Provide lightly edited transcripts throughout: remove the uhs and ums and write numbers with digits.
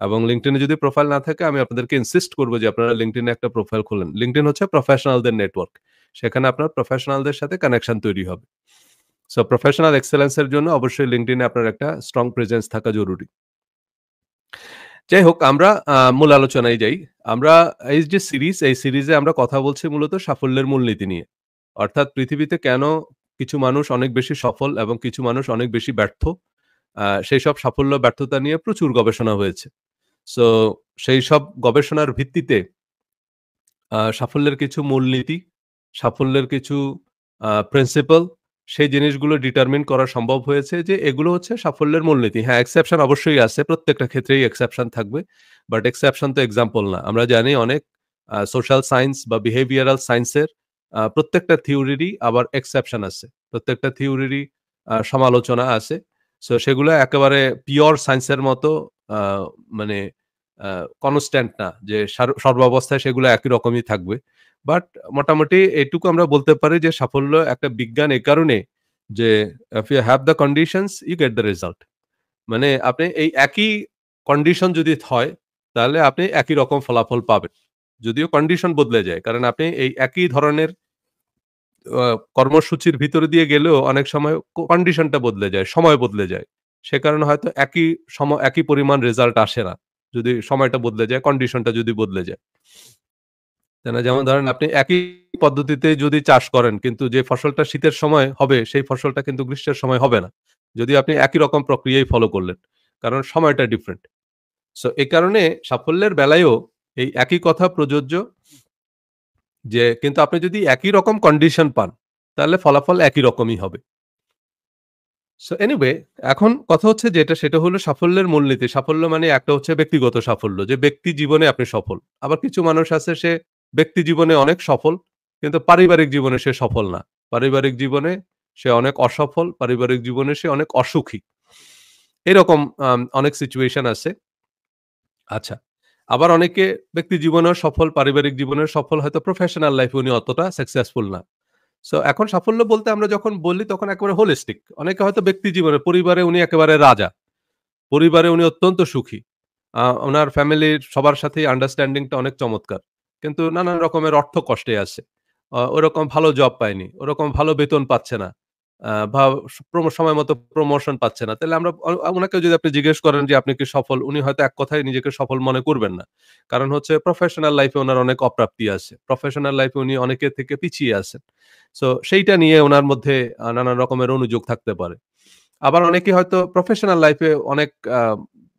এবং LinkedIn এ যদি profile না থাকে আমি আপনাদেরকে ইনসিস্ট করব যে আপনারা LinkedIn এ একটা প্রোফাইল খোলেন। LinkedIn হচ্ছে প্রফেশনালদের নেটওয়ার্ক। সেখানে আপনার প্রফেশনালদের সাথে কানেকশন তৈরি হবে। সো প্রফেশনাল এক্সেলেন্স এর জন্য অবশ্যই LinkedIn এ আপনার একটা স্ট্রং প্রেজেন্স থাকা জরুরি। যাই হোক আমরা মূল আলোচনায় যাই। আমরা এই যে সিরিজ, এই সিরিজে আমরা কথা বলছি মূলত সাফল্যের মূলনীতি নিয়ে। অর্থাৎ পৃথিবীতে কেন কিছু মানুষ অনেক বেশি সফল এবং কিছু মানুষ অনেক বেশি ব্যর্থ। সেইসব সাফল্য ব্যর্থতা নিয়ে প্রচুর গবেষণা হয়েছে। সো সেইসব গবেষণার ভিত্তিতে সাফল্যের কিছু মূলনীতি, সাফল্যের কিছু প্রিন্সিপাল সেই জিনিসগুলো ডিটারমিন করা সম্ভব হয়েছে যে এগুলো হচ্ছে সাফল্যের মূলনীতি। হ্যাঁ, এক্সেপশন অবশ্যই আছে। প্রত্যেকটা ক্ষেত্রেই এক্সেপশন থাকবে। বাট এক্সেপশন তো এক্সাম্পল না। আমরা জানি অনেক সোশ্যাল সায়েন্স বা বিহেভিয়ারাল সায়েন্সের প্রত্যেকটা থিওরিরই আবার এক্সেপশন আছে। প্রত্যেকটা থিওরিরই সমালোচনা আছে। সো সেগুলো একেবারে পিওর সায়েন্সের মতো আ মানে কনস্ট্যান্ট না যে সর্বাবস্থায় সেগুলো একই রকমই থাকবে। বাট মোটামুটি এটুকু আমরা বলতে পারি যে সাফল্য একটা বিজ্ঞান এ কারণে যে if you have the conditions you get the result. মানে আপনি এই একই কন্ডিশন যদি হয় তাহলে আপনি একই রকম ফলাফল পাবেন। যদিও কন্ডিশন বদলে যায়। কারণ আপনি এই একই ধরনের আ কর্মসূচির ভিতর দিয়ে গেলেও অনেক সময় কন্ডিশনটা বদলে যায়, সময় বদলে যায়। সে কারণে হয়তো একই পরিমাণ রেজাল্ট আসে না। যদি সময়টা বদলে যায়, কন্ডিশনটা যদি বদলে যায়। তাই না? যেমন ধরেন আপনি একই পদ্ধতিতে যদি চাষ করেন কিন্তু যে ফসলটা শীতের সময় হবে সেই ফসলটা কিন্তু গ্রীষ্মের সময় হবে না। যদিও আপনি একই রকম প্রক্রিয়াই ফলো করলেন। কারণ সময়টা ডিফারেন্ট। সো এ কারণে সাফল্যের বেলায়ও এই একই কথা প্রযোজ্য যে কিন্তু আপনি যদি একই রকম কন্ডিশন পান, তাহলে ফলাফল একই রকমই হবে। সো এনিওয়ে এখন কথা হচ্ছে যেটা সেটা হলো সাফল্যের মূলনীতি। সাফল্য মানে একটা হচ্ছে ব্যক্তিগত সাফল্য যে ব্যক্তি জীবনে আপনি সফল। আবার কিছু মানুষ আছে সে ব্যক্তি জীবনে অনেক সফল কিন্তু পারিবারিক জীবনে সে সফল না। পারিবারিক জীবনে সে অনেক অসফল, পারিবারিক জীবনে সে অনেক অসুখী। এরকম অনেক সিচুয়েশন আছে। আচ্ছা। আবার অনেকে ব্যক্তি জীবনেও সফল, পারিবারিক জীবনেও সফল হয়তো প্রফেশনাল লাইফ এ উনি অতটা সাকসেসফুল না। সো এখন সাফল্য বলতে আমরা যখন বলি তখন একেবারে হোলিস্টিক। অনেকে হয়তো ব্যক্তি জীবনে পরিবারে উনি একেবারে রাজা। পরিবারে উনি অত্যন্ত সুখী। উনার ফ্যামিলির সবার সাথেই আন্ডারস্ট্যান্ডিং টা অনেক চমৎকার। কিন্তু নানান রকমের অর্থ কষ্টে আছে। ওরকম ভালো জব পায়নি। ওরকম ভালো বেতন পাচ্ছে না। বা সময় মতো প্রমোশন পাচ্ছে না। তাইলে আমরা উনাকে যদি আপনি জিজ্ঞেস করেন যে আপনি কি সফল? উনি হয়তো এক কথায় নিজেকে সফল মনে করবেন না। কারণ হচ্ছে প্রফেশনাল লাইফ এ উনার অনেক অপ্রাপ্তি আছে। প্রফেশনাল লাইফ এ উনি অনেকের থেকে পিছিয়ে আছেন। সো সেইটা নিয়ে উনার মধ্যে নানান রকমের অনুযোগ থাকতে পারে। আবার অনেকে হয়তো প্রফেশনাল লাইফে অনেক আ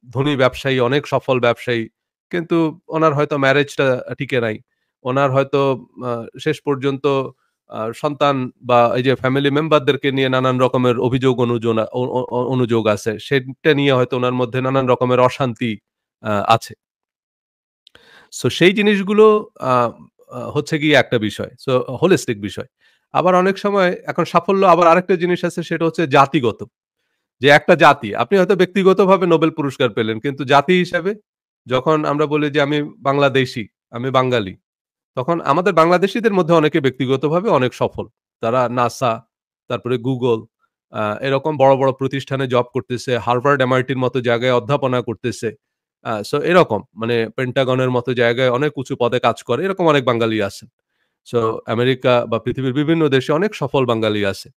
ধনী ব্যবসায়ী, অনেক সফল ব্যবসায়ী। কিন্তু ওনার হয়তো ম্যারেজটা টিকে নাই। ওনার হয়তো আ শেষ পর্যন্ত সন্তান বা এই যে ফ্যামিলি মেম্বারদেরকে নিয়ে নানান রকমের অভিযোগ অনুজোনা অ অ অ অনুযোগ আছে। সেটা নিয়ে হয়তো উনার মধ্যে নানান রকমের অশান্তি আছে। সো সেই জিনিসগুলো আ আ হচ্ছে গিয়ে একটা বিষয়। সো হোলিস্টিক বিষয়। আবার অনেক সময় এখন সাফল্য আবার আরেকটা জিনিস আছে সেটা হচ্ছে জাতিগত। যে একটা জাতি। আপনি হয়তো ব্যক্তিগতভাবে নোবেল পুরস্কার পেলেন। কিন্তু জাতি হিসাবে যখন আমরা বলি যে আমি বাংলাদেশী, আমি বাঙালি। তখন আমাদের বাংলাদেশীদের মধ্যে অনেকে ব্যক্তিগতভাবে অনেক সফল। তারা নাসা, তারপরে Google এরকম বড়, বড় প্রতিষ্ঠানে জব করতেছে। হার্ভার্ড, MIT-র মতো জায়গায় অধ্যাপনা করতেছে। সো এরকম মানে পেন্টাগনের মতো জায়গায় অনেক উঁচু পদে কাজ করে। এরকম অনেক বাঙালি আছেন। সো আমেরিকা বা পৃথিবীর বিভিন্ন দেশে অনেক সফল বাঙালি আছে।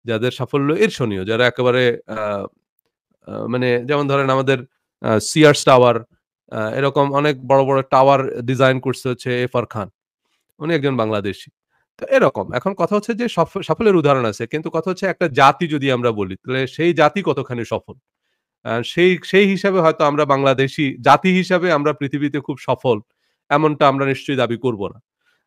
যাদের সাফল্য ঈর্ষণীয়। যারা একেবারে আ মানে যেমন ধরেন আমাদের সিয়ার্স টাওয়ার এরকম অনেক বড়, বড় টাওয়ার ডিজাইন করছে হচ্ছে এফ আর খান। উনি একজন বাংলাদেশী। তো এরকম। এখন কথা হচ্ছে যে সাফল্যের উদাহরণ আছে। কিন্তু কথা হচ্ছে একটা জাতি যদি আমরা বলি, তাহলে সেই জাতি কতখানি সফল? সেই হিসাবে হয়তো আমরা বাংলাদেশী জাতি হিসাবে আমরা পৃথিবীতে খুব সফল, এমনটা আমরা নিশ্চয়ই দাবি করব না।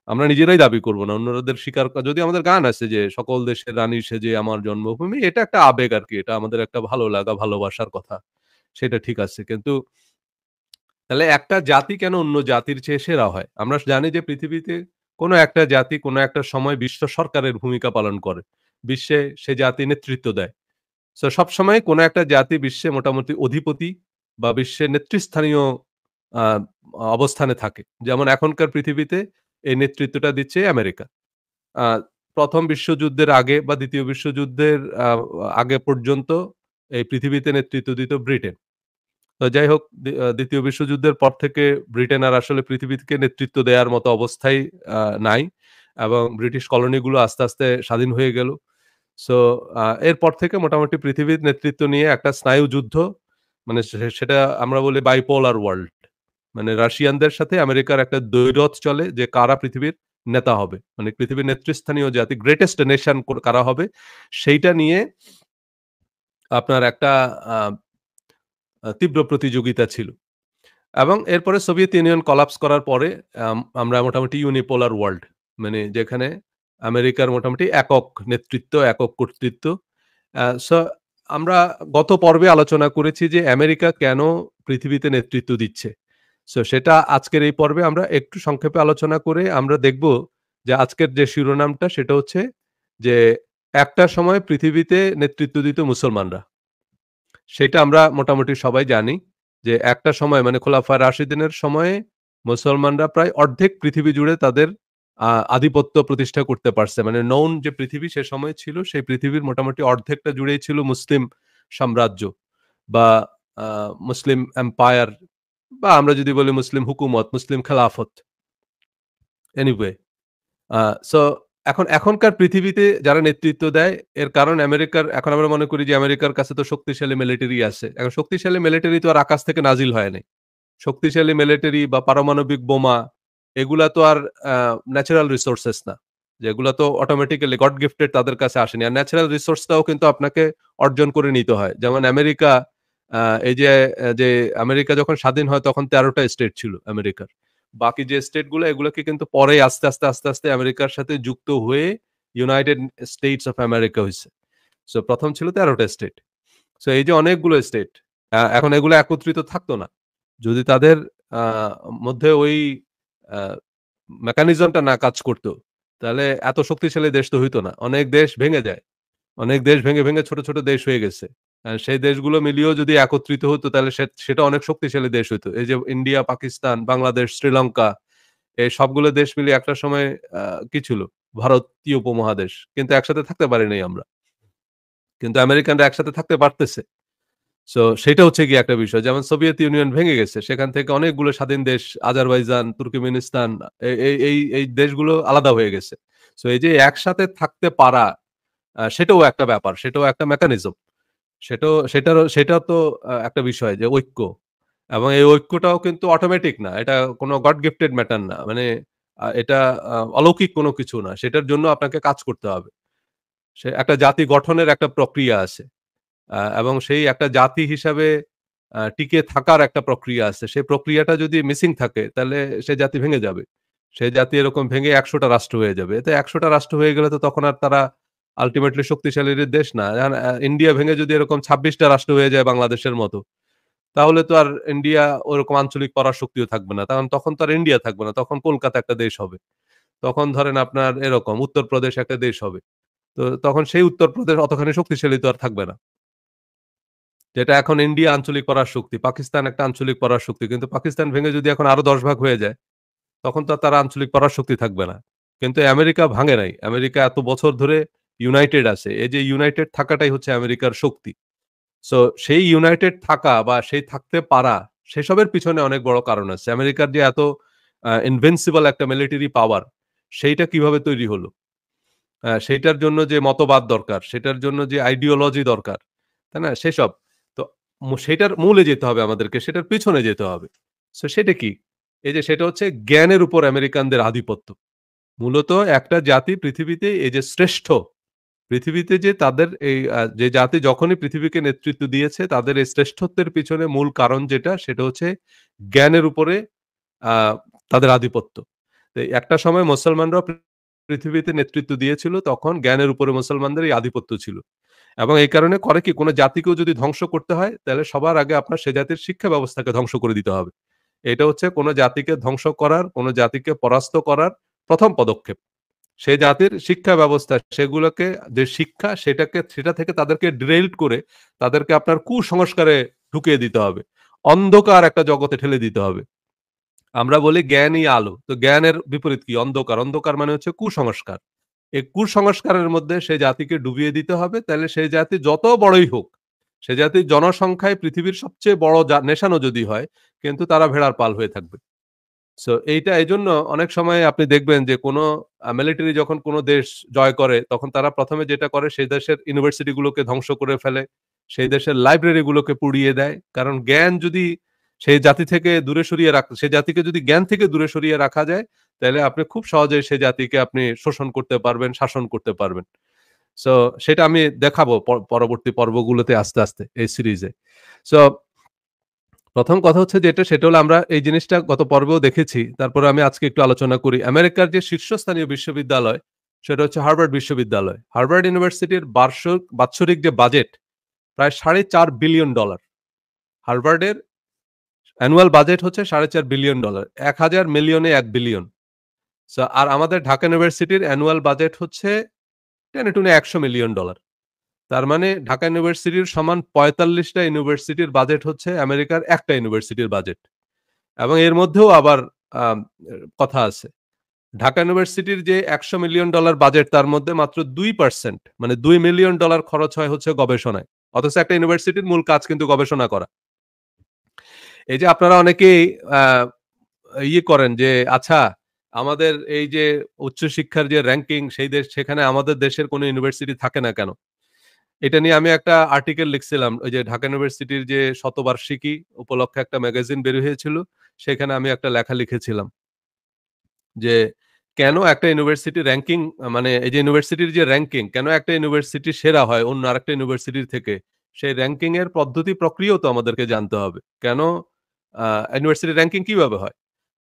আমরা নিজেরাই দাবি করব না। অন্যদের স্বীকার যদিও আমাদের গান আছে যে, "সকল দেশের রানী সেজে আমার জন্মভূমি।" এটা একটা আবেগ আরকি। এটা আমাদের একটা ভালো লাগা, ভালোবাসার কথা। সেটা ঠিক আছে। কিন্তু তাহলে একটা জাতি কেন অন্য জাতির চেয়ে সেরা হয়? আমরা জানি যে পৃথিবীতে কোন একটা জাতি কোন একটা সময় বিশ্ব সরকারের ভূমিকা পালন করে। বিশ্বে সে জাতি নেতৃত্ব দেয়। সো সবসময় কোন একটা জাতি বিশ্বে মোটামুটি অধিপতি বা বিশ্বের নেতৃস্থানীয় আ অবস্থানে থাকে। যেমন এখনকার পৃথিবীতে এই নেতৃত্বটা দিচ্ছে আমেরিকা। আ ১ম বিশ্বযুদ্ধের আগে বা ২য় বিশ্বযুদ্ধের আগে পর্যন্ত এই পৃথিবীতে নেতৃত্ব দিত ব্রিটেন। তো যাই হোক ২য় বিশ্বযুদ্ধের পর থেকে ব্রিটেন আর আসলে পৃথিবীকে নেতৃত্ব দেওয়ার মতো অবস্থায় আ নাই এবং ব্রিটিশ কলোনিগুলো আস্তে, আস্তে স্বাধীন হয়ে গেল। সো এরপর থেকে মোটামুটি পৃথিবীর নেতৃত্ব নিয়ে একটা স্নায়ুযুদ্ধ মানে সেটা আমরা বলি বাইপোলার ওয়ার্ল্ড। মানে রাশিয়ানদের সাথে আমেরিকার একটা দ্বৈরথ চলে যে কারা পৃথিবীর নেতা হবে। মানে পৃথিবীর নেতৃস্থানীয় জাতি গ্রেটেস্ট নেশন কারা হবে সেইটা নিয়ে আপনার একটা আ তীব্র প্রতিযোগিতা ছিল। এবং এরপরে সোভিয়েত ইউনিয়ন কোলাপস করার পরে আমরা মোটামুটি ইউনিপোলার ওয়ার্ল্ড মানে যেখানে আমেরিকার মোটামুটি একক নেতৃত্ব, একক কর্তৃত্ব। সো আমরা গত পর্বে আলোচনা করেছি যে আমেরিকা কেন পৃথিবীতে নেতৃত্ব দিচ্ছে। সো সেটা আজকের এই পর্বে আমরা একটু সংক্ষেপে আলোচনা করে আমরা দেখব যে আজকের যে শিরোনামটা সেটা হচ্ছে যে একটা সময় পৃথিবীতে নেতৃত্ব দিত মুসলমানরা। সেটা আমরা মোটামুটি সবাই জানি যে একটা সময় মানে খোলাফায়ে রাশিদিনের সময়ে মুসলমানরা প্রায় অর্ধেক পৃথিবী জুড়ে তাদের আধিপত্য প্রতিষ্ঠা করতে পারছে। মানে নউন যে পৃথিবী সে সময় ছিল সেই পৃথিবীর মোটামুটি অর্ধেকটা জুড়েই ছিল মুসলিম সাম্রাজ্য বা মুসলিম এম্পায়ার বা আমরা যদি বলি মুসলিম হুকুমত, মুসলিম খেলাফত। এনিওয়ে আ সো এখনকার পৃথিবীতে যারা নেতৃত্ব দেয় এর কারণ এখন আমরা মনে করি যে আমেরিকার কাছে তো শক্তিশালী মিলিটারি আছে। এখন শক্তিশালী মিলিটারি তো আর আকাশ থেকে নাজিল হয় নাই। শক্তিশালী মিলিটারি বা পারমাণবিক বোমা এগুলা তো আর ন্যাচারাল রিসোর্সেস না। যেগুলা তো অটোমেটিক্যালি গড গিফটেড তাদের কাছে আসেনি। আর ন্যাচারাল রিসোর্সটাও কিন্তু আপনাকে অর্জন করে নিতে হয়। যেমন আমেরিকা আ এই যে যে আমেরিকা যখন স্বাধীন হয় তখন ১৩ টা স্টেট ছিল আমেরিকার। বাকি যে স্টেট গুলো এগুলোকে কিন্তু পরে আস্তে, আস্তে আমেরিকার সাথে যুক্ত হয়ে ইউনাইটেড স্টেটস অফ আমেরিকা হইছে। সো ১ম ছিল ১৩ টা স্টেট। সো এই যে অনেকগুলো স্টেট এখন এগুলো একত্রিত থাকতো না। যদি তাদের আ মধ্যে ওই আ মেকানিজমটা না কাজ করত, তাহলে এত শক্তিশালী দেশ তো হইতো না। অনেক দেশ ভেঙে যায়। অনেক দেশ ভেঙে ছোট, ছোট দেশ হয়ে গেছে। সেই দেশগুলো মিলিয়েও যদি একত্রিত হতো তাহলে সেটা অনেক শক্তিশালী দেশ হইতো। এই যে ইন্ডিয়া, পাকিস্তান, বাংলাদেশ, শ্রীলঙ্কা এই সবগুলো দেশ মিলিয়ে একটা সময় আ কি ছিল? ভারতীয় উপমহাদেশ। কিন্তু একসাথে থাকতে পারি নাই আমরা। কিন্তু আমেরিকানরা একসাথে থাকতে পারতেছে। সো সেটা হচ্ছে গিয়ে একটা বিষয়। যেমন সোভিয়েত ইউনিয়ন ভেঙে গেছে। সেখান থেকে অনেকগুলো স্বাধীন দেশ আজারবাইজান, তুর্কমেনিস্তান এই দেশগুলো আলাদা হয়ে গেছে। সো এই যে একসাথে থাকতে পারা সেটাও একটা ব্যাপার। সেটাও একটা মেকানিজম। সেটাও তো একটা বিষয় যে ঐক্য। এবং এই ঐক্যটাও কিন্তু অটোমেটিক না। এটা কোন গড গিফটেড ম্যাটার না। মানে এটা অলৌকিক কোন কিছু না। সেটার জন্য আপনাকে কাজ করতে হবে। সে একটা জাতি গঠনের একটা প্রক্রিয়া আছে। এবং সেই একটা জাতি হিসাবে টিকে থাকার একটা প্রক্রিয়া আছে। সেই প্রক্রিয়াটা যদি মিসিং থাকে তাহলে সে জাতি ভেঙে যাবে। সে জাতি এরকম ভেঙে ১০০ টা রাষ্ট্র হয়ে যাবে। এতে ১০০ টা রাষ্ট্র হয়ে গেলে তো তখন আর তারা আল্টিমেটলি শক্তিশালী দেশ না। ইন্ডিয়া ভেঙে যদি এরকম ২৬ টা রাষ্ট্র হয়ে যায় বাংলাদেশের মতো, তাহলে তো আর ইন্ডিয়া ওরকম আঞ্চলিক পরাশক্তিও থাকবে না। কারণ তখন তো আর ইন্ডিয়া থাকবে না। তখন কলকাতা একটা দেশ হবে। তখন ধরেন আপনার এরকম উত্তরপ্রদেশ একটা দেশ হবে। তো তখন সেই উত্তরপ্রদেশ অতখানি শক্তিশালী তো আর থাকবে না। যেটা এখন ইন্ডিয়া আঞ্চলিক পরাশক্তি, পাকিস্তান একটা আঞ্চলিক পরাশক্তি। কিন্তু পাকিস্তান ভেঙে যদি এখন আরো ১০ ভাগ হয়ে যায়, তখন তো আর তারা আঞ্চলিক পরাশক্তি থাকবে না। কিন্তু আমেরিকা ভাঙে নাই। আমেরিকা এত বছর ধরে ইউনাইটেড আছে। এই যে ইউনাইটেড থাকাটাই হচ্ছে আমেরিকার শক্তি। সো সেই ইউনাইটেড থাকা বা সেই থাকতে পারা, সেসবের পিছনে অনেক বড় কারণ আছে। আমেরিকার যে এত ইনভিনসিবল একটা মিলিটারি পাওয়ার, সেইটা কিভাবে তৈরি হলো? সেইটার জন্য যে মতবাদ দরকার, সেটার জন্য যে আইডিওলজি দরকার, তাই না? সেসব। তো সেটার মূলে যেতে হবে আমাদেরকে, সেটার পেছনে যেতে হবে। সো সেটা কি? এই যে সেটা হচ্ছে জ্ঞানের উপর আমেরিকানদের আধিপত্য। মূলত একটা জাতি পৃথিবীতে এই যে শ্রেষ্ঠ, পৃথিবীতে যে তাদের এই যে জাতি যখনই পৃথিবীকে নেতৃত্ব দিয়েছে, তাদের এই শ্রেষ্ঠত্বের পিছনে মূল কারণ যেটা, সেটা হচ্ছে জ্ঞানের উপরে আ তাদের আধিপত্য। তো একটা সময় মুসলমানরাও পৃথিবীতে নেতৃত্ব দিয়েছিল, তখন জ্ঞানের উপরে মুসলমানদের এই আধিপত্য ছিল। এবং এই কারণে করে কি কোন জাতিকেও যদি ধ্বংস করতে হয়, তাহলে সবার আগে আপনার সে জাতির শিক্ষা ব্যবস্থাকে ধ্বংস করে দিতে হবে। এটা হচ্ছে কোন জাতিকে ধ্বংস করার, কোন জাতিকে পরাস্ত করার ১ম পদক্ষেপ। সে জাতির শিক্ষা ব্যবস্থা সেগুলোকে যে শিক্ষা সেটা থেকে তাদেরকে ডিরেইলড করে তাদেরকে আপনার কুসংস্কারে ঢুকিয়ে দিতে হবে। অন্ধকার একটা জগতে ঠেলে দিতে হবে। আমরা বলি জ্ঞানই আলো। তো জ্ঞানের বিপরীত কি? অন্ধকার। অন্ধকার মানে হচ্ছে কুসংস্কার। এই কুসংস্কারের মধ্যে সে জাতিকে ডুবিয়ে দিতে হবে। তাইলে সেই জাতি যত বড়ই হোক, সে জাতির জনসংখ্যায় পৃথিবীর সবচেয়ে বড় নেশানো যদি হয়, কিন্তু তারা ভেড়ার পাল হয়ে থাকবে। সো এইটা এজন্য অনেক সময় আপনি দেখবেন যে কোনো মিলিটারি যখন কোনো দেশ জয় করে, তখন তারা ১ম এ যেটা করে সেই দেশের ইউনিভার্সিটি গুলোকে ধ্বংস করে ফেলে। সেই দেশের লাইব্রেরি গুলোকে পুড়িয়ে দেয়। কারণ জ্ঞান যদি সেই জাতি থেকে দূরে সরিয়ে সেই জাতিকে যদি জ্ঞান থেকে দূরে সরিয়ে রাখা যায়, তাইলে আপনি খুব সহজেই সেই জাতিকে আপনি শোষণ করতে পারবেন, শাসন করতে পারবেন। সো সেটা আমি দেখাবো পরবর্তী পর্বগুলোতে আস্তে, আস্তে এই সিরিজে। সো ১ম কথা হচ্ছে যেটা সেটা হলো আমরা এই জিনিসটা গত পর্বেও দেখেছি। তারপরে আমি আজকে একটু আলোচনা করি। আমেরিকার যে শীর্ষস্থানীয় বিশ্ববিদ্যালয় সেটা হচ্ছে হার্ভার্ড বিশ্ববিদ্যালয়। হার্ভার্ড ইউনিভার্সিটির বাৎসরিক যে বাজেট প্রায় $4.৫ বিলিয়ন। হার্ভার্ডের অ্যানুয়াল বাজেট হচ্ছে $4.৫ বিলিয়ন। ১,০০০ মিলিয়নে ১ বিলিয়ন। সো আর আমাদের ঢাকা ইউনিভার্সিটির অ্যানুয়াল বাজেট হচ্ছে টেনে টুনে $১০০ মিলিয়ন। তার মানে ঢাকা ইউনিভার্সিটির সমান ৪৫ টা ইউনিভার্সিটির বাজেট হচ্ছে আমেরিকার একটা ইউনিভার্সিটির বাজেট। এবং এর মধ্যেও আবার আম কথা আছে। ঢাকা ইউনিভার্সিটির যে $১০০ মিলিয়ন বাজেট তার মধ্যে মাত্র ২% মানে $২ মিলিয়ন খরচ হয় হচ্ছে গবেষণায়। অথচ একটা ইউনিভার্সিটির মূল কাজ কিন্তু গবেষণা করা। এই যে আপনারা অনেকেই আ করেন যে আচ্ছা আমাদের এই যে উচ্চশিক্ষার যে র‍্যাংকিং সেখানে আমাদের দেশের কোনো ইউনিভার্সিটি থাকে না কেন? এটা নিয়ে আমি একটা আর্টিকেল লিখছিলাম। ওই যে ঢাকা ইউনিভার্সিটির যে শতবার্ষিকী উপলক্ষে একটা ম্যাগাজিন বের হয়েছিল। সেখানে আমি একটা লেখা লিখেছিলাম। যে কেন একটা ইউনিভার্সিটি র‍্যাংকিং মানে এই যে ইউনিভার্সিটির যে র‍্যাংকিং কেন একটা ইউনিভার্সিটি সেরা হয় অন্য আরেকটা ইউনিভার্সিটির থেকে? সেই র‍্যাংকিং এর পদ্ধতি প্রক্রিয়াও তো আমাদেরকে জানতে হবে। কেন আ ইউনিভার্সিটি র‍্যাংকিং কিভাবে হয়?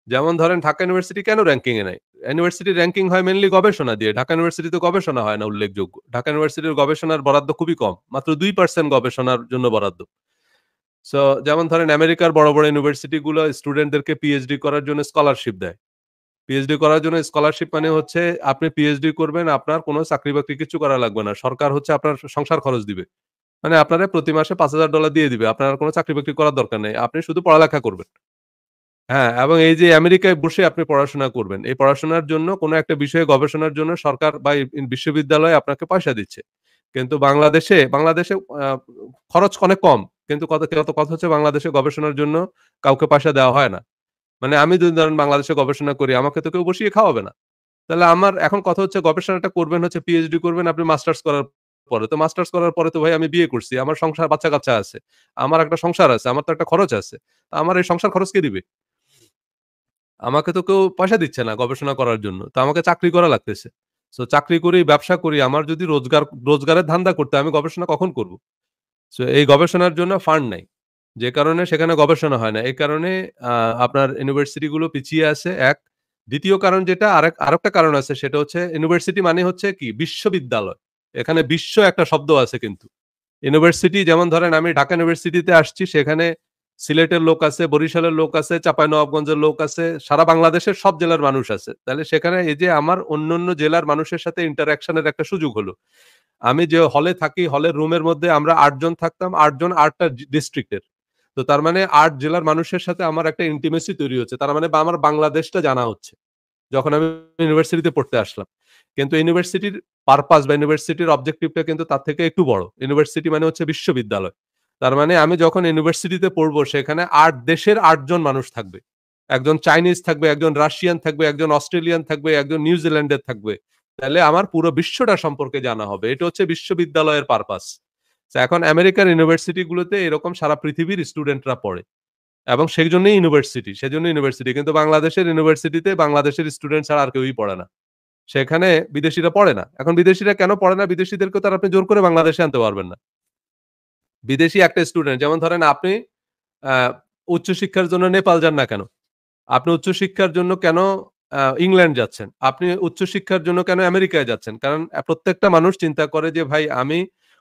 যেমন ধরেন ঢাকা ইউনিভার্সিটি কেন র‍্যাংকিং এ নাই? ইউনিভার্সিটি র‍্যাংকিং হয় মেইনলি গবেষণা দিয়ে। ঢাকা ইউনিভার্সিটিতে গবেষণা হয় না উল্লেখযোগ্য। ঢাকা ইউনিভার্সিটির গবেষণার বরাদ্দ খুবই কম। মাত্র ২% গবেষণার জন্য বরাদ্দ। সো যেমন ধরেন আমেরিকার বড়, বড় ইউনিভার্সিটি গুলো স্টুডেন্টদেরকে পিএইচডি করার জন্য স্কলারশিপ দেয়। পিএইচডি করার জন্য স্কলারশিপ মানে হচ্ছে আপনি পিএইচডি করবেন, আপনার কোনো চাকরি-বাকরি কিচ্ছু করা লাগবে না। সরকার হচ্ছে আপনার সংসার খরচ দিবে। মানে আপনারে প্রতি মাসে $৫,০০০ দিয়ে দিবে। আপনার আর কোনো চাকরি-বাকরি করার দরকার নেই। আপনি শুধু পড়ালেখা করবেন। হ্যাঁ, এবং এই যে আমেরিকায় বসে আপনি পড়াশোনা করবেন। এই পড়াশোনার জন্য কোনো একটা বিষয়ে গবেষণার জন্য সরকার বা বিশ্ববিদ্যালয় আপনাকে পয়সা দিচ্ছে। কিন্তু বাংলাদেশে আ খরচ অনেক কম। কিন্তু কথা হচ্ছে বাংলাদেশে গবেষণার জন্য কাউকে পয়সা দেওয়া হয় না। মানে আমি যদি ধরেন বাংলাদেশে গবেষণা করি, আমাকে তো কেউ বসিয়ে খাওয়াবে না। তাহলে আমার এখন কথা হচ্ছে গবেষণাটা করবেন হচ্ছে পিএইচডি করবেন আপনি মাস্টার্স করার পরে। তো মাস্টার্স করার পরে তো ভাই আমি বিয়ে করছি। আমার সংসার বাচ্চা-কাচ্চা আছে। আমার একটা সংসার আছে। আমার তো একটা খরচ আছে। আমার এই সংসার খরচ কে দিবে? আমাকে তো কেউ পয়সা দিচ্ছে না গবেষণা করার জন্য। তো আমাকে চাকরি করা লাগতেছে। সো চাকরি করি, ব্যবসা করি। আমার যদি রোজগারের ধান্দা করতে আমি গবেষণা কখন করব? সো এই গবেষণার জন্য ফান্ড নাই। যে কারণে সেখানে গবেষণা হয় না। এই কারণে আ আপনার ইউনিভার্সিটি গুলো পিছিয়ে আছে ১। ২য় কারণ যেটা আরেকটা কারণ আছে সেটা হচ্ছে ইউনিভার্সিটি মানে হচ্ছে কি বিশ্ববিদ্যালয়। এখানে বিশ্ব একটা শব্দ আছে কিন্তু। ইউনিভার্সিটি যেমন ধরেন আমি ঢাকা ইউনিভার্সিটিতে আসছি সেখানে সিলেটের লোক আছে, বরিশালের লোক আছে, চাঁপাইনবাবগঞ্জের লোক আছে, সারা বাংলাদেশের সব জেলার মানুষ আছে। তাহলে সেখানে এই যে আমার অন্যান্য জেলার মানুষের সাথে ইন্টারেকশন এর একটা সুযোগ হলো। আমি যে হলে থাকি, হলের রুমের মধ্যে আমরা ৮ জন থাকতাম। ৮ জন ৮ টা ডিস্ট্রিক্টের। তো তার মানে ৮ জেলার মানুষের সাথে আমার একটা ইন্টিমেসি তৈরি হচ্ছে। তার মানে আমার বাংলাদেশটা জানা হচ্ছে। যখন আমি ইউনিভার্সিটিতে পড়তে আসলাম। কিন্তু ইউনিভার্সিটির পারপাস বা ইউনিভার্সিটির অবজেক্টিভটা কিন্তু তার থেকে একটু বড়। ইউনিভার্সিটি মানে হচ্ছে বিশ্ববিদ্যালয়। তার মানে আমি যখন ইউনিভার্সিটিতে পড়বো সেখানে ৮ দেশের ৮ জন মানুষ থাকবে। একজন চাইনিজ থাকবে, একজন রাশিয়ান থাকবে, একজন অস্ট্রেলিয়ান থাকবে, একজন নিউজিল্যান্ডের থাকবে। তাহলে আমার পুরো বিশ্বটা সম্পর্কে জানা হবে। এটা হচ্ছে বিশ্ববিদ্যালয়ের পারপাস। তো এখন আমেরিকার ইউনিভার্সিটি গুলোতে এরকম সারা পৃথিবীর স্টুডেন্টরা পড়ে। এবং সেজন্যই ইউনিভার্সিটি, সেজন্য ইউনিভার্সিটি। কিন্তু বাংলাদেশের ইউনিভার্সিটিতে বাংলাদেশের স্টুডেন্ট ছাড়া আর কেউই পড়ে না। সেখানে বিদেশীরা পড়ে না। এখন বিদেশীরা কেন পড়ে না? বিদেশীদেরকে তো আর আপনি জোর করে বাংলাদেশে আনতে পারবেন না। বিদেশী একটা স্টুডেন্ট যেমন ধরেন আপনি আ উচ্চশিক্ষার জন্য নেপাল যান না কেন? আপনি উচ্চশিক্ষার জন্য কেন ইংল্যান্ড যাচ্ছেন? আপনি উচ্চশিক্ষার জন্য কেন আমেরিকায় যাচ্ছেন? কারণ প্রত্যেকটা মানুষ চিন্তা করে যে ভাই আমি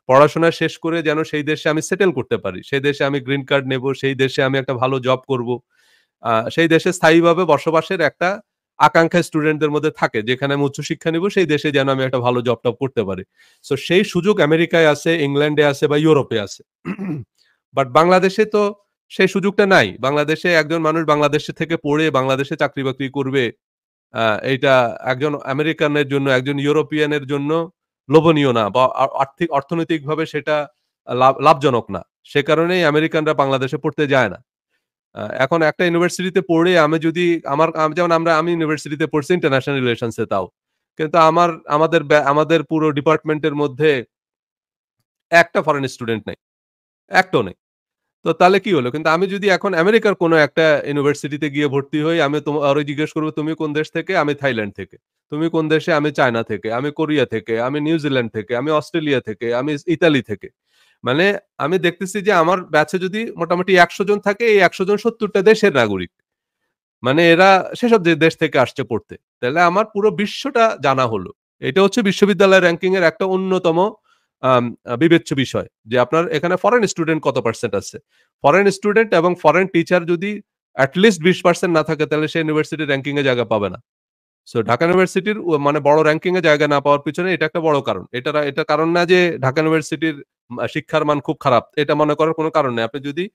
পড়াশোনা শেষ করে যেন সেই দেশে আমি সেটেল করতে পারি। সেই দেশে আমি গ্রিন কার্ড নেব, সেই দেশে আমি একটা ভালো জব করব। সেই দেশে স্থায়ীভাবে বসবাসের একটা আকাঙ্খা স্টুডেন্টদের মধ্যে থাকে। যেখানে আমি উচ্চশিক্ষা নিব সেই দেশে যেন আমি একটা ভালো জব-টব করতে পারি। সো সেই সুযোগ আমেরিকায় আছে, ইংল্যান্ডে আছে বা ইউরোপে আছে। বাট বাংলাদেশে তো সেই সুযোগটা নাই। বাংলাদেশে একজন মানুষ বাংলাদেশে থেকে পড়ে বাংলাদেশে চাকরি-বাকরি করবে। এইটা একজন আমেরিকানের জন্য, একজন ইউরোপিয়ানের জন্য লোভনীয় না বা অর্থনৈতিকভাবে সেটা লাভজনক না। সে কারণেই আমেরিকানরা বাংলাদেশে পড়তে যায় না। এখন একটা ইউনিভার্সিটিতে পড়ে আমি যদি যেমন আমি ইউনিভার্সিটিতে পড়ছি ইন্টারন্যাশনাল রিলেশনস এ তাও। কিন্তু আমাদের পুরো ডিপার্টমেন্টের মধ্যে একটা ফরেন স্টুডেন্ট নাই। একটাও নেই। তো তাহলে কি হলো? কিন্তু আমি যদি এখন আমেরিকার কোনো একটা ইউনিভার্সিটিতে গিয়ে ভর্তি হই, আমি ওরে জিজ্ঞেস করব, "তুমি কোন দেশ থেকে?" "আমি থাইল্যান্ড থেকে।" "তুমি কোন দেশে?" "আমি চায়না থেকে।" "আমি কোরিয়া থেকে।" "আমি নিউজিল্যান্ড থেকে।" "আমি অস্ট্রেলিয়া থেকে।" "আমি ইতালি থেকে।" মানে আমি দেখতেছি যে আমার ব্যাচে যদি মোটামুটি ১০০ জন থাকে, এই ১০০ জন ৭০ টা দেশের নাগরিক। মানে এরা সেসব দেশ থেকে আসছে পড়তে। তাহলে আমার পুরো বিশ্বটা জানা হলো। এটা হচ্ছে বিশ্ববিদ্যালয় র্যাংকিং এর একটা অন্যতম আম বিবেচ্য বিষয়। যে আপনার এখানে ফরেন স্টুডেন্ট কত পার্সেন্ট আছে। ফরেন স্টুডেন্ট এবং ফরেন টিচার যদি এট লিস্ট ২০% না থাকে তাহলে সে ইউনিভার্সিটি র্যাংকিং এ জায়গা পাবে না। সো ঢাকা ইউনিভার্সিটির মানে বড় র্যাংকিং এ জায়গা না পাওয়ার পিছনে এটা একটা বড় কারণ। এটা কারণ না যে ঢাকা ইউনিভার্সিটির শিক্ষার মান খুব খারাপ। এটা মনে করার কোনো কারণ নেই। আপনি যদি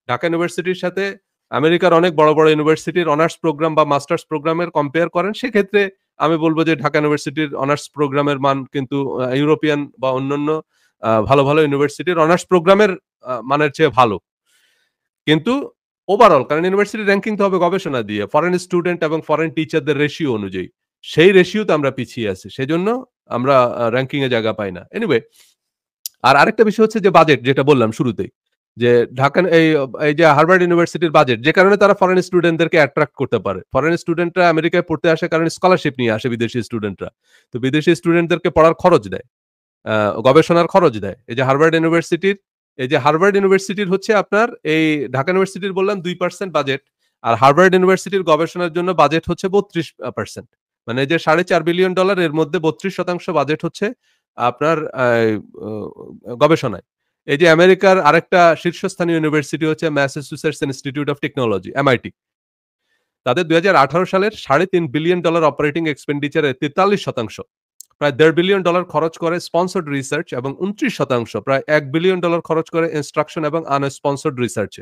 ঢাকা ইউনিভার্সিটির সাথে আমেরিকার অনেক বড়, বড় ইউনিভার্সিটির অনার্স প্রোগ্রাম বা মাস্টার্স প্রোগ্রামের কম্পেয়ার করেন, সেক্ষেত্রে আমি বলব যে ঢাকা ইউনিভার্সিটির অনার্স প্রোগ্রামের মান কিন্তু ইউরোপিয়ান বা অন্যান্য ভালো, ভালো ইউনিভার্সিটির অনার্স প্রোগ্রামের মানের চেয়ে ভালো। কিন্তু ওভারঅল কারণ ইউনিভার্সিটি র‍্যাংকিং তো হবে গবেষণা দিয়ে। ফরেন স্টুডেন্ট এবং ফরেন টিচারদের রেশিও অনুযায়ী। সেই রেশিওতে আমরা পিছিয়ে আছি। সেজন্য আমরা র‍্যাংকিং এ জায়গা পাই না। এনিওয়ে আর আরেকটা বিষয় হচ্ছে যে বাজেট যেটা বললাম শুরুতেই। যে ঢাকা এই যে হার্ভার্ড ইউনিভার্সিটির বাজেট যে কারণে তারা ফরেন স্টুডেন্টদেরকে অ্যাট্রাক্ট করতে পারে। ফরেন স্টুডেন্টরা আমেরিকায় পড়তে আসে কারণ স্কলারশিপ নিয়ে আসে বিদেশি স্টুডেন্টরা। তো বিদেশি স্টুডেন্টদেরকে পড়ার খরচ দেয়। আ গবেষণার খরচ দেয়। এই যে হার্ভার্ড ইউনিভার্সিটির হচ্ছে আপনার এই ঢাকা ইউনিভার্সিটির বললাম ২% বাজেট। আর হার্ভার্ড ইউনিভার্সিটির গবেষণার জন্য বাজেট হচ্ছে ৩২%। মানে এই যে $৪.৫ বিলিয়ন এর মধ্যে ৩২% বাজেট হচ্ছে আপনার ও গবেষণায়। এই যে আমেরিকার আরেকটা শীর্ষস্থানীয় ইউনিভার্সিটি হচ্ছে Massachusetts institute of technology, MIT। তাদের ২০১৮ সালের $৩.৫ বিলিয়ন অপারেটিং এক্সপেন্ডিচার এর ৪৩% প্রায় $১.৫ বিলিয়ন খরচ করে স্পন্সরড রিসার্চ এবং ২৯% প্রায় $১ বিলিয়ন খরচ করে ইনস্ট্রাকশন এবং আনস্পন্সরড রিসার্চে।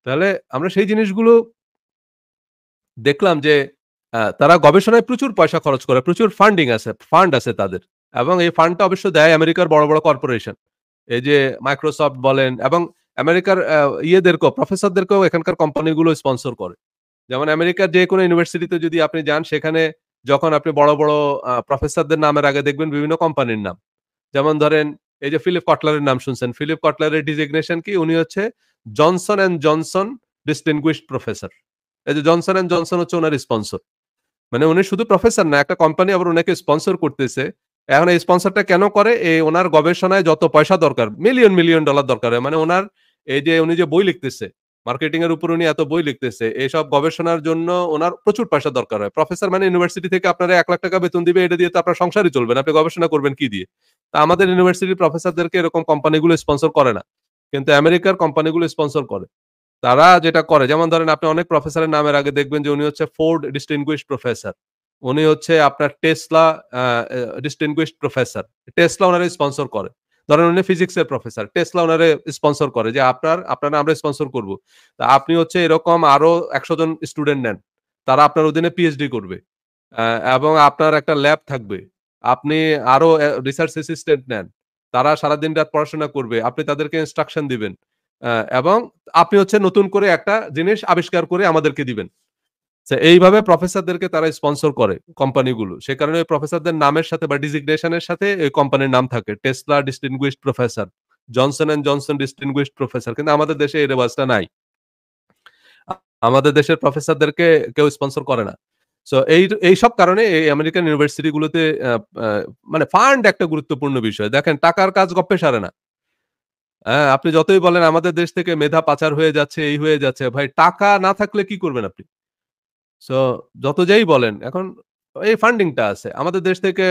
তাহলে আমরা সেই জিনিসগুলো দেখলাম যে তারা গবেষণায় প্রচুর পয়সা খরচ করে, প্রচুর ফান্ড আছে তাদের। এবং এই ফান্ডটা অবশ্য দেয় আমেরিকার বড়, বড় কর্পোরেশন। এই যে Microsoft বলেন এবং আমেরিকার প্রফেসরদেরকেও এখানকার কোম্পানিগুলো স্পন্সর করে। যেমন আমেরিকার যেকোনো ইউনিভার্সিটিতে যদি আপনি যান সেখানে যখন আপনি বড়, বড় প্রফেসরদের নামের আগে দেখবেন বিভিন্ন কোম্পানির নাম। যেমন ধরেন এই যে ফিলিপ কটলারের নাম শুনছেন। ফিলিপ কটলারের ডিজিগনেশন কি? উনি হচ্ছে Johnson and Johnson distinguished professor. এই যে জনসন অ্যান্ড জনসন হচ্ছে উনার স্পন্সর। মানে উনি শুধু প্রফেসর না, একটা কোম্পানি আবার উনাকে স্পন্সর করতেছে। এখন এই স্পন্সরটা কেন করে? উনার গবেষণায় যত পয়সা দরকার, মিলিয়ন, মিলিয়ন ডলার দরকার হয়। মানে উনার উনি যে বই লিখতেছে, মার্কেটিং এর উপর উনি এত বই লিখতেছে। এসব গবেষণার জন্য উনার প্রচুর পয়সা দরকার হয়। প্রফেসর মানে ইউনিভার্সিটি থেকে আপনারা ৳১,০০,০০০ বেতন দিবে, এটা দিয়ে তো আপনার সংসারই চলবে না। আপনি গবেষণা করবেন কি দিয়ে? তা আমাদের ইউনিভার্সিটির প্রফেসরদেরকে এরকম কোম্পানিগুলো স্পন্সর করে না। কিন্তু আমেরিকার কোম্পানিগুলো স্পন্সর করে। তারা যেটা করে যেমন ধরেন আপনি অনেক প্রফেসরের নামের আগে দেখবেন যে উনি হচ্ছে ফোর্ড ডিস্টিংগুইশড প্রফেসর। উনি হচ্ছে আপনার টেসলা আ এ ডিস্টিংগুইশড প্রফেসর। টেসলা উনারে স্পন্সর করে। ধরেন উনি ফিজিক্সের প্রফেসর। টেসলা উনারে স্পন্সর করে যে আপনারা আমরা স্পন্সর করব। তা আপনি হচ্ছে এরকম আরো ১০০ জন স্টুডেন্ট নেন। তারা আপনার অধীনে পিএইচডি করবে। আ এবং আপনার একটা ল্যাব থাকবে। আপনি আরো রিসার্চ অ্যাসিস্ট্যান্ট নেন। তারা সারাদিন রাত পড়াশোনা করবে। আপনি তাদেরকে ইনস্ট্রাকশন দিবেন। এবং আপনি হচ্ছে নতুন করে একটা জিনিস আবিষ্কার করে আমাদেরকে দিবেন। এইভাবে প্রফেসরদেরকে তারা স্পন্সর করে কোম্পানিগুলো। সে কারণে ওই প্রফেসরদের নামের সাথে বা ডিজিগনেশন এর সাথে এই কোম্পানির নাম থাকে। Tesla distinguished professor, Johnson and Johnson distinguished professor. কিন্তু আমাদের দেশে এই রেওয়াজটা নাই। আ আমাদের দেশের প্রফেসরদেরকে কেউ স্পন্সর করে না। সো এইসব কারণে এই আমেরিকান ইউনিভার্সিটি গুলোতে আ আ মানে ফান্ড একটা গুরুত্বপূর্ণ বিষয়। দেখেন টাকার কাজ গপ্পে সারে না। হ্যাঁ, আপনি যতই বলেন আমাদের দেশ থেকে মেধা পাচার হয়ে যাচ্ছে, এই হয়ে যাচ্ছে। ভাই টাকা না থাকলে কি করবেন আপনি? সো যত যাই বলেন এখন এই ফান্ডিং টা আছে। আমাদের দেশ থেকে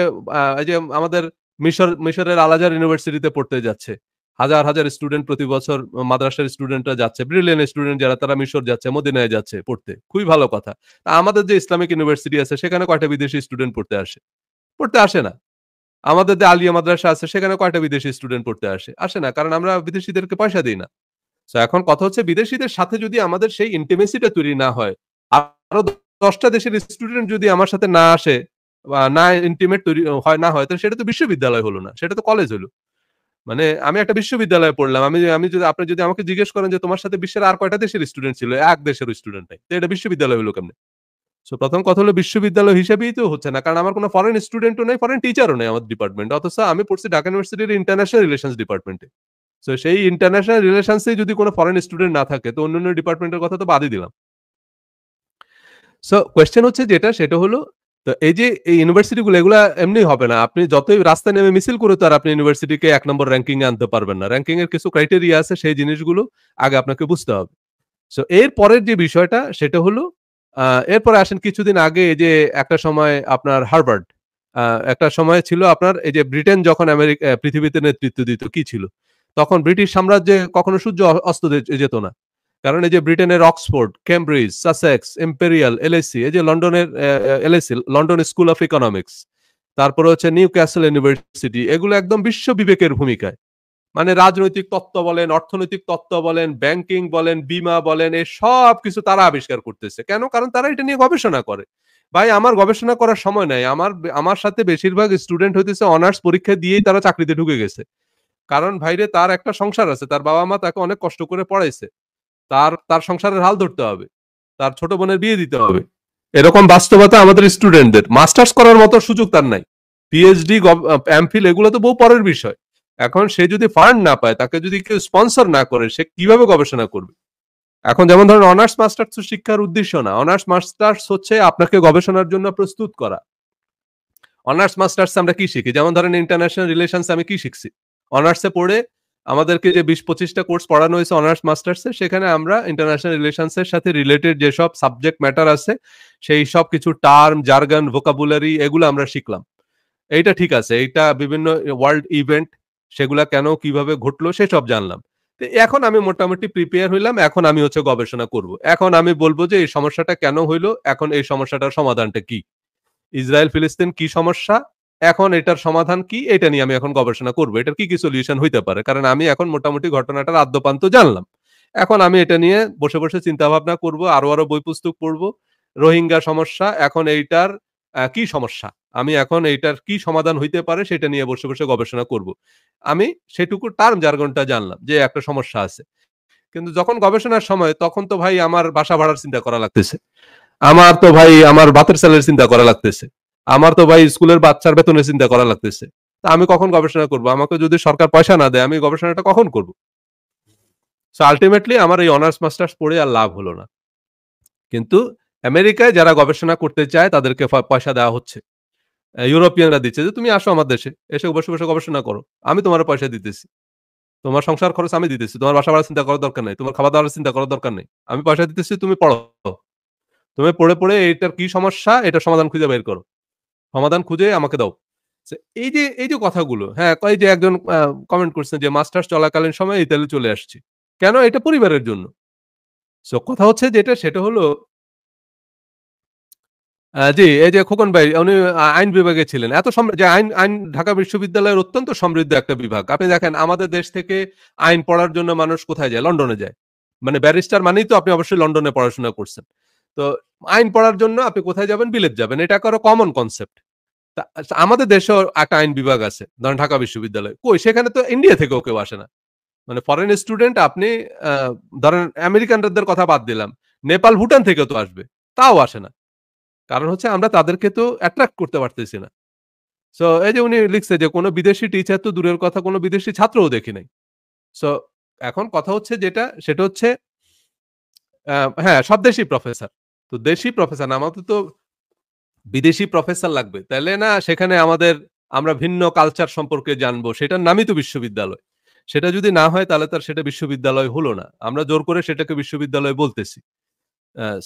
এই যে আমাদের মিশরের আল আজহার ইউনিভার্সিটিতে পড়তে যাচ্ছে। হাজার, হাজার স্টুডেন্ট প্রতি বছর মাদ্রাসার স্টুডেন্টরা যাচ্ছে। ব্রিলিয়ান্ট স্টুডেন্ট যারা তারা মিশর যাচ্ছে, মদিনায় যাচ্ছে পড়তে। খুবই ভালো কথা। আমাদের যে ইসলামিক ইউনিভার্সিটি আছে সেখানে কয়টা বিদেশি স্টুডেন্ট পড়তে আসে? পড়তে আসে না। আমাদের যে আলিয়া মাদ্রাসা আছে সেখানে কয়টা বিদেশি স্টুডেন্ট পড়তে আসে? আসে না। কারণ আমরা বিদেশীদেরকে পয়সা দেই না। সো এখন কথা হচ্ছে বিদেশীদের সাথে যদি আমাদের সেই ইন্টিমেসি টা তৈরি না হয়, আরো ১০ টা দেশের স্টুডেন্ট যদি আমার সাথে না আসে বা না ইন্টিমেট তৈরি হয় না হয় তাহলে সেটা তো বিশ্ববিদ্যালয় হলো না। সেটা তো কলেজ হলো। মানে আমি একটা বিশ্ববিদ্যালয়ে পড়লাম। আমি যদি আপনি যদি আমাকে জিজ্ঞেস করেন যে তোমার সাথে বিশ্বের আর কয়টা দেশের স্টুডেন্ট ছিল? এক দেশেরও স্টুডেন্ট নাই। তো এটা বিশ্ববিদ্যালয় হইলো কেমনে? সো ১ম কথা হলো বিশ্ববিদ্যালয় হিসেবেই তো হচ্ছে না। কারণ আমার কোন ফরেন স্টুডেন্টও নাই, ফরেন টিচারও নাই আমার ডিপার্টমেন্টে। অথচ আমি পড়ছি ঢাকা ইউনিভার্সিটির ইন্টারন্যাশনাল রিলেশনস ডিপার্টমেন্টে। সো সেই ইন্টারন্যাশনাল রিলেশনস এ যদি কোন ফরেন স্টুডেন্ট না থাকে তো অন্যান্য ডিপার্টমেন্টের কথা তো বাদই দিলাম। সো কোয়েশ্চেন হচ্ছে যেটা সেটা হলো তো এই যে এই ইউনিভার্সিটি গুলো এগুলা এমনি হবে না। আপনি যতই রাস্তায় নেমে মিছিল করে তো আর আপনি ইউনিভার্সিটিকে ১ নম্বর র‍্যাংকিং এ আনতে পারবেন না। র‍্যাংকিং এর কিছু ক্রাইটেরিয়া আছে সেই জিনিসগুলো আগে আপনাকে বুঝতে হবে। সো এর পরের যে বিষয়টা সেটা হলো এরপরে আসেন কিছুদিন আগে এই যে একটা সময় আপনার হার্ভার্ড আ একটা সময় ছিল আপনার এই যে ব্রিটেন যখন পৃথিবীতে নেতৃত্ব দিত কি ছিল? তখন ব্রিটিশ সাম্রাজ্যে কখনো সূর্য অস্ত যেত না। কারণ এই যে ব্রিটেনের Oxford, Cambridge, Sussex, imperial, LAC এই যে লন্ডনের LAC London school of economics, তারপরে হচ্ছে নিউ ক্যাসল ইউনিভার্সিটি এগুলো একদম বিশ্ব বিবেকের ভূমিকায়। মানে রাজনৈতিক তত্ত্ব বলেন, অর্থনৈতিক তত্ত্ব বলেন, ব্যাংকিং বলেন, বীমা বলেন, এই সবকিছু তারা আবিষ্কার করতেছে। কেন? কারণ তারা এটা নিয়ে গবেষণা করে। ভাই আমার গবেষণা করার সময় নাই। আমার সাথে বেশিরভাগ স্টুডেন্ট হইতেছে অনার্স পরীক্ষা দিয়েই তারা চাকরিতে ঢুকে গেছে। কারণ ভাইরে তার একটা সংসার আছে। তার বাবা-মা তাকে অনেক কষ্ট করে পড়াইছে। তার সংসারের হাল ধরতে হবে। তার ছোট বোনের বিয়ে দিতে হবে। এরকম বাস্তবতা আমাদের স্টুডেন্টদের। মাস্টার্স করার মতো সুযোগ তার নাই। পিএইচডি, এমফিল এগুলো তো বহু পরের বিষয়। এখন সে যদি ফান্ড না পায়, তাকে যদি কেউ স্পন্সর না করে, সে কিভাবে গবেষণা করবে? এখন যেমন ধরেন অনার্স মাস্টার্স তো শিক্ষার উদ্দেশ্য না। অনার্স মাস্টার্স হচ্ছে আপনাকে গবেষণার জন্য প্রস্তুত করা। অনার্স মাস্টার্স আমরা কি শিখি? যেমন ধরেন ইন্টারন্যাশনাল রিলেশনস আমি কি শিখছি? অনার্সে পড়ে আমাদেরকে যে ২০-২৫ টা কোর্স পড়ানো হয়েছে অনার্স মাস্টার্সে সেখানে আমরা ইন্টারন্যাশনাল রিলেশনস এর সাথে রিলেটেড যেসব সাবজেক্ট ম্যাটার আছে সেই সব কিছু টার্ম, জার্গন, ভোকাবুলারি এগুলো আমরা শিখলাম। এইটা ঠিক আছে। এইটা বিভিন্ন ওয়ার্ল্ড ইভেন্ট সেগুলা কেন কিভাবে ঘটলো সেসব জানলাম। তো এখন আমি মোটামুটি প্রিপেয়ার হইলাম। এখন আমি হচ্ছে গবেষণা করব। এখন আমি বলব যে এই সমস্যাটা কেন হইলো? এখন এই সমস্যাটার সমাধানটা কি? ইসরায়েল ফিলিস্তিন কি সমস্যা? এখন এটার সমাধান কি? এটা নিয়ে আমি এখন গবেষণা করব। এটার কি সলিউশন হইতে পারে? কারণ আমি এখন মোটামুটি ঘটনাটার আদ্যোপান্ত জানলাম। এখন আমি এটা নিয়ে বসে চিন্তা ভাবনা করব। আরো বই পুস্তক পড়ব। রোহিঙ্গা সমস্যা এখন এইটার কি সমস্যা? আমি এখন এইটার কি সমাধান হইতে পারে সেটা নিয়ে বসে গবেষণা করব। আমি সেটুকু টার্ম জার্গনটা জানলাম যে একটা সমস্যা আছে। কিন্তু যখন গবেষণার সময় তখন তো ভাই আমার বাসা ভাড়ার চিন্তা করা লাগতেছে। আমার তো ভাই আমার বাতের ছেলের চিন্তা করা লাগতেছে। আমার তো ভাই স্কুলের বাচ্চার বেতনের চিন্তা করা লাগতেছে। তা আমি কখন গবেষণা করব? আমাকে যদি সরকার পয়সা না দেয় আমি গবেষণাটা কখন করব? সো আল্টিমেটলি আমার এই অনার্স মাস্টার্স পড়ে আর লাভ হলো না। কিন্তু আমেরিকায় যারা গবেষণা করতে চায় তাদেরকে পয়সা দেওয়া হচ্ছে। ইউরোপিয়ানরা দিচ্ছে যে তুমি আসো আমার দেশে। এসে বসে গবেষণা করো। আমি তোমারে পয়সা দিতেছি। তোমার সংসার খরচ আমি দিতেছি। তোমার বাসা ভাড়া চিন্তা করার দরকার নাই। তোমার খাবার-দাবারের চিন্তা করার দরকার নেই। আমি পয়সা দিতেছি তুমি পড়ো। তুমি পড়ে এটার কি সমস্যা এটার সমাধান খুঁজে বের করো। সমাধান খুঁজে আমাকে দাও। সে এই যে কথাগুলো, হ্যাঁ, এই যে একজন কমেন্ট করছেন যে মাস্টার্স চলাকালীন সময়ে ইতালি চলে আসছি। কেন? এটা পরিবারের জন্য। সো কথা হচ্ছে যেটা সেটা হলো জি, এই যে খোকন ভাই উনি আইন বিভাগে ছিলেন। এত যে আইন আইন ঢাকা বিশ্ববিদ্যালয়ের অত্যন্ত সমৃদ্ধ একটা বিভাগ। আপনি দেখেন আমাদের দেশ থেকে আইন পড়ার জন্য মানুষ কোথায় যায়? লন্ডনে যায়। মানে ব্যারিস্টার মানেই তো আপনি অবশ্যই লন্ডনে পড়াশোনা করছেন। তো আইন পড়ার জন্য আপনি কোথায় যাবেন? বিলেত যাবেন। এটা একেবারে কমন কনসেপ্ট। তা আমাদের দেশেও একটা আইন বিভাগ আছে। ধরেন ঢাকা বিশ্ববিদ্যালয়। কই সেখানে তো ইন্ডিয়া থেকেও কেউ আসে না। মানে ফরেন স্টুডেন্ট আপনি আ ধরেন আমেরিকানদের কথা বাদ দিলাম। নেপাল, ভুটান থেকেও তো আসবে। তাও আসে না। কারণ হচ্ছে আমরা তাদেরকে তো অ্যাট্রাক্ট করতে পারতেছি না। সো এই যে উনি লিখছে যে কোন বিদেশি টিচার তো দূরের কথা কোন বিদেশি ছাত্রও দেখি নাই। সো এখন কথা হচ্ছে যেটা সেটা হচ্ছে আ হ্যাঁ, সব দেশই প্রফেসর। তো দেশি প্রফেসর না আমাদের তো বিদেশি প্রফেসর লাগবে। তাইলে না সেখানে আমরা ভিন্ন কালচার সম্পর্কে জানবো। সেটার নামই তো বিশ্ববিদ্যালয়। সেটা যদি না হয় তাহলে তার সেটা বিশ্ববিদ্যালয় হলো না। আমরা জোর করে সেটাকে বিশ্ববিদ্যালয় বলতেছি।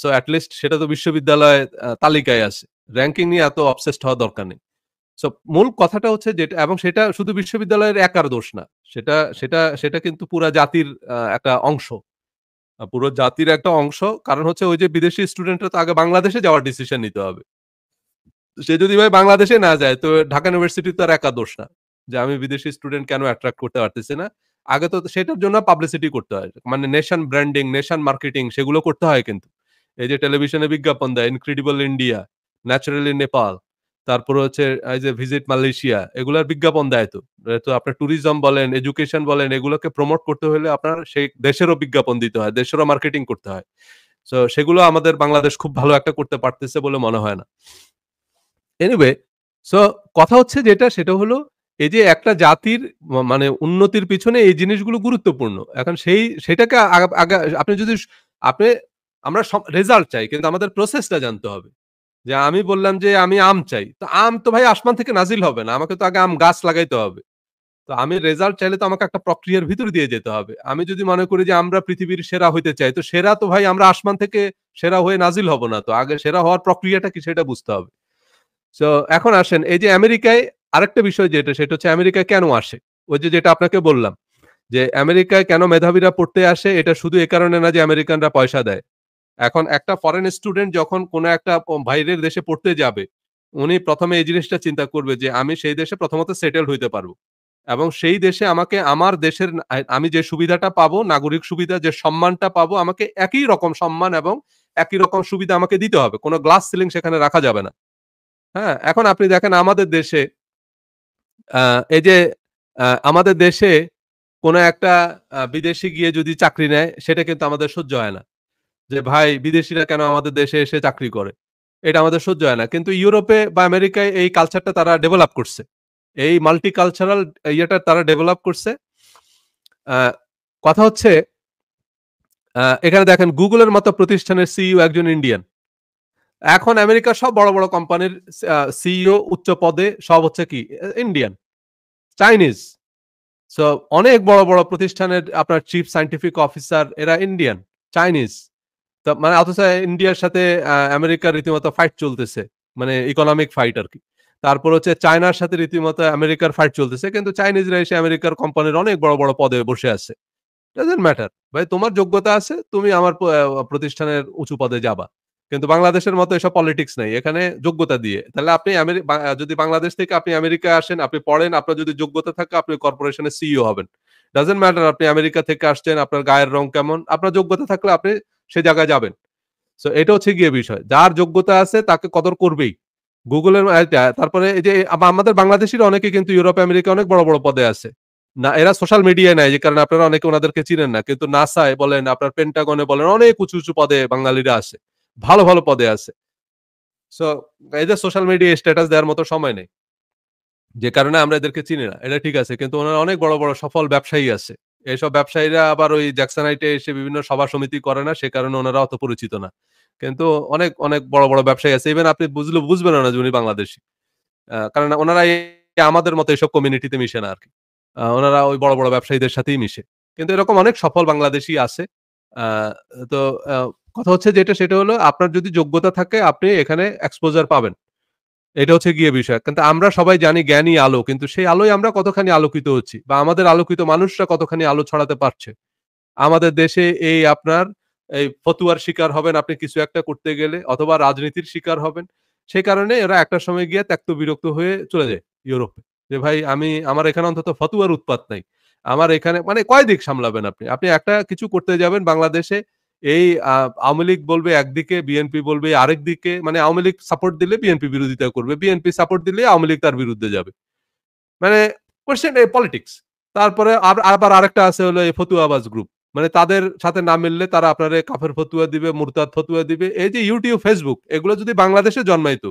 সো এট লিস্ট সেটা তো বিশ্ববিদ্যালয়ের তালিকায় আছে। র‍্যাংকিং নিয়ে এত অবসেসড হওয়ার দরকার নেই। সো মূল কথাটা হচ্ছে যেটা এবং সেটা শুধু বিশ্ববিদ্যালয়ের একার দোষ না। সেটা কিন্তু পুরা জাতির একটা অংশ। পুরো জাতির একটা অংশ। কারণ হচ্ছে ওই যে বিদেশি স্টুডেন্টরা তো আগে বাংলাদেশে যাওয়ার ডিসিশন নিতে হবে। সে যদি ভাই বাংলাদেশে না যায় তো ঢাকা ইউনিভার্সিটি তো আর একা দোষ না। যে আমি বিদেশি স্টুডেন্ট কেন অ্যাট্রাক্ট করতে পারতেছি না। আগে তো সেটার জন্য পাবলিসিটি করতে হয়। মানে নেশন ব্র্যান্ডিং, নেশন মার্কেটিং সেগুলো করতে হয় কিন্তু। এই যে টেলিভিশনে বিজ্ঞাপন দেয় ইনক্রেডিবল ইন্ডিয়া, ন্যাচারালি নেপাল। তারপরে হচ্ছে এই যে ভিজিট মালয়েশিয়া এগুলার বিজ্ঞাপন দেয় তো। তো আপনার ট্যুরিজম বলেন, এডুকেশন বলেন এগুলোকে প্রমোট করতে হলে আপনার সেই দেশেরও বিজ্ঞাপন দিতে হয়। দেশেরও মার্কেটিং করতে হয়। সো সেগুলো আমাদের বাংলাদেশ খুব ভালো একটা করতে পারতেছে বলে মনে হয় না। এনিওয়ে সো কথা হচ্ছে যেটা সেটা হলো এই যে একটা জাতির মানে উন্নতির পিছনে এই জিনিসগুলো গুরুত্বপূর্ণ। এখন সেটাকে আগা আপনি যদি আপনি আমরা রেজাল্ট চাই কিন্তু আমাদের প্রসেসটা জানতে হবে। যে আমি বললাম যে আমি আম চাই। তো আম তো ভাই আসমান থেকে নাজিল হবে না। আমাকে তো আগে আম গাছ লাগাইতে হবে। তো আমি রেজাল্ট চাইলে তো আমাকে একটা প্রক্রিয়ার ভিতর দিয়ে যেতে হবে। আমি যদি মনে করি যে আমরা পৃথিবীর সেরা হইতে চাই, তো সেরা তো ভাই আমরা আসমান থেকে সেরা হয়ে নাজিল হব না তো। আগে সেরা হওয়ার প্রক্রিয়াটা কি সেটা বুঝতে হবে। সো এখন আসেন এই যে আমেরিকায় আরেকটা বিষয় যেটা সেটা হচ্ছে আমেরিকায় কেন আসে? ওই যে যেটা আপনাকে বললাম যে আমেরিকায় কেন মেধাবীরা পড়তে আসে এটা শুধু এ কারণে না যে আমেরিকানরা পয়সা দেয়। এখন একটা ফরেন স্টুডেন্ট যখন কোন একটা বাইরের দেশে পড়তে যাবে, উনি ১ম এ এই জিনিসটা চিন্তা করবে যে আমি সেই দেশে প্রথমত সেটেল হইতে পারবো। এবং সেই দেশে আমাকে আমার দেশের আমি যে সুবিধাটা পাবো, নাগরিক সুবিধা যে সম্মানটা পাবো, আমাকে একই রকম সম্মান এবং একই রকম সুবিধা আমাকে দিতে হবে। কোন গ্লাস সিলিং সেখানে রাখা যাবে না। হ্যাঁ? এখন আপনি দেখেন আমাদের দেশে আ এই যে আমাদের দেশে কোন একটা বিদেশী গিয়ে যদি চাকরি নেয়, সেটা কিন্তু আমাদের সহ্য হয় না। যে ভাই বিদেশীরা কেন আমাদের দেশে এসে চাকরি করে? এটা আমাদের সহ্য হয় না। কিন্তু ইউরোপে বা আমেরিকায় এই কালচারটা তারা ডেভেলপ করছে। এই মাল্টিকালচারাল ইয়েটা তারা ডেভেলপ করছে। আ কথা হচ্ছে এখানে দেখেন Google এর মতো প্রতিষ্ঠানের সিইও একজন ইন্ডিয়ান। এখন আমেরিকার সব বড়, বড় কোম্পানির সিইও উচ্চ পদে সব হচ্ছে কি? Indian, Chinese. সো অনেক বড়, বড় প্রতিষ্ঠানের আপনার চিফ সায়েন্টিফিক অফিসার এরা ইন্ডিয়ান, চাইনিজ। তো মানে অথচ ইন্ডিয়ার সাথে আমেরিকার রীতিমতো ফাইট চলতেছে। মানে ইকোনমিক ফাইট আরকি। তারপর হচ্ছে চায়নার সাথে রীতিমতো আমেরিকার ফাইট চলতেছে। কিন্তু চাইনিজরা এসে আমেরিকার কোম্পানির অনেক বড়, বড় পদে বসে আছে। Doesn't matter. ভাই তোমার যোগ্যতা আছে, তুমি আমার প্রতিষ্ঠানের উঁচু পদে যাবা। কিন্তু বাংলাদেশের মতো এসব পলিটিক্স নাই। এখানে যোগ্যতা দিয়ে। তাহলে আপনি যদি বাংলাদেশ থেকে আপনি আমেরিকায় আসেন, আপনি পড়েন, আপনার যদি যোগ্যতা থাকে আপনি কর্পোরেশনের সিইও হবেন। ডাজন্ট ম্যাটার আপনি আমেরিকা থেকে আসছেন, আপনার গায়ের রং কেমন, আপনার যোগ্যতা থাকলে আপনি সে জায়গায় যাবেন। সো এটা হচ্ছে গিয়ে বিষয়। যার যোগ্যতা আছে তাকে কদর করবেই। Google এর তারপরে এই যে আমাদের বাংলাদেশীরা অনেকে কিন্তু ইউরোপ, আমেরিকা অনেক বড়, বড় পদে আছে। না এরা সোশ্যাল মিডিয়ায় নাই যে কারণে আপনারা অনেকে উনাদেরকে চিনেন না। কিন্তু নাসায় বলেন, আপনার পেন্টাগনে বলেন অনেক উঁচু, উঁচু পদে বাঙালিরা আছে। ভালো, ভালো পদে আছে। সো এদের সোশ্যাল মিডিয়ায় স্ট্যাটাস দেওয়ার মতো সময় নেই। যে কারণে আমরা এদেরকে চিনি না। এটা ঠিক আছে। কিন্তু উনারা অনেক বড়, বড় সফল ব্যবসায়ী আছে। এসব ব্যবসায়ীরা আবার ওই জ্যাকসনাইটে এসে বিভিন্ন সভা সমিতি করে না, সে কারণে উনারা অত পরিচিত না। কিন্তু অনেক, অনেক বড়, বড় ব্যবসায়ী আছে। ইভেন আপনি বুঝবেনও না যে উনি বাংলাদেশী। কারণ ওনারা আমাদের মতো এসব কমিউনিটিতে মিশে না আরকি। ওনারা ওই বড়, বড় ব্যবসায়ীদের সাথেই মিশে। কিন্তু এরকম অনেক সফল বাংলাদেশী আছে। আ তো আ কথা হচ্ছে যেটা সেটা হলো আপনার যদি যোগ্যতা থাকে আপনি এখানে এক্সপোজার পাবেন। এটা হচ্ছে গিয়ে বিষয়। কিন্তু আমরা সবাই জানি জ্ঞানই আলো। কিন্তু সেই আলোয় আমরা কতখানি আলোকিত হচ্ছি বা আমাদের আলোকিত মানুষরা কতখানি আলো ছড়াতে পারছে। আমাদের দেশে এই আপনার এই ফতুয়ার শিকার হবেন আপনি কিছু একটা করতে গেলে অথবা রাজনীতির শিকার হবেন। সে কারণে এরা একটা সময় গিয়ে ত্যক্ত বিরক্ত হয়ে চলে যায় ইউরোপে। যে ভাই আমার এখানে অন্তত ফতুয়ার উৎপাত নাই। আমার এখানে মানে কয় দিক সামলাবেন আপনি? আপনি একটা কিছু করতে যাবেন বাংলাদেশে এই আওয়ামী লীগ বলবে একদিকে, বিএনপি বলবে আরেকদিকে। মানে আওয়ামী লীগ সাপোর্ট দিলে বিএনপি বিরোধিতা করবে। বিএনপি সাপোর্ট দিলে আওয়ামী লীগ তার বিরুদ্ধে যাবে। মানে কোয়েশ্চেন পলিটিক্স। তারপরে আবার আরেকটা আছে হলো এই ফতুয়াবাজ গ্রুপ। মানে তাদের সাথে না মিললে তারা আপনারে কাফের ফতুয়া দিবে, মুরতাদ ফতুয়া দিবে। এই যে YouTube, Facebook এগুলো যদি বাংলাদেশে জন্মাইতো,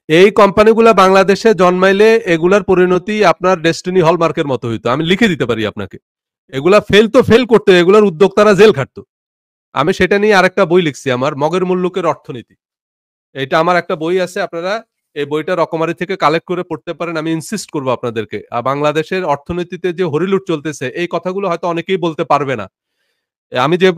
এই কোম্পানিগুলা বাংলাদেশে জন্মাইলে এগুলার পরিণতি আপনার ডেস্টিনি হলমার্কের মতো হইতো। আমি লিখে দিতে পারি আপনাকে। এগুলা ফেল করতো, এগুলার উদ্যোক্তারা জেল খাটতো। আমি সেটা নিয়ে আরেকটা বই লিখছি আমার মগের মুল্লুকের অর্থনীতি। এটা আমার একটা বই আছে আপনারা এই বইটা রকমারি থেকে কালেক্ট করে পড়তে পারেন। আমি ইনসিস্ট করব আপনাদেরকে। বাংলাদেশের অর্থনীতিতে যে হরিলুট চলতেছে এই কথাগুলো হয়তো অনেকেই বলতে পারবে না। আমি যে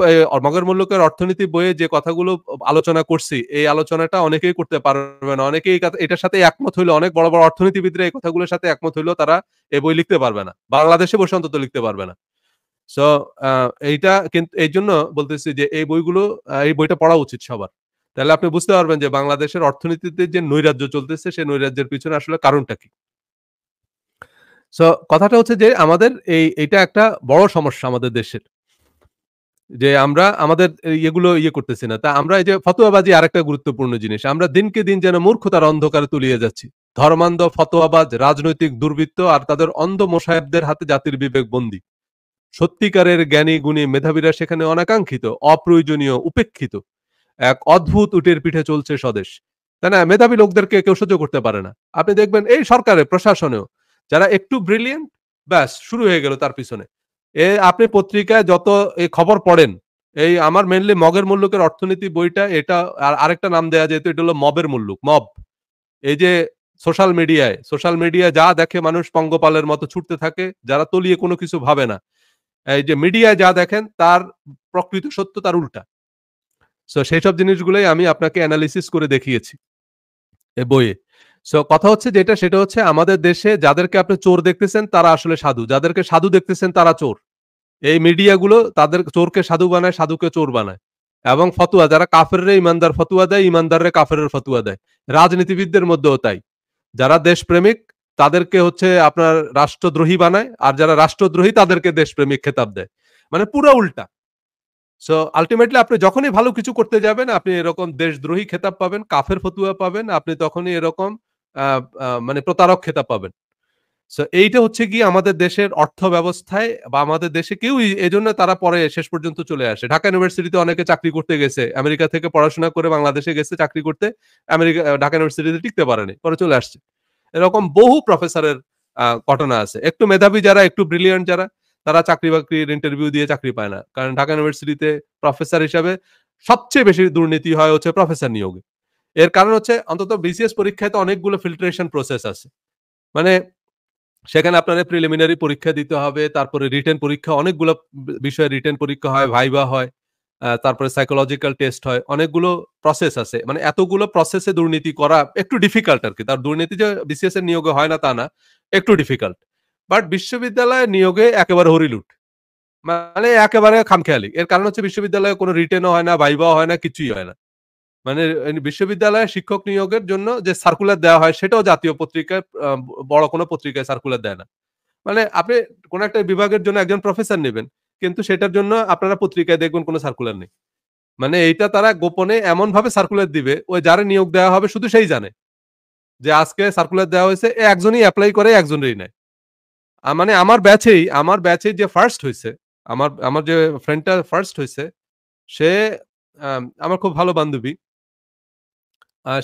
মগের মুল্লুকের অর্থনীতি বইয়ে যে কথাগুলো আলোচনা করছি, এই আলোচনাটা অনেকেই করতে পারবে না। অনেকেই এটার সাথে একমত হইলেও অনেক বড়, বড় অর্থনীতিবিদরা এই কথাগুলোর সাথে একমত হইলেও তারা এই বই লিখতে পারবে না। বাংলাদেশে বসে অন্তত লিখতে পারবে না। সো আ এইটা কিন্তু এইজন্য বলতেছি যে এই বইটা পড়া উচিত সবার। তাহলে আপনি বুঝতে পারবেন যে বাংলাদেশের অর্থনীতিতে যে নৈরাজ্য চলতেছে সেই নৈরাজ্যের পিছনে আসলে কারণটা কি? সো কথাটা হচ্ছে যে আমাদের এইটা একটা বড় সমস্যা আমাদের দেশের। যে আমরা আমাদের ইয়েগুলো করতেছি না। তা আমরা এই যে ফতোয়াবাজি আরেকটা গুরুত্বপূর্ণ জিনিস। আমরা দিনকে দিন যেন মূর্খতার অন্ধকারে তলিয়ে যাচ্ছি। ধর্মান্ধ ফতোয়াবাজ, রাজনৈতিক দুর্বৃত্ত আর তাদের অন্ধ মোসাহেবদের হাতে জাতির বিবেক বন্দী। সত্যিকারের জ্ঞানী গুণী মেধাবীরা সেখানে অনাকাঙ্ক্ষিত, অপ্রয়োজনীয়, উপেক্ষিত। এক অদ্ভুত উটের পিঠে চলছে স্বদেশ। তাই না? মেধাবী লোকদেরকে কেউ সহ্য করতে পারে না। আপনি দেখবেন এই সরকারে, প্রশাসনেও যারা একটু ব্রিলিয়ান্ট, ব্যাস শুরু হয়ে গেল তার পিছনে। আপনি পত্রিকায় যত এই খবর পড়েন, এই আমার মেইনলি মগের মুল্লুকের অর্থনীতি বইটা, এটা আর আরেকটা নাম দেয়া যেত, এটা হলো মবের মুল্লুক, মব। এই যে সোশ্যাল মিডিয়ায় যা দেখে মানুষ পঙ্গপালের মতো ছুটতে থাকে, যারা তলিয়ে কোনো কিছু ভাবে না। এই যে মিডিয়ায় যা দেখেন তার প্রকৃত সত্য তার উল্টা। সো সেইসব জিনিসগুলোই আমি আপনাকে এনালিসিস করে দেখিয়েছি এ বইয়ে। সো কথা হচ্ছে যেটা, সেটা হচ্ছে আমাদের দেশে যাদেরকে আপনি চোর দেখতেছেন তারা আসলে সাধু। যাদেরকে সাধু দেখতেছেন তারা চোর। এই মিডিয়াগুলো তাদের চোরকে সাধু বানায়, সাধুকে চোর বানায়। এবং ফতুয়া, যারা কাফেররে ইমানদার ফতুয়া দেয়, ইমানদাররে কাফেরের ফতুয়া দেয়। রাজনীতিবিদদের মধ্যেও তাই। যারা দেশপ্রেমিক তাদেরকে হচ্ছে আপনার রাষ্ট্রদ্রোহী বানায়, আর যারা রাষ্ট্রদ্রোহী তাদেরকে দেশপ্রেমিক খেতাব দেয়। মানে পুরা উল্টা। সো আল্টিমেটলি আপনি যখনই ভালো কিছু করতে যাবেন, আপনি এরকম দেশদ্রোহী খেতাব পাবেন, কাফের ফতুয়া পাবেন, আপনি তখনই এরকম আ মানে প্রতারক খেতাব পাবেন। সো এইটা হচ্ছে গিয়ে আমাদের দেশের অর্থ ব্যবস্থায়, বা আমাদের দেশে কেউই এজন্য তারা পরে শেষ পর্যন্ত চলে আসে। ঢাকা ইউনিভার্সিটিতে অনেকে চাকরি করতে গেছে। আমেরিকা থেকে পড়াশোনা করে বাংলাদেশে গেছে চাকরি করতে। ঢাকা ইউনিভার্সিটিতে টিকতে পারেনি। পরে চলে আসছে। এরকম বহু প্রফেসরের ঘটনা আছে। একটু মেধাবী যারা, একটু ব্রিলিয়ান্ট যারা, তারা চাকরি-বাকরির ইন্টারভিউ দিয়ে চাকরি পায় না। কারণ ঢাকা ইউনিভার্সিটিতে প্রফেসর হিসাবে সবচেয়ে বেশি দুর্নীতি হয় হচ্ছে প্রফেসর নিয়োগে। এর কারণ হচ্ছে অন্তত বিসিএস পরীক্ষায় তো অনেকগুলো ফিল্ট্রেশন প্রসেস আছে। মানে সেখানে আপনার প্রিলিমিনারি পরীক্ষা দিতে হবে। তারপরে রিটেন পরীক্ষা, অনেকগুলো বিষয়ে রিটেন পরীক্ষা হয়, ভাইভা হয়। তারপরে সাইকোলজিক্যাল টেস্ট হয়। অনেকগুলো প্রসেস আছে। মানে এতগুলো প্রসেসে দুর্নীতি করা একটু ডিফিকাল্ট আরকি। তার দুর্নীতি যে বিসিএস এর নিয়োগে হয় না তা না। একটু ডিফিকাল্ট। বাট বিশ্ববিদ্যালয়ে নিয়োগে একেবারে হরিলুট। মানে একেবারে খামখেয়ালি। এর কারণ হচ্ছে বিশ্ববিদ্যালয়ে কোনো রিটেনও হয় না, ভাইভাও হয় না, কিছুই হয় না। মানে বিশ্ববিদ্যালয়ে শিক্ষক নিয়োগের জন্য যে সার্কুলার দেওয়া হয় সেটাও জাতীয় পত্রিকায়, বড় কোনো পত্রিকায় সার্কুলার দেয় না। মানে আপনি কোন একটা বিভাগের জন্য একজন প্রফেসর নিবেন। কিন্তু সেটার জন্য আপনারা পত্রিকায় দেখবেন কোন সার্কুলার নেই। মানে এইটা তারা গোপনে এমনভাবে সার্কুলার দিবে, ওই যারে নিয়োগ দেওয়া হবে শুধু সেই জানে। যে আজকে সার্কুলার দেওয়া হইছে, একজনই এপ্লাই করে, একজনেরই নেয়। মানে আমার ব্যাচেই যে ফার্স্ট হইছে, আমার আমার যে ফ্রেন্ডটা ফার্স্ট হইছে, সে আমার খুব ভালো বান্ধবী।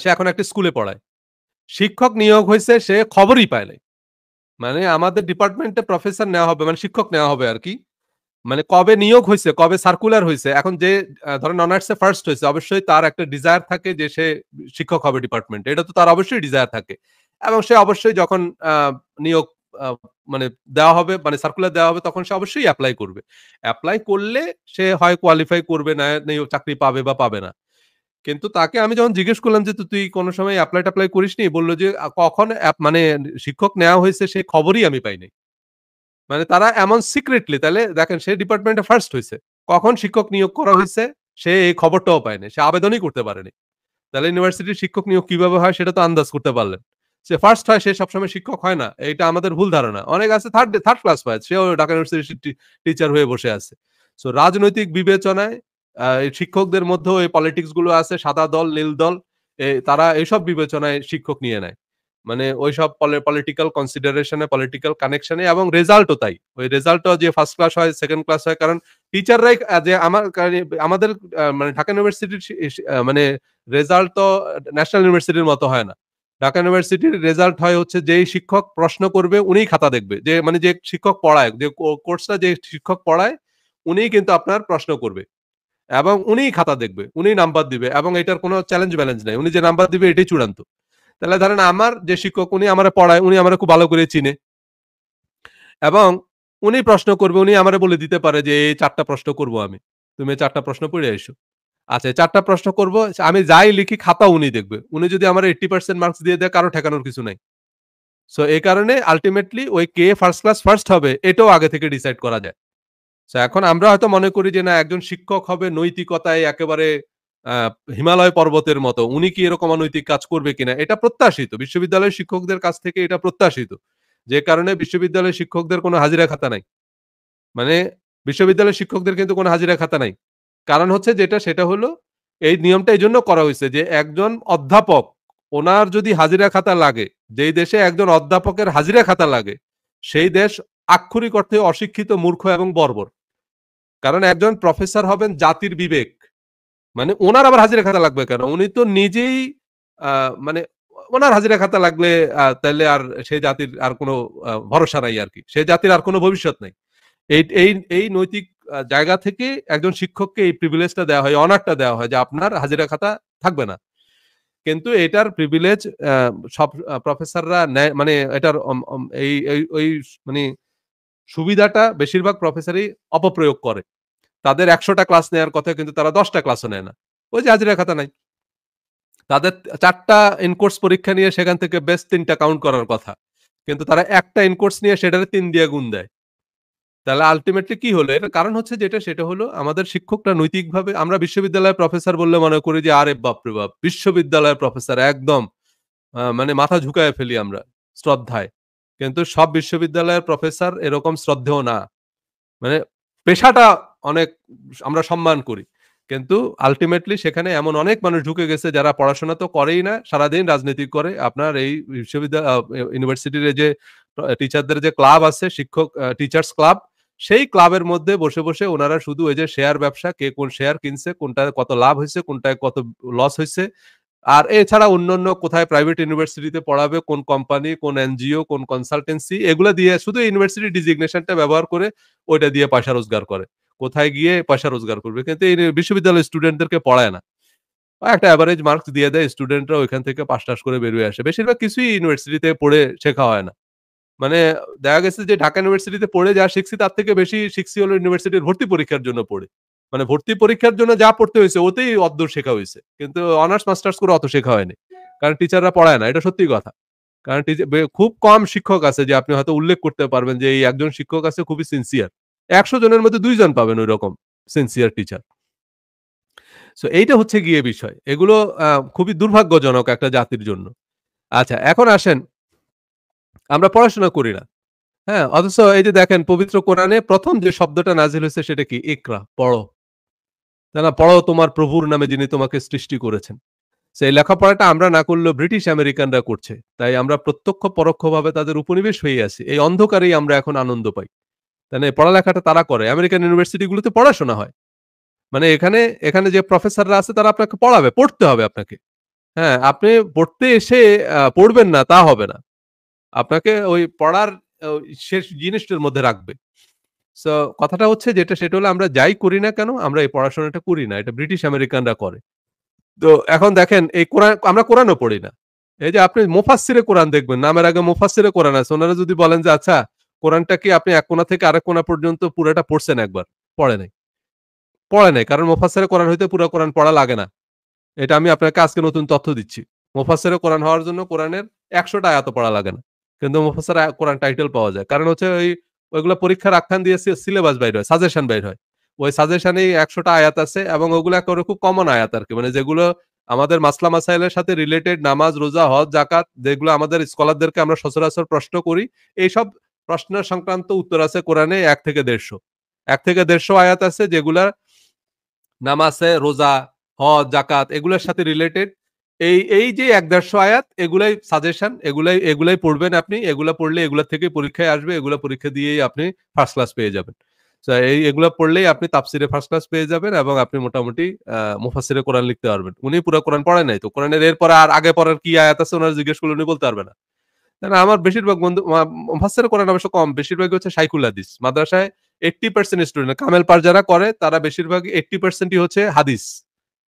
সে এখন একটা স্কুলে পড়ায়। শিক্ষক নিয়োগ হইছে, সে খবরই পায় নাই। মানে আমাদের ডিপার্টমেন্টে প্রফেসর নেওয়া হবে, মানে শিক্ষক নেওয়া হবে আরকি। মানে কবে নিয়োগ হইছে, কবে সার্কুলার হইছে। এখন যে ধরেন অনার্সে ফার্স্ট হইছে, অবশ্যই তার একটা ডিজায়ার থাকে যে সে শিক্ষক হবে ডিপার্টমেন্টে। এটা তো তার অবশ্যই ডিজায়ার থাকে। এবং সে অবশ্যই যখন নিয়োগ আ মানে দেওয়া হবে, মানে সার্কুলার দেওয়া হবে, তখন সে অবশ্যই এপ্লাই করবে। এপ্লাই করলে সে হয় কোয়ালিফাই করবে, না চাকরি পাবে বা পাবে না। কিন্তু তাকে আমি যখন জিজ্ঞেস করলাম যে, তুই কোন সময় এপ্লাই-ট্যাপ্লাই করিসনি?" বলল যে, কখন মানে শিক্ষক নেওয়া হইছে সে খবরই আমি পাই নাই।" মানে তারা এমন সিক্রেটলি, তাইলে দেখেন সে ডিপার্টমেন্টে ফার্স্ট হইছে। কখন শিক্ষক নিয়োগ করা হইছে সে এই খবরটাও পায় নাই। সে আবেদনই করতে পারেনি। তাহলে ইউনিভার্সিটির শিক্ষক নিয়োগ কিভাবে হয় সেটা তো আন্দাজ করতে পারলেন। সে ফার্স্ট হয়, সে সবসময় শিক্ষক হয় না। এইটা আমাদের ভুল ধারণা। অনেক আছে থার্ড ক্লাস পায়। সেও ঢাকা ইউনিভার্সিটির টিচার হয়ে বসে আছে। সো রাজনৈতিক বিবেচনায় এই শিক্ষকদের মধ্যেও এই পলিটিক্স গুলো আছে, সাদা দল, নীল দল। তারা এইসব বিবেচনায় শিক্ষক নিয়ে নেয়। মানে ঐসব পলিটিক্যাল কনসিডারেশন এ, পলিটিক্যাল কানেকশন এ, এবং রেজাল্টও তাই। ওই রেজাল্টও যে ফার্স্ট ক্লাস হয়, সেকেন্ড ক্লাস হয়। কারণ টিচাররাই যে আমাদের মানে ঢাকা ইউনিভার্সিটির মানে রেজাল্ট তো ন্যাশনাল ইউনিভার্সিটির মতো হয় না। ঢাকা ইউনিভার্সিটির রেজাল্ট হয় হচ্ছে যেই শিক্ষক প্রশ্ন করবে উনিই খাতা দেখবে। যে মানে যে শিক্ষক পড়ায়, যে কোর্সটা যে শিক্ষক পড়ায় উনিই কিন্তু আপনার প্রশ্ন করবে। এবং উনিই খাতা দেখবে, উনিই নাম্বার দিবে, এবং এটার কোনো চ্যালেঞ্জ ব্যালেঞ্জ নাই। উনি যে নাম্বার দিবে এটাই চূড়ান্ত। তাহলে ধরেন আমার যে শিক্ষক উনি আমারে পড়ায়, উনি আমারে খুব ভালো করে চিনে, এবং উনি প্রশ্ন করবে, উনি আমারে বলে দিতে পারে যে এই ৪ টা প্রশ্ন করব আমি। তুমি এই ৪ টা প্রশ্ন পড়ে আইসো। আচ্ছা, এই ৪ টা প্রশ্ন করব, আমি যাই লিখি খাতা উনি দেখবে। উনি যদি আমার 80% মার্কস দিয়ে দেয়, কারো ঠেকানোর কিছু নাই। সো এই কারণে আল্টিমেটলি ওই কে ফার্স্ট ক্লাস ফার্স্ট হবে এটাও আগে থেকে ডিসাইড করা যায়। সো এখন আমরা হয়তো মনে করি যে না, একজন শিক্ষক হবে নৈতিকতায় একেবারে আ হিমালয় পর্বতের মতো। উনি কি এরকম অনৈতিক কাজ করবে কিনা? এটা প্রত্যাশিত। বিশ্ববিদ্যালয়ের শিক্ষকদের কাছ থেকে এটা প্রত্যাশিত। যে কারণে বিশ্ববিদ্যালয়ের শিক্ষকদের কোনো হাজিরা খাতা নাই। মানে বিশ্ববিদ্যালয়ের শিক্ষকদের কিন্তু কোনো হাজিরা খাতা নাই। কারণ হচ্ছে যেটা সেটা হলো এই নিয়মটা এইজন্য করা হইছে যে একজন অধ্যাপক উনার যদি হাজিরা খাতা লাগে, যেই দেশে একজন অধ্যাপকের হাজিরা খাতা লাগে, সেই দেশ আক্ষরিক অর্থে অশিক্ষিত, মূর্খ এবং বর্বর। কারণ একজন প্রফেসর হবেন জাতির বিবেক। মানে উনার আবার হাজিরা খাতা লাগবে কেন? উনি তো নিজেই মানে উনার হাজিরা খাতা লাগলে তাইলে আর সেই জাতির আর কোনো ভরসা নাই আরকি। সেই জাতির আর কোনো ভবিষ্যৎ নাই। এই এই এই নৈতিক জায়গা থেকে একজন শিক্ষককে এই প্রিভিলেজটা দেওয়া হয়, অনারটা দেওয়া হয় যে আপনার হাজিরা খাতা থাকবে না। কিন্তু এটার প্রিভিলেজ সব প্রফেসররা নেয়, মানে এটার অম অম এই এই ওই মানে সুবিধাটা বেশিরভাগ প্রফেসরই অপপ্রয়োগ করে। তাদের ১০০ টা ক্লাস নেয়ার কথা কিন্তু তারা ১০ টা ক্লাসও নেয় না। ওই যে হাজিরা খাতা নাই। তাদের ৪ টা ইন-কোর্স পরীক্ষা নিয়ে সেখান থেকে বেস্ট ৩ টা কাউন্ট করার কথা। কিন্তু তারা একটা ইন-কোর্স নিয়ে সেটারে ৩ দিয়ে গুণ দেয়। তাহলে আল্টিমেটলি কি হলো? এটার কারণ হচ্ছে যেটা সেটা হলো আমাদের শিক্ষকরা নৈতিকভাবে, আমরা বিশ্ববিদ্যালয়ের প্রফেসর বললে মনে করি যে আরে বাপরে বাপ! বিশ্ববিদ্যালয়ের প্রফেসর একদম মানে মাথা ঝুঁকায় ফেলি আমরা শ্রদ্ধায়। কিন্তু সব বিশ্ববিদ্যালয়ের প্রফেসর এরকম শ্রদ্ধেয় না। মানে পেশাটা অনেক আমরা সম্মান করি। কিন্তু আল্টিমেটলি সেখানে এমন অনেক মানুষ ঢুকে গেছে যারা পড়াশোনা তো করেই না, সারাদিন রাজনীতি করে। আপনার এই ইউনিভার্সিটির এই যে টিচারদের যে ক্লাব আছে, শিক্ষক টিচার্স ক্লাব, সেই ক্লাবের মধ্যে বসে, বসে উনারা শুধু ওই যে শেয়ার ব্যবসা, কে কোন শেয়ার কিনছে, কোনটায় কত লাভ হইছে, কোনটায় কত লস হইছে। আর এছাড়া অন্যান্য কোথায় প্রাইভেট ইউনিভার্সিটিতে পড়াবে, কোন কোম্পানি, কোন এনজিও, কোন কনসালটেন্সি, এগুলা দিয়ে শুধু ইউনিভার্সিটি ডিজিগনেশনটা ব্যবহার করে ওইটা দিয়ে পয়সা রোজগার করে। কোথায় গিয়ে পয়সা রোজগার করবে। কিন্তু এই বিশ্ববিদ্যালয়ের স্টুডেন্টদেরকে পড়ায় না। একটা এভারেজ মার্কস দিয়ে দেয়, স্টুডেন্টরা ওইখান থেকে পাস-টাস করে বেরিয়ে আসে। বেশিরভাগ কিছুই ইউনিভার্সিটিতে পড়ে শেখা হয় না। মানে দেখা গেছে যে ঢাকা ইউনিভার্সিটিতে পড়ে যা শিখছি তার থেকে বেশি শিখছি হলো ইউনিভার্সিটির ভর্তি পরীক্ষার জন্য পড়ে। মানে ভর্তি পরীক্ষার জন্য যা পড়তে হইছে ওতেই অদ্দূর শেখা হইছে। কিন্তু অনার্স মাস্টার্স করে অত শেখা হয়নি। কারণ টিচাররা পড়ায় না। এটা সত্যি কথা। কারণ খুব কম শিক্ষক আছে যে আপনি হয়তো উল্লেখ করতে পারবেন যে এই একজন শিক্ষক আছে খুবই সিনসিয়ার। ১০০ জনের মধ্যে ২ জন পাবেন ঐরকম সিনসিয়ার টিচার। সো এইটা হচ্ছে গিয়ে বিষয়। এগুলো খুবই দুর্ভাগ্যজনক একটা জাতির জন্য। আচ্ছা, এখন আসেন আমরা পড়াশোনা করি না। হ্যাঁ? অথচ এই যে দেখেন পবিত্র কোরআনে ১ম যে শব্দটা নাজিল হইছে সেটা কি? ইকরা, পড়ো। তাই না? পড়ো তোমার প্রভুর নামে যিনি তোমাকে সৃষ্টি করেছেন। সেই লেখাপড়াটা আমরা না করলেও ব্রিটিশ আমেরিকানরা করছে। তাই আমরা প্রত্যক্ষ পরোক্ষভাবে তাদের উপনিবেশ হয়ে আছি। এই অন্ধকারেই আমরা এখন আনন্দ পাই। তাই না? এই পড়ালেখাটা তারা করে। আমেরিকান ইউনিভার্সিটি গুলোতে পড়াশোনা হয়। মানে এখানে যে প্রফেসররা আছে তারা আপনাকে পড়াবে, পড়তে হবে আপনাকে। হ্যাঁ? আপনি পড়তে এসে পড়বেন না তা হবে না। আপনাকে ওই পড়ার শেষ জিনিসটার মধ্যে রাখবে। সো কথাটা হচ্ছে যেটা সেটা হলো আমরা যাই করি না কেন আমরা এই পড়াশোনাটা করি না। এটা ব্রিটিশ আমেরিকানরা করে। তো এখন দেখেন এই কোরআন আমরা কোরআনও পড়ি না। এই যে আপনি মুফাসসিরে কোরআন দেখবেন, নামের আগে মুফাসসিরে কোরআন আছে। উনারা যদি বলেন যে আচ্ছা কোরআনটা কি আপনি এক কোণা থেকে আরেক কোণা পর্যন্ত পুরাটা পড়ছেন একবার? পড়ে নাই। পড়ে নাই। কারণ মুফাসসিরে কোরআন হইতে পুরা কোরআন পড়া লাগে না। এটা আমি আপনাকে আজকে নতুন তথ্য দিচ্ছি। মুফাসসিরে কোরআন হওয়ার জন্য কোরআনের ১০০ টা আয়াতও পড়া লাগে না। কিন্তু মুফাসসির কোরআন টাইটেল পাওয়া যায়। কারণ হচ্ছে ওইগুলা পরীক্ষার আখ্যান দিয়ে সিলেবাস বাইর হয়, সাজেশন বাইর হয়। ওই সাজেশনেই ১০০ টা আয়াত আছে এবং ওগুলো একেবারে খুব কমন আয়াত আরকি। মানে যেগুলো আমাদের মাসলা মাসাইলের সাথে রিলেটেড, নামাজ, রোজা, হজ, যাকাত, যেগুলো আমাদের স্কলারদেরকে আমরা সচরাচর প্রশ্ন করি, এইসব প্রশ্নের সংক্রান্ত উত্তর আছে কোরআনে ১ থেকে ১৫০। ১ থেকে ১৫০ আয়াত আছে যেগুলা নামাজে, রোজা, হজ, যাকাত এগুলোর সাথে রিলেটেড। এই যে ১-১৫০ আয়াত এগুলাই সাজেশন, এগুলাই পড়বেন আপনি। এগুলা পড়লে এগুলা থেকেই পরীক্ষায় আসবে। এগুলা পরীক্ষা দিয়েই আপনি ফার্স্ট ক্লাস পেয়ে যাবেন। সো এগুলা পড়লেই আপনি তাফসিরে ফার্স্ট ক্লাস পেয়ে যাবেন এবং আপনি মোটামুটি মুফাসসিরে কোরআন লিখতে পারবেন। উনি পুরা কোরআন পড়েন নাই তো। কোরআনের এরপরে আর আগে পড়ার কি আয়াত আছে উনারে জিজ্ঞেস করলে উনি বলতে পারবে না। না, আমার বেশিরভাগ বন্ধু মুফাসসিরে কোরআন অবশ্য কম। বেশিরভাগই হচ্ছে শাইখুল হাদিস। মাদ্রাসায় 80% স্টুডেন্ট কামেল পাস যারা করে তারা বেশিরভাগই 80% ই হচ্ছে হাদিস।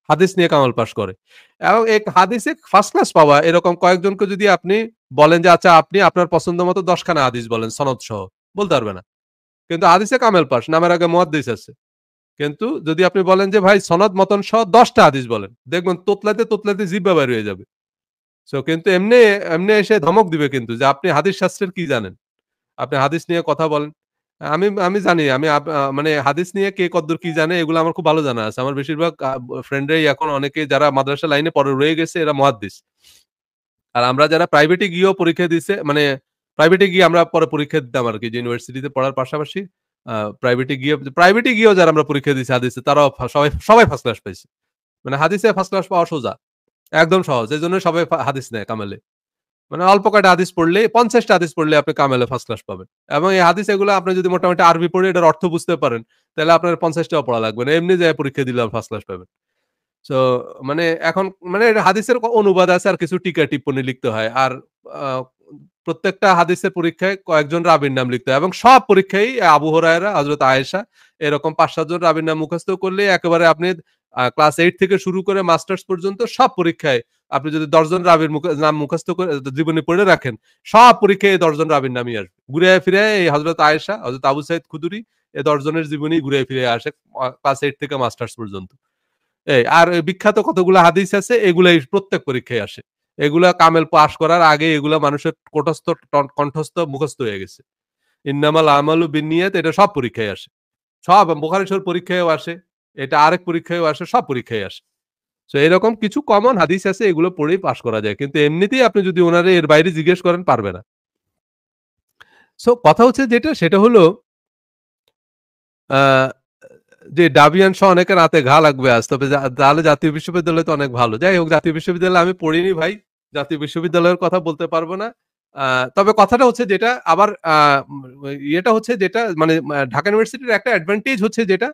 হাদিস নিয়ে কামাল পাস করে। এবং হাদিসে ফার্স্ট ক্লাস পাওয়া এরকম কয়েকজনকে যদি আপনি বলেন যে আচ্ছা আপনি আপনার পছন্দ মতো ১০ খানা হাদিস বলেন সনদ সহ। বলতে পারবে না। কিন্তু হাদিসে কামেল পাস, নামের আগে মুহাদ্দিস আছে। কিন্তু যদি আপনি বলেন যে ভাই সনদ মতন সহ ১০ টা হাদিস বলেন। দেখবেন তোতলাতে, তোতলাতে জিহ্বা বাইর হয়ে যাবে। সো কিন্তু এমনি এসে ধমক দিবে কিন্তু যে আপনি হাদিস শাস্ত্রের কি জানেন? আপনি হাদিস নিয়ে কথা বলেন। আমি আমি জানি আমি মানে হাদিস নিয়ে কে কতদূর কি জানে এগুলো আমার খুব ভালো জানা আছে। আমার বেশিরভাগ ফ্রেন্ডরাই এখন অনেকে যারা মাদ্রাসা লাইনে পরে রয়ে গেছে এরা মুহাদ্দিস। আর আমরা যারা প্রাইভেটে গিয়েও পরীক্ষা দিছে মানে প্রাইভেটে গিয়ে আমরা পরে পরীক্ষা দিতাম আরকি যে ইউনিভার্সিটিতে পড়ার পাশাপাশি প্রাইভেটে গিয়েও যারা আমরা পরীক্ষা দিয়েছি হাদিসে তারাও সবাই ফার্স্ট ক্লাস পাইছে। মানে হাদিসে ফার্স্ট ক্লাস পাওয়া সোজা। একদম সহজ। এজন্য সবাই হাদিস নেয় কামেলে। মানে অল্প কয়টা হাদিস পড়লে ৫০ টা হাদিস পড়লে আপনি কামেলে ফার্স্ট ক্লাস পাবেন। এবং এই হাদিস এগুলো আপনি যদি মোটামুটি আরবি পড়ে এটার অর্থ বুঝতে পারেন, তাহলে আপনার ৫০ টাও পড়া লাগবে না। এমনি যেয়ে পরীক্ষা দিলে ফার্স্ট ক্লাস পাবেন। সো মানে এখন মানে এটা হাদিসের অনুবাদ আছে আর কিছু টিকা টিপ্পনী লিখতে হয়। আর আ প্রত্যেকটা হাদিসের পরীক্ষায় কয়েকজন রাবীর নাম লিখতে হয় এবং সব পরীক্ষায় আবু হুরায়রা, হযরত আয়েশা এরকম ৫-৭ জন রাবীর নাম মুখস্থ করলে একেবারে আপনি ক্লাস 8 থেকে শুরু করে মাস্টার্স পর্যন্ত সব পরীক্ষায় আপনি যদি ১০ জন রাবীর নাম মুখস্থ করে জীবনী পড়ে রাখেন, সব পরীক্ষায় এই ১০ জন রাবীর নামই আসবে। ঘুরাইয়া ফিরাইয়া এই হযরত আয়েশা, হযরত আবু সাঈদ খুদরি এই ১০ জনের জীবনী ঘুরাইয়া ফিরাইয়া আসে ক্লাস 8 থেকে মাস্টার্স পর্যন্ত। আর বিখ্যাত কতগুলো হাদিস আছে এগুলাই প্রত্যেক পরীক্ষায় আসে। এগুলা কামেল পাস করার আগে এগুলা মানুষের কণ্ঠস্থ মুখস্থ হয়ে গেছে। ইন্নামাল আমালু বিন্নিয়াত এটা সব পরীক্ষায় আসে। সব বুখারী শরীফ পরীক্ষায়ও আসে। এটা আরেক পরীক্ষায়ও আসে, সব পরীক্ষায় আসে। সো এরকম কিছু কমন হাদিস আছে এগুলো পড়েই পাস করা যায়। কিন্তু এমনিতেই আপনি যদি উনারে এর বাইরে জিজ্ঞেস করেন পারবে না। সো কথা হচ্ছে যেটা সেটা হলো আ যে ডাবিয়ান সহ অনেকের রাতে ঘা লাগবে আজ। তবে তাহলে জাতীয় বিশ্ববিদ্যালয় তো অনেক ভালো। যাই হোক জাতীয় বিশ্ববিদ্যালয়ে আমি পড়িনি ভাই। জাতীয় বিশ্ববিদ্যালয়ের কথা বলতে পারব না। তবে কথাটা হচ্ছে যেটা আবার ইয়েটা হচ্ছে যেটা মানে ঢাকা ইউনিভার্সিটির একটা অ্যাডভান্টেজ হচ্ছে যেটা,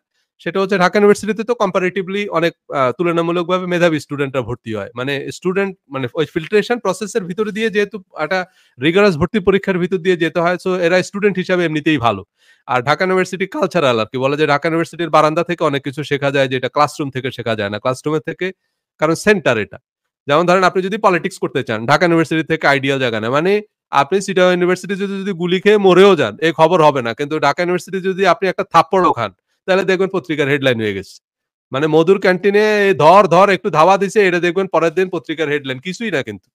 সেটা হচ্ছে ঢাকা ইউনিভার্সিটিতে তো কম্পারেটিভলি অনেক তুলনামূলকভাবে মেধাবী স্টুডেন্টরা ভর্তি হয়। মানে স্টুডেন্ট মানে ওই ফিল্ট্রেশন প্রসেস এর ভিতরে দিয়ে যেহেতু একটা রিগারাস ভর্তি পরীক্ষার ভিতর দিয়ে যেতে হয়, সো এরা স্টুডেন্ট হিসাবে এমনিতেই ভালো। আর ঢাকা ইউনিভার্সিটি কালচারাল আরকি বলে যে ঢাকা ইউনিভার্সিটির বারান্দা থেকে অনেক কিছু শেখা যায় যেটা ক্লাসরুম থেকে শেখা যায় না। ক্লাসরুমের থেকে কারণ সেন্টার এটা। যেমন ধরেন আপনি যদি পলিটিক্স করতে চান, ঢাকা ইউনিভার্সিটি থেকে আইডিয়াল জায়গা না। মানে আপনি চিটাগং ইউনিভার্সিটি যদি গুলি খেয়ে মরেও যান, এই খবর হবে না। কিন্তু ঢাকা ইউনিভার্সিটি যদি আপনি একটা থাপ্পড়ও খান, তাহলে দেখবেন পত্রিকার হেডলাইন হয়ে গেছে। মানে মধুর ক্যান্টিনে ধর একটু ধাওয়া দিছে এটা দেখবেন পরের দিন পত্রিকার হেডলাইন। কিছুই না কিন্তু।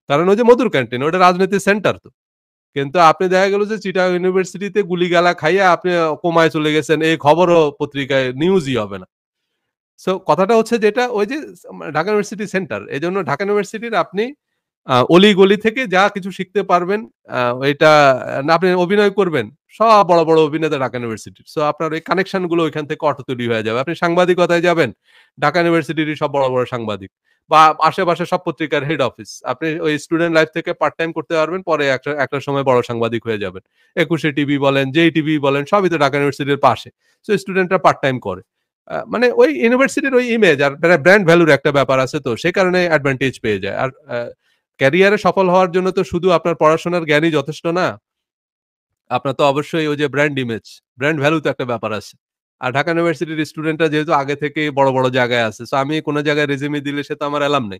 কারণ ওই যে মধুর ক্যান্টিন ওটা রাজনীতির সেন্টার তো। কিন্তু আপনি দেখা গেল যে চিটাগং ইউনিভার্সিটিতে গুলিগালা খাইয়া আপনি কোমায় চলে গেছেন। এই খবরও পত্রিকায় নিউজই হবে না। সো কথাটা হচ্ছে যেটা ওই যে ঢাকা ইউনিভার্সিটি সেন্টার। এজন্য ঢাকা ইউনিভার্সিটির আপনি অলি-গলি থেকে যা কিছু শিখতে পারবেন ওইটা না আপনি অভিনয় করবেন। সব বড় অভিনেতা ঢাকা ইউনিভার্সিটির। সো আপনার ওই কানেকশন গুলো ওইখান থেকে অটো তৈরি হয়ে যাবে। আপনি সাংবাদিকতায় যাবেন, ঢাকা ইউনিভার্সিটিরই সব বড় সাংবাদিক। বা আশেপাশে সব পত্রিকার হেড অফিস। আপনি ওই স্টুডেন্ট লাইফ থেকে পার্ট টাইম করতে পারবেন। পরে একটা সময় বড় সাংবাদিক হয়ে যাবেন। ২১শে টিভি বলেন, যেই টিভি বলেন সবই তো ঢাকা ইউনিভার্সিটির পাশে। সো স্টুডেন্টরা পার্ট টাইম করে। মানে ওই ইউনিভার্সিটির ওই ইমেজ আর ব্র্যান্ড ভ্যালুর একটা ব্যাপার আছে তো সে কারণে অ্যাডভান্টেজ পেয়ে যায়। আর ক্যারিয়ারে সফল হওয়ার জন্য তো শুধু আপনার পড়াশোনার জ্ঞানই যথেষ্ট না। আপনার তো অবশ্যই ওই যে ব্র্যান্ড ইমেজ, ব্র্যান্ড ভ্যালু তো একটা ব্যাপার আছে। আর ঢাকা ইউনিভার্সিটির স্টুডেন্টরা যেহেতু আগে থেকেই বড় জায়গায় আছে। সো আমি কোন জায়গায় রেজিউমে দিলে সে তো আমার অ্যালাম নাই।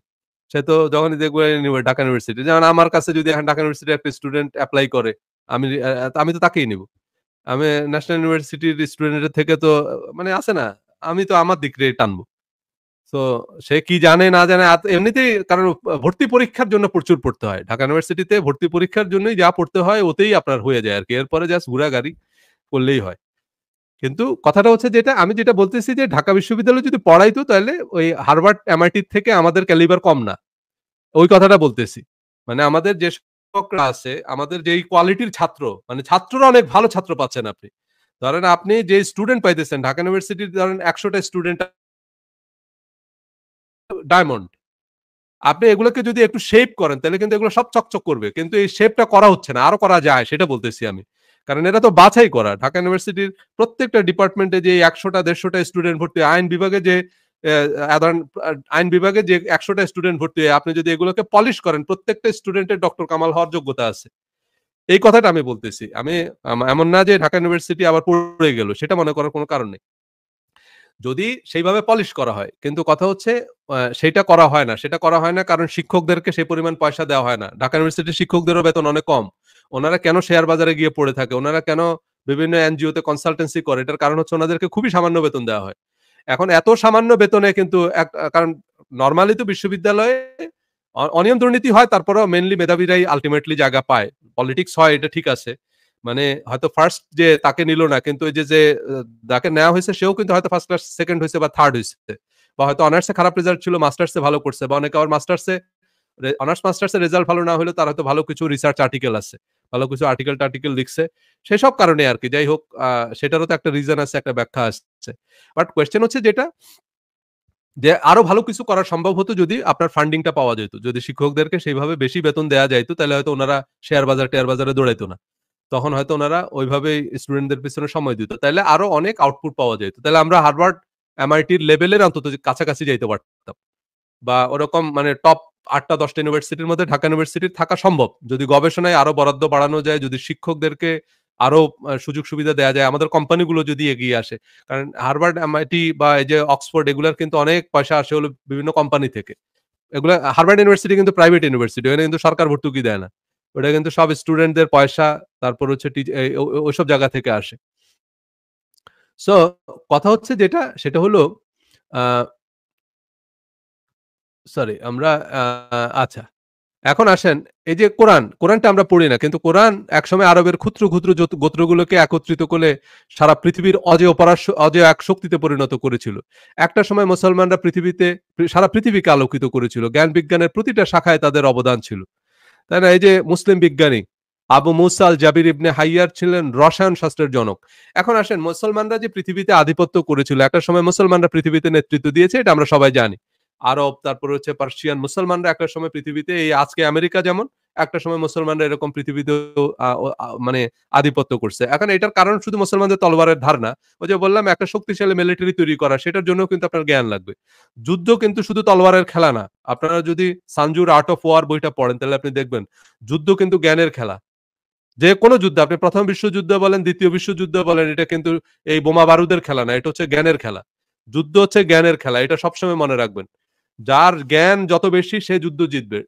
সে তো যখনই দেখবে ঢাকা ইউনিভার্সিটি। যেমন আমার কাছে যদি এখন ঢাকা ইউনিভার্সিটির একটা স্টুডেন্ট এপ্লাই করে, আমি তো তাকেই নিব। আমি ন্যাশনাল ইউনিভার্সিটির স্টুডেন্টের থেকে তো মানে আছে না, আমি তো আমার দিক দিয়ে টানবো। সো সে কি জানে না জানে এমনিতেই কারণ ভর্তি পরীক্ষার জন্য প্রচুর পড়তে হয়। ঢাকা ইউনিভার্সিটিতে ভর্তি পরীক্ষার জন্যই যা পড়তে হয় ওতেই আপনার হয়ে যায় আরকি। এরপরে জাস্ট ঘুরাগাড়ি করলেই হয়। কিন্তু কথাটা হচ্ছে যেটা আমি যেটা বলতেছি যে ঢাকা বিশ্ববিদ্যালয়ে যদি পড়াইতো তাহলে ওই হার্ভার্ড, এমআইটি থেকে আমাদের ক্যালিবার কম না। ওই কথাটা বলতেছি। মানে আমাদের যে শিক্ষকরা আছে, আমাদের যেই কোয়ালিটির ছাত্র, মানে ছাত্ররা অনেক ভালো ছাত্র পাচ্ছেন আপনি। ধরেন আপনি যে স্টুডেন্ট পাইতেছেন ঢাকা ইউনিভার্সিটির ধরেন ১০০ টা স্টুডেন্ট ডায়মন্ড। আপনি এগুলোকে যদি একটু শেপ করেন তাহলে কিন্তু এগুলো সব চকচক করবে। কিন্তু এই শেপটা করা হচ্ছে না। আরো করা যায় সেটা বলতেছি আমি। কারণ এটা তো বাছাই করা। ঢাকা ইউনিভার্সিটির প্রত্যেকটা ডিপার্টমেন্টে যে ১০০ টা ১৫০ টা স্টুডেন্ট ভর্তি হয়, আইন বিভাগে যে ধরেন আইন বিভাগে যে ১০০ টা স্টুডেন্ট ভর্তি হয়, আপনি যদি এগুলোকে পলিশ করেন প্রত্যেকটা স্টুডেন্টের ডক্টর কামাল হওয়ার যোগ্যতা আছে। এই কথাটা আমি বলতেছি। আমি এমন না যে ঢাকা ইউনিভার্সিটি আবার পড়ে গেল। সেটা মনে করার কোনো কারণ নেই। যদি সেইভাবে পলিশ করা হয়। কিন্তু কথা হচ্ছে সেইটা করা হয় না। সেটা করা হয় না কারণ শিক্ষকদেরকে সেই পরিমাণ পয়সা দেওয়া হয় না। ঢাকা ইউনিভার্সিটির শিক্ষকদেরও বেতন অনেক কম। ওনারা কেন শেয়ার বাজারে গিয়ে পড়ে থাকে? ওনারা কেন বিভিন্ন এনজিওতে কনসালটেন্সি করে? এটার কারণ হচ্ছে ওনাদেরকে খুবই সামান্য বেতন দেওয়া হয়। এখন এত সামান্য বেতনে কিন্তু কারণ নরমালি তো বিশ্ববিদ্যালয়ে অনিয়ম দুর্নীতি হয় তারপরেও মেইনলি মেধাবীরাই আল্টিমেটলি জায়গা পায়। পলিটিক্স হয় এটা ঠিক আছে। মানে হয়তো ফার্স্ট যে তাকে নিল না কিন্তু ওই যে যাকে নেওয়া হয়েছে সেও কিন্তু হয়তো ফার্স্ট ক্লাস সেকেন্ড হইছে বা থার্ড হইছে। বা হয়তো অনার্সে খারাপ রেজাল্ট ছিল মাস্টার্সে ভালো করছে বা অনেকে আবার অনার্স মাস্টার্সের রেজাল্ট ভালো না হলেও তার হয়তো ভালো কিছু রিসার্চ আর্টিকেল আছে। ভালো কিছু আর্টিকেল লিখছে। সেসব কারণে আরকি। যাই হোক সেটারও তো একটা রিজন আছে, একটা ব্যাখ্যা আছে। বাট কোয়েশ্চেন হচ্ছে যেটা যে আরো ভালো কিছু করা সম্ভব হতো যদি আপনার ফান্ডিংটা পাওয়া যেত। যদি শিক্ষকদেরকে সেইভাবে বেশি বেতন দেয়া যাইত তাহলে হয়তো উনারা শেয়ার বাজারে দৌড়াইতো না। তখন হয়তো উনারা ওইভাবেই স্টুডেন্টদের পেছনে সময় দিত। তাইলে আরো অনেক আউটপুট পাওয়া যাইত। তাইলে আমরা হার্ভার্ড, এমআইটির লেভেলের অন্তত কাছাকাছি যাইতে পারতাম। বা ওরকম মানে টপ ৮ টা ১০ টা ইউনিভার্সিটির মধ্যে ঢাকা ইউনিভার্সিটির থাকা সম্ভব। যদি গবেষণায় আরো বরাদ্দ বাড়ানো যায়, যদি শিক্ষকদেরকে আরো সুযোগ সুবিধা দেয়া যায়, আমাদের কোম্পানিগুলো যদি এগিয়ে আসে। কারণ হার্ভার্ড, এমআইটি বা এই যে অক্সফোর্ড এগুলার কিন্তু অনেক পয়সা আসে হলো বিভিন্ন কোম্পানি থেকে। এগুলা হার্ভার্ড ইউনিভার্সিটি কিন্তু প্রাইভেট ইউনিভার্সিটি। ওখানে কিন্তু সরকার ভর্তুকি দেয় না। ওটা কিন্তু সব স্টুডেন্টদের পয়সা, তারপর হচ্ছে ওইসব জায়গা থেকে আসে। সো কথা হচ্ছে যেটা সেটা হলো আ সরি আমরা আ আচ্ছা। এখন আসেন এই যে কোরআনটা আমরা পড়ি না। কিন্তু কোরআন একসময় আরবের ক্ষুদ্র গোত্রগুলোকে একত্রিত করে সারা পৃথিবীর অজেয় এক শক্তিতে পরিণত করেছিল। একটা সময় মুসলমানরা সারা পৃথিবীকে আলোকিত করেছিল। জ্ঞান বিজ্ঞানের প্রতিটা শাখায় তাদের অবদান ছিল। তাই না? এই যে মুসলিম বিজ্ঞানী আবু মুসা আল জাবির ইবনে হাইয়ার ছিলেন রসায়ন শাস্ত্রের জনক। এখন আসেন মুসলমানরা যে পৃথিবীতে আধিপত্য করেছিল, একটা সময় মুসলমানরা পৃথিবীতে নেতৃত্ব দিয়েছে, এটা আমরা সবাই জানি। আরব, তারপর হচ্ছে পার্সিয়ান, মুসলমানরা একটা সময় পৃথিবীতে এই আজকে আমেরিকা যেমন, একটা সময় মুসলমানরা এরকম পৃথিবীতেও মানে আধিপত্য করছে। এখন এটার কারণ শুধু মুসলমানদের তলোয়ারের ধার না। ওই যে বললাম একটা শক্তিশালী মিলিটারি তৈরি করা, সেটার জন্যও কিন্তু আপনার জ্ঞান লাগবে। যুদ্ধ কিন্তু শুধু তলোয়ারের খেলা না। আপনারা যদি সানজুর আর্ট অফ ওয়ার বইটা পড়েন তাহলে আপনি দেখবেন যুদ্ধ কিন্তু জ্ঞানের খেলা। যেকোনো যুদ্ধ, আপনি ১ম বিশ্বযুদ্ধ বলেন, ২য় বিশ্বযুদ্ধ বলেন, এটা কিন্তু এই বোমা বারুদের খেলা না। এটা হচ্ছে জ্ঞানের খেলা। যুদ্ধ হচ্ছে জ্ঞানের খেলা। এটা সবসময় মনে রাখবেন। যার জ্ঞান যত বেশি সে যুদ্ধ জিতবে।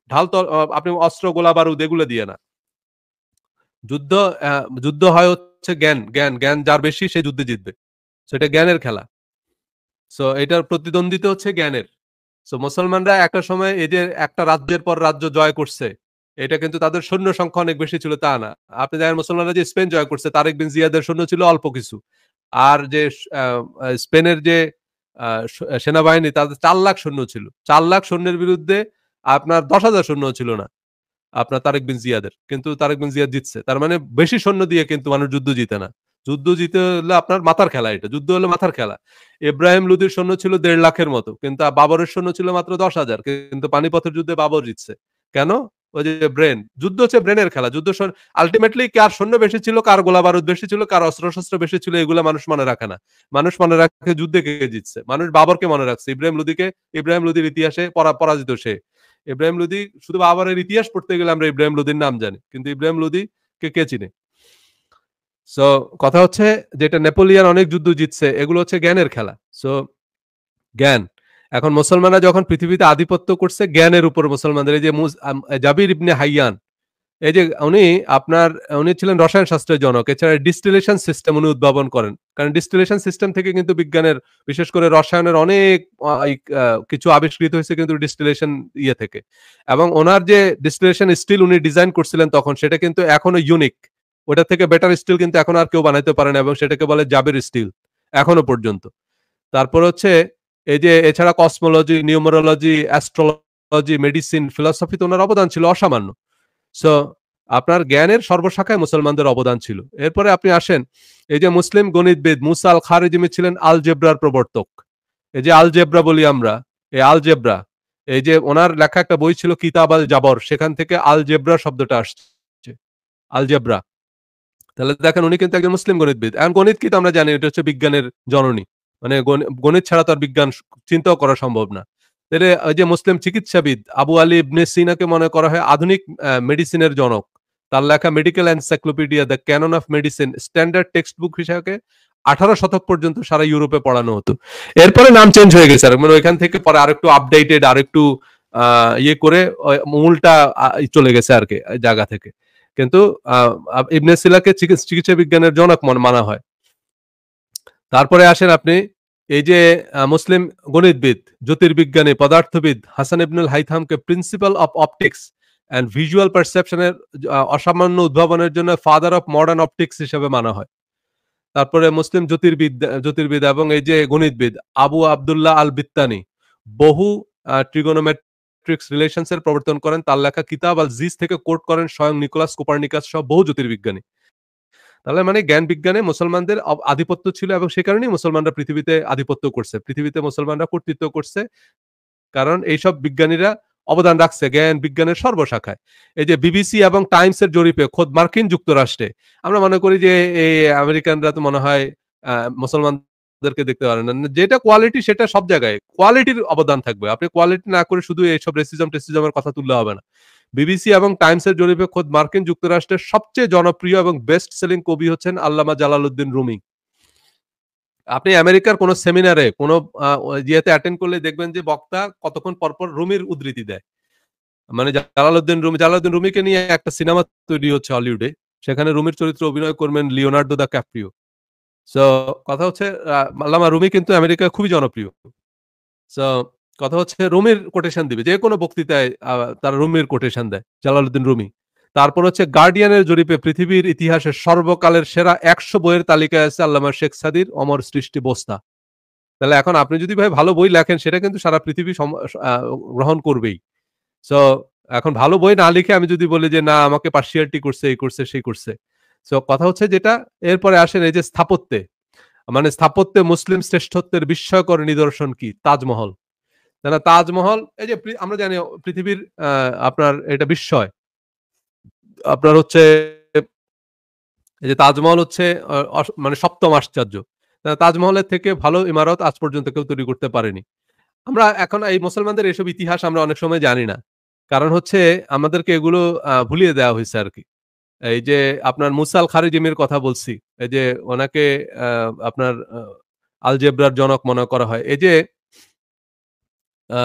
আপনি অস্ত্র, গোলা বারুদ এগুলো দিয়ে না। যুদ্ধ অ্যা যুদ্ধ হয় হচ্ছে জ্ঞান যার বেশি সে যুদ্ধে জিতবে। সো এটা জ্ঞানের খেলা। সো এটার প্রতিদ্বন্দ্বিতা হচ্ছে জ্ঞানের। সো মুসলমানরা একটা সময় এই যে একটা রাজ্যের পর রাজ্য জয় করছে, এটা কিন্তু তাদের সৈন্য সংখ্যা অনেক বেশি ছিল তা না। আপনি দেখেন মুসলমানরা যে স্পেন জয় করছে, তারেক বিন জিয়াদের সৈন্য ছিল অল্প কিছু। আর যে আ আ স্পেনের যে আ সেনাবাহিনী তাদের ৪ লাখ সৈন্য ছিল। ৪ লাখ সৈন্যের বিরুদ্ধে আপনার ১০,০০০ সৈন্যও ছিল না। আপনার তারেক বিন জিয়াদের। কিন্তু তারেক বিন জিয়াদ জিতছে। তার মানে বেশি সৈন্য দিয়ে কিন্তু মানুষ যুদ্ধ জিতে না। যুদ্ধ জিতে হলে আপনার মাথার খেলা এটা। যুদ্ধ হলো মাথার খেলা। ইব্রাহিম লোদির সৈন্য ছিল ১.৫ লাখের মতো। কিন্তু বাবরের সৈন্য ছিল মাত্র ১০,০০০। কিন্তু পানিপথের যুদ্ধে বাবর জিতছে। কেন? ওই যে ব্রেন। যুদ্ধ হচ্ছে ব্রেনের খেলা। আল্টিমেটলি কার সৈন্য বেশি ছিল, কার গোলা বারুদ বেশি ছিল, কার অস্ত্র-শস্ত্র বেশি ছিল এগুলা মানুষ মনে রাখে না। মানুষ মনে রাখে যুদ্ধে কে জিতছে। মানুষ বাবরকে মনে রাখছে। ইব্রাহিম লোদির ইতিহাসে পরাজিত সে। ইব্রাহিম লোদি শুধু বাবরের ইতিহাস পড়তে গেলে আমরা ইব্রাহিম লোদির নাম জানি। কিন্তু ইব্রাহিম লোদিকে কে চিনে? সো কথা হচ্ছে যেটা নেপোলিয়ন অনেক যুদ্ধ জিতছে, এগুলো হচ্ছে জ্ঞানের খেলা। সো জ্ঞান। এখন মুসলমানরা যখন পৃথিবীতে আধিপত্য করছে জ্ঞানের উপর মুসলমানদের এই যে জাবির ইবনে হাইয়ান, এই যে উনি ছিলেন রসায়ন শাস্ত্রের জনক। এছাড়া ডিস্টিলেশন সিস্টেম উনি উদ্ভাবন করেন। কারণ ডিস্টিলেশন সিস্টেম থেকে কিন্তু বিজ্ঞানের বিশেষ করে রসায়নের অনেক আ ই আ কিছু আবিষ্কৃত হয়েছে কিন্তু ডিস্টিলেশন থেকে। এবং উনার যে ডিস্টিলেশন স্টিল উনি ডিজাইন করছিলেন তখন সেটা কিন্তু এখনো ইউনিক। ওটা থেকে বেটার স্টিল কিন্তু এখন আর কেউ বানাইতে পারে না এবং সেটাকে বলে জাবির স্টিল এখনো পর্যন্ত। তারপর হচ্ছে এই যে এছাড়া কসমোলজি, নিউমেরোলজি, অ্যাস্ট্রোলজি, মেডিসিন, ফিলসফিতে উনার অবদান ছিল অসামান্য। সো আপনার জ্ঞানের সর্বশাখায় মুসলমানদের অবদান ছিল। এরপরে আপনি আসেন, এই যে মুসলিম গণিতবিদ মুসা আল খারিজমি ছিলেন আলজেব্রার প্রবর্তক। এই যে আলজেব্রা বলি আমরা, এই আলজেব্রা, এই যে ওনার লেখা একটা বই ছিল কিতাব আল জাবর, সেখান থেকে আলজেব্রা শব্দটা আসছে। আলজেব্রা। তাহলে দেখেন উনি কিন্তু একজন মুসলিম গণিতবিদ। এখন গণিত কি তো আমরা জানি এটা হচ্ছে বিজ্ঞানের জননী। মানে গণিত ছাড়া তো আর বিজ্ঞান চিন্তাও করা সম্ভব না। তাইলে ওই যে মুসলিম চিকিৎসাবিদ আবু আলী ইবনে সিনাকে মনে করা হয় আধুনিক মেডিসিনের জনক। তার লেখা medical encyclopedia the canon of medicine standard text book হিসাবে ১৮ শতক পর্যন্ত সারা ইউরোপে পড়ানো হতো। এরপরে নাম চেঞ্জ হয়ে গেছে। মানে ওইখান থেকে পরে আরেকটু আপডেটেড আরেকটু আ ইয়ে করে মূলটা চলে গেছে আরকি জায়গা থেকে। কিন্তু আ ইবনে সিনাকে চিকিৎসা বিজ্ঞানের জনক মানা হয়। তারপরে আসেন আপনি এই যে মুসলিম গণিতবিদ, জ্যোতির্বিজ্ঞানী, পদার্থবিদ হাসান ইবনুল হাইথামকে principle of optics and visual perception এর অসামান্য উদ্ভাবনের জন্য ফাদার অফ মডার্ন অপটিক্স হিসেবে মানা হয়। তারপরে মুসলিম জ্যোতির্বিদ এবং এই যে গণিতবিদ আবু আব্দুল্লাহ আল বিত্তানি বহু ট্রিগোনোমেট্রি ম্যাট্রিক্স রিলেশনস এর প্রবর্তন করেন। তার লেখা কিতাব আল জিজ থেকে কোট করেন স্বয়ং নিকোলাস কোপারনিকাস সহ বহু জ্যোতির্বিজ্ঞানী। তাহলে মানে জ্ঞান বিজ্ঞানে মুসলমানদের আধিপত্য ছিল এবং সে কারণেই মুসলমানরা পৃথিবীতে আধিপত্য করছে। পৃথিবীতে মুসলমানরা কর্তৃত্ব করছে। কারণ এইসব বিজ্ঞানীরা অবদান রাখছে জ্ঞান বিজ্ঞানের সর্বশাখায়। এই যে বিবিসি এবং টাইমস এর জরিপে খোদ মার্কিন যুক্তরাষ্ট্রে আমরা মনে করি যে এই আমেরিকানরা তো মনে হয় মুসলমানদেরকে দেখতে পারেন না। যেটা কোয়ালিটি সেটা সব জায়গায় কোয়ালিটির অবদান থাকবে। আপনি কোয়ালিটি না করে শুধু এইসব রেসিজমের কথা তুললে হবে না। বিবিসি এবং টাইমস এর জরিপে খোদ মার্কিন যুক্তরাষ্ট্রের সবচেয়ে জনপ্রিয় এবং বেস্ট সেলিং কবি হচ্ছেন আল্লামা জালালউদ্দিন রুমি। আপনি আমেরিকার কোন সেমিনারে কোন ইয়েতে অ্যাটেন্ড করলে দেখবেন যে বক্তা কতক্ষণ পরপর রুমির উদ্ধৃতি দেয়। মানে জালালউদ্দিন রুমিকে নিয়ে একটা সিনেমা তৈরি হচ্ছে হলিউডে। সেখানে রুমির চরিত্রে অভিনয় করবেন লিওনার্দো দা ক্যাপ্রিও। সো কথা হচ্ছে আল্লামা রুমি কিন্তু আমেরিকায় খুবই জনপ্রিয়। সো কথা হচ্ছে রুমির কোটেশন দিবে। যেকোনো বক্তৃতায় তারা রুমির কোটেশন দেয়, জালালউদ্দিন রুমি। তারপর হচ্ছে গার্ডিয়ানের জরিপে পৃথিবীর ইতিহাসে সর্বকালের সেরা ১০০ বইয়ের তালিকায় আছে আল্লামা শেখ সাদির অমর সৃষ্টি বস্তা। তাহলে এখন আপনি যদি ভাই ভালো বই লেখেন সেটা কিন্তু সারা পৃথিবী গ্রহণ করবেই। সো এখন ভালো বই না লিখে আমি যদি বলি যে না আমাকে পার্সিয়ালিটি করছে, এই করছে, সেই করছে। সো কথা হচ্ছে যেটা এরপরে আসেন এই যে স্থাপত্যে। মানে স্থাপত্যে মুসলিম শ্রেষ্ঠত্বের বিস্ময়কর নিদর্শন কি? তাজমহল। না তাজমহল এই যে আমরা জানি পৃথিবীর আপনার এটা বিস্ময়। আপনার হচ্ছে এই যে তাজমহল হচ্ছে মানে ৭ম আশ্চর্য। তাজমহলের থেকে ভালো ইমারত আজ পর্যন্ত কেউ তৈরি করতে পারেনি। আমরা এখন এই মুসলমানদের এসব ইতিহাস আমরা অনেক সময় জানি না। কারণ হচ্ছে আমাদেরকে এগুলো ভুলিয়ে দেওয়া হইছে আরকি। এই যে আপনার মুসা আল খারিজিমির কথা বলছি। এই যে ওনাকে আপনার আলজেব্রার জনক মনে করা হয়। এই যে আ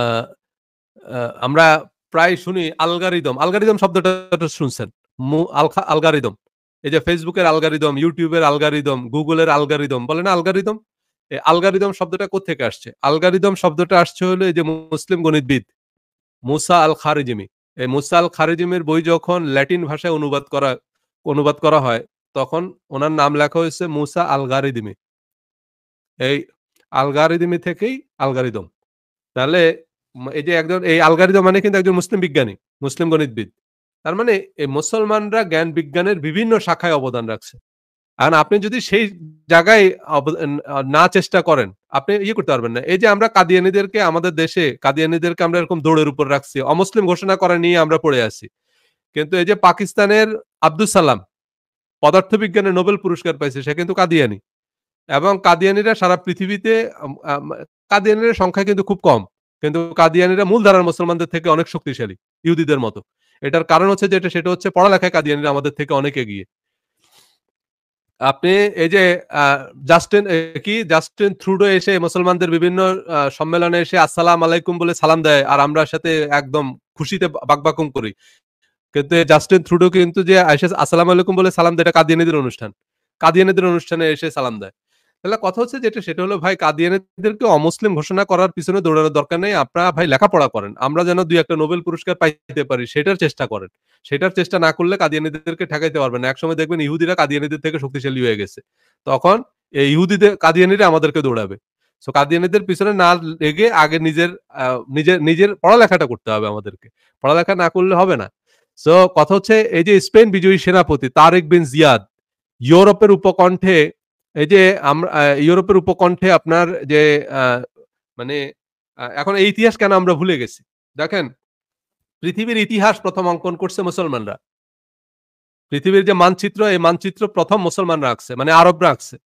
আ আমরা প্রায় শুনি অ্যালগরিদম শব্দটা তো শুনছেন। অ্যালগরিদম। এই যে Facebook এর অ্যালগরিদম, YouTube এর অ্যালগরিদম, Google এর অ্যালগরিদম বলে না অ্যালগরিদম? এই অ্যালগরিদম শব্দটা কোত্থেকে আসছে? অ্যালগরিদম শব্দটা আসছে হলো এই যে মুসলিম গণিতবিদ মুসা আল খারিজিমি। এই মুসা আল খারিজিমির বই যখন ল্যাটিন ভাষায় অনুবাদ করা হয়, তখন উনার নাম লেখা হয়েছে মুসা আল-গারিদিমি। এই আল-গারিদিমি থেকেই অ্যালগরিদম। তাহলে এই যে একজন এই অ্যালগরিদম মানে কিন্তু একজন মুসলিম বিজ্ঞানী, মুসলিম গণিতবিদ। তার মানে এই মুসলমানরা জ্ঞান বিজ্ঞানের বিভিন্ন শাখায় অবদান রাখছে। এখন আপনি যদি সেই জায়গায় না চেষ্টা করেন, আপনি ইয়ে করতে পারবেন না। এই যে আমরা কাদিয়ানীদেরকে আমাদের দেশে কাদিয়ানীদেরকে আমরা এরকম দৌড়ের উপর রাখছি। অমুসলিম ঘোষণা করা নিয়ে আমরা পড়ে আছি। কিন্তু এই যে পাকিস্তানের আব্দুস সালাম পদার্থবিজ্ঞানে নোবেল পুরস্কার পাইছে সে কিন্তু কাদিয়ানী। এবং কাদিয়ানীরা সারা পৃথিবীতে আম আম কাদিয়ানীর সংখ্যা কিন্তু খুব কম। কিন্তু কাদিয়ানীরা মূলধারার মুসলমানদের থেকে অনেক শক্তিশালী, ইহুদিদের মতো। এটার কারণ হচ্ছে যেটা সেটা হচ্ছে পড়ালেখায় কাদিয়ানীরা আমাদের থেকে অনেক এগিয়ে। আপনি এই যে আ জাস্টিন ট্রুডো এসে মুসলমানদের বিভিন্ন সম্মেলনে এসে আসসালাম আলাইকুম বলে সালাম দেয়। আর আমরা সাথে একদম খুশিতে বাকবাকুম করি। কিন্তু জাস্টিন ট্রুডো কিন্তু যে এসে আসসালামু আলাইকুম বলে সালাম দেয় এটা কাদিয়ানীদের অনুষ্ঠান। কাদিয়ানীদের অনুষ্ঠানে এসে সালাম দেয়। তাহলে কথা হচ্ছে যেটা সেটা হলো ভাই কাদিয়ানীদেরকে অমুসলিম ঘোষণা করার পিছনে দৌড়ানোর দরকার নেই। আপনারা ভাই লেখাপড়া করেন। আমরা যেন ২ একটা নোবেল পুরস্কার পাইতে পারি সেটার চেষ্টা করেন। সেটার চেষ্টা না করলে কাদিয়ানীদেরকে ঠেকাইতে পারবেন না। একসময় দেখবেন ইহুদিরা কাদিয়ানীদের থেকে শক্তিশালী হয়ে গেছে। তখন এই কাদিয়ানীরা আমাদেরকে দৌড়াবে। সো কাদিয়ানীদের পিছনে না লেগে আগে নিজের পড়ালেখাটা করতে হবে আমাদেরকে। পড়ালেখা না করলে হবে না। সো কথা হচ্ছে এই যে স্পেন বিজয়ী সেনাপতি তারেক বিন জিয়াদ ইউরোপের উপকণ্ঠে এই যে ইউরোপের উপকণ্ঠে আপনার যে আ মানে এখন এই ইতিহাস কেন আমরা ভুলে গেছি? দেখেন পৃথিবীর ইতিহাস ১ম অঙ্কন করছে মুসলমানরা। পৃথিবীর যে মানচিত্র এই মানচিত্র ১ম মুসলমানরা আঁকছে মানে আরবরা আঁকছে।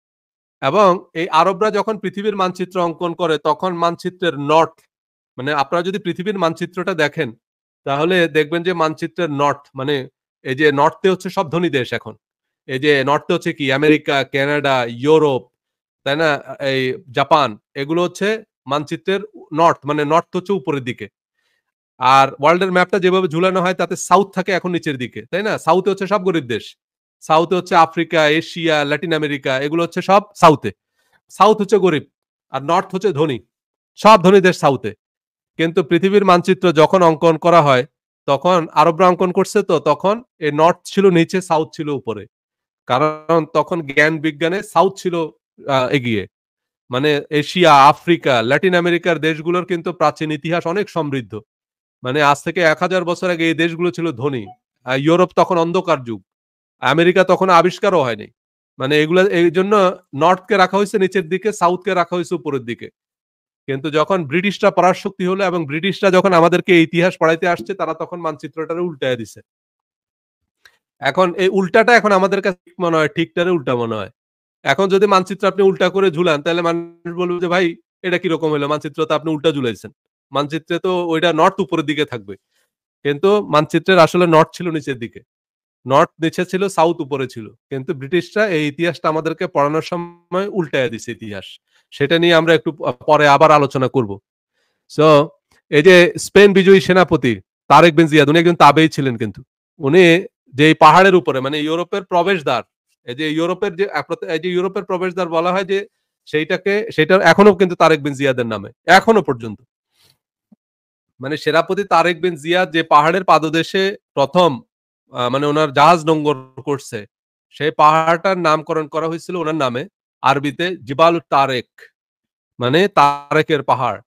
এবং এই আরবরা যখন পৃথিবীর মানচিত্র অঙ্কন করে তখন মানচিত্রের নর্থ মানে আপনারা যদি পৃথিবীর মানচিত্রটা দেখেন তাহলে দেখবেন যে মানচিত্রের নর্থ মানে এই যে নর্থে হচ্ছে সব ধনী দেশ এখন। এই যে নর্থে হচ্ছে কি আমেরিকা, কানাডা, ইউরোপ, তাই না? এই জাপান এগুলো হচ্ছে মানচিত্রের নর্থ মানে নর্থ হচ্ছে উপরের দিকে। আর ওয়ার্ল্ডের ম্যাপটা যেভাবে ঝুলানো হয় তাতে সাউথ থাকে এখন নিচের দিকে, তাই না? সাউথে হচ্ছে সব গরিব দেশ। সাউথে হচ্ছে আফ্রিকা, এশিয়া, ল্যাটিন আমেরিকা এগুলো হচ্ছে সব সাউথে। সাউথ হচ্ছে গরিব আর নর্থ হচ্ছে ধনী। সব ধনী দেশ সাউথে। কিন্তু পৃথিবীর মানচিত্র যখন অঙ্কন করা হয় তখন আরবরা অঙ্কন করছে তো তখন এই নর্থ ছিল নিচে, সাউথ ছিল উপরে। কারণ তখন জ্ঞান বিজ্ঞানে সাউথ ছিল এগিয়ে। মানে এশিয়া, আফ্রিকা, ল্যাটিন আমেরিকার দেশগুলোর কিন্তু প্রাচীন ইতিহাস অনেক সমৃদ্ধ। মানে আজ থেকে ১,০০০ বছর আগে এই দেশগুলো ছিল ধনী। ইউরোপ তখন অন্ধকার যুগ। আমেরিকা তখন আবিষ্কারও হয়নি। মানে এগুলা এইজন্য নর্থকে রাখা হইছে নিচের দিকে, সাউথকে রাখা হইছে উপরের দিকে। কিন্তু যখন ব্রিটিশরা পরাশক্তি হলো এবং ব্রিটিশরা যখন আমাদেরকে ইতিহাস পড়াইতে আসছে, তারা তখন মানচিত্রটারে উল্টাইয়া দিছে। এখন এই উল্টাটা এখন আমাদের কাছে ঠিক মনে হয়, ঠিকটারে উল্টা মনে হয়। এখন যদি মানচিত্র আপনি উল্টা করে ঝুলান, তাহলে মানুষ বলবে যে, "ভাই এটা কিরকম হইলো? মানচিত্র তো আপনি উল্টা ঝুলাইছেন। মানচিত্রে তো ওইটা নর্থ উপরের দিকে থাকবে।" কিন্তু মানচিত্রের আসলে নর্থ ছিল নিচের দিকে। নর্থ নিচে ছিল, সাউথ উপরে ছিল। কিন্তু ব্রিটিশরা এই ইতিহাসটা আমাদেরকে পড়ানোর সময় উল্টাইয়া দিছে ইতিহাস। সেটা নিয়ে আমরা একটু পরে আবার আলোচনা করব। সো এই যে স্পেন বিজয়ী সেনাপতি তারেক বিন জিয়াদ, উনি একজন তাবেই ছিলেন কিন্তু। উনি যে এই পাহাড়ের উপরে মানে ইউরোপের প্রবেশদ্বার, এই যে ইউরোপের যে এই যে ইউরোপের প্রবেশদ্বার বলা হয় যে সেটা এখনো কিন্তু তারেক বিন জিয়াদের নামে। এখনো পর্যন্ত। মানে সেনাপতি তারেক বিন জিয়াদ যে পাহাড়ের পাদদেশে ১ম মানে উনার জাহাজ নোঙ্গর করছে, সেই পাহাড়টার নামকরণ করা হয়েছিল উনার নামে। আরবিতে জিবালুত তারেক, মানে তারেকের পাহাড়।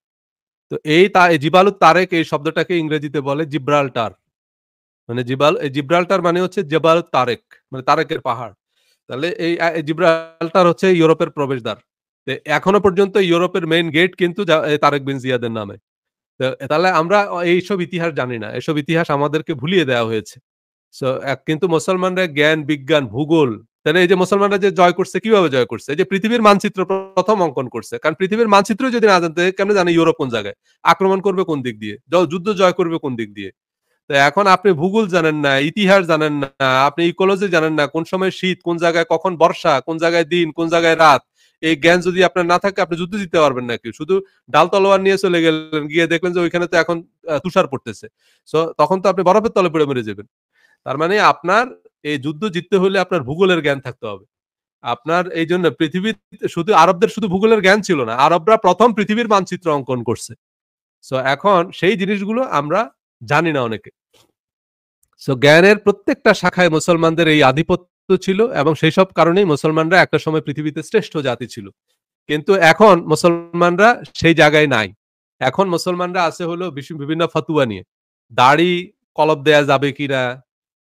তো এই জিবালুত তারেক এই শব্দটাকে ইংরেজিতে বলে জিব্রাল্টার। মানে এই জিব্রাল্টার মানে হচ্ছে জেবালুত তারেক, মানে তারেকের পাহাড়। তাহলে এই জিব্রাল্টার হচ্ছে ইউরোপের প্রবেশদ্বার। তো এখনো পর্যন্ত ইউরোপের মেইন গেট কিন্তু তারেক বিন জিয়াদের নামে। তাহলে আমরা এইসব ইতিহাস জানি না। এসব ইতিহাস আমাদেরকে ভুলিয়ে দেওয়া হয়েছে। সো কিন্তু মুসলমানরা জ্ঞান, বিজ্ঞান, ভূগোল, তাহলে এই যে মুসলমানরা যে জয় করছে কিভাবে জয় করছে? এই যে পৃথিবীর মানচিত্র ১ম অঙ্কন করছে। কারণ পৃথিবীর মানচিত্রই যদি না জানতে কেমনে জানে ইউরোপ কোন জায়গায়? আক্রমণ করবে কোন দিক দিয়ে? যুদ্ধ জয় করবে কোন দিক দিয়ে? তো এখন আপনি ভূগোল জানেন না, ইতিহাস জানেন না, আপনি ইকোলজি জানেন না, কোন সময় শীত, কোন জায়গায় কখন বর্ষা, কোন জায়গায় দিন, কোন জায়গায় রাত। এই জ্ঞান যদি আপনার না থাকে আপনি যুদ্ধ জিততে পারবেন না কেউ। শুধু ঢাল তলোয়ার নিয়ে চলে গেলেন, গিয়ে দেখলেন যে ওইখানে তো এখন তুষার পড়তেছে। সো তখন তো আপনি বরফের তলে পড়ে মরে যাবেন। তার মানে আপনার এই যুদ্ধ জিততে হলে আপনার ভূগোলের জ্ঞান থাকতে হবে। আপনার এইজন্য পৃথিবীতে শুধু আরবদের শুধু ভূগোলের জ্ঞান ছিল না। আরবরা ১ম পৃথিবীর মানচিত্র অঙ্কন করছে। সো এখন সেই জিনিসগুলো আমরা জানি না অনেকে। সো জ্ঞানের প্রত্যেকটা শাখায় মুসলমানদের এই আধিপত্য ছিল এবং সেইসব কারণেই মুসলমানরা একটা সময় পৃথিবীতে শ্রেষ্ঠ জাতি ছিল। কিন্তু এখন মুসলমানরা সেই জায়গায় নাই। এখন মুসলমানরা আছে হলো বিভিন্ন ফতুয়া নিয়ে। দাড়ি কলব দেয়া যাবে কিনা,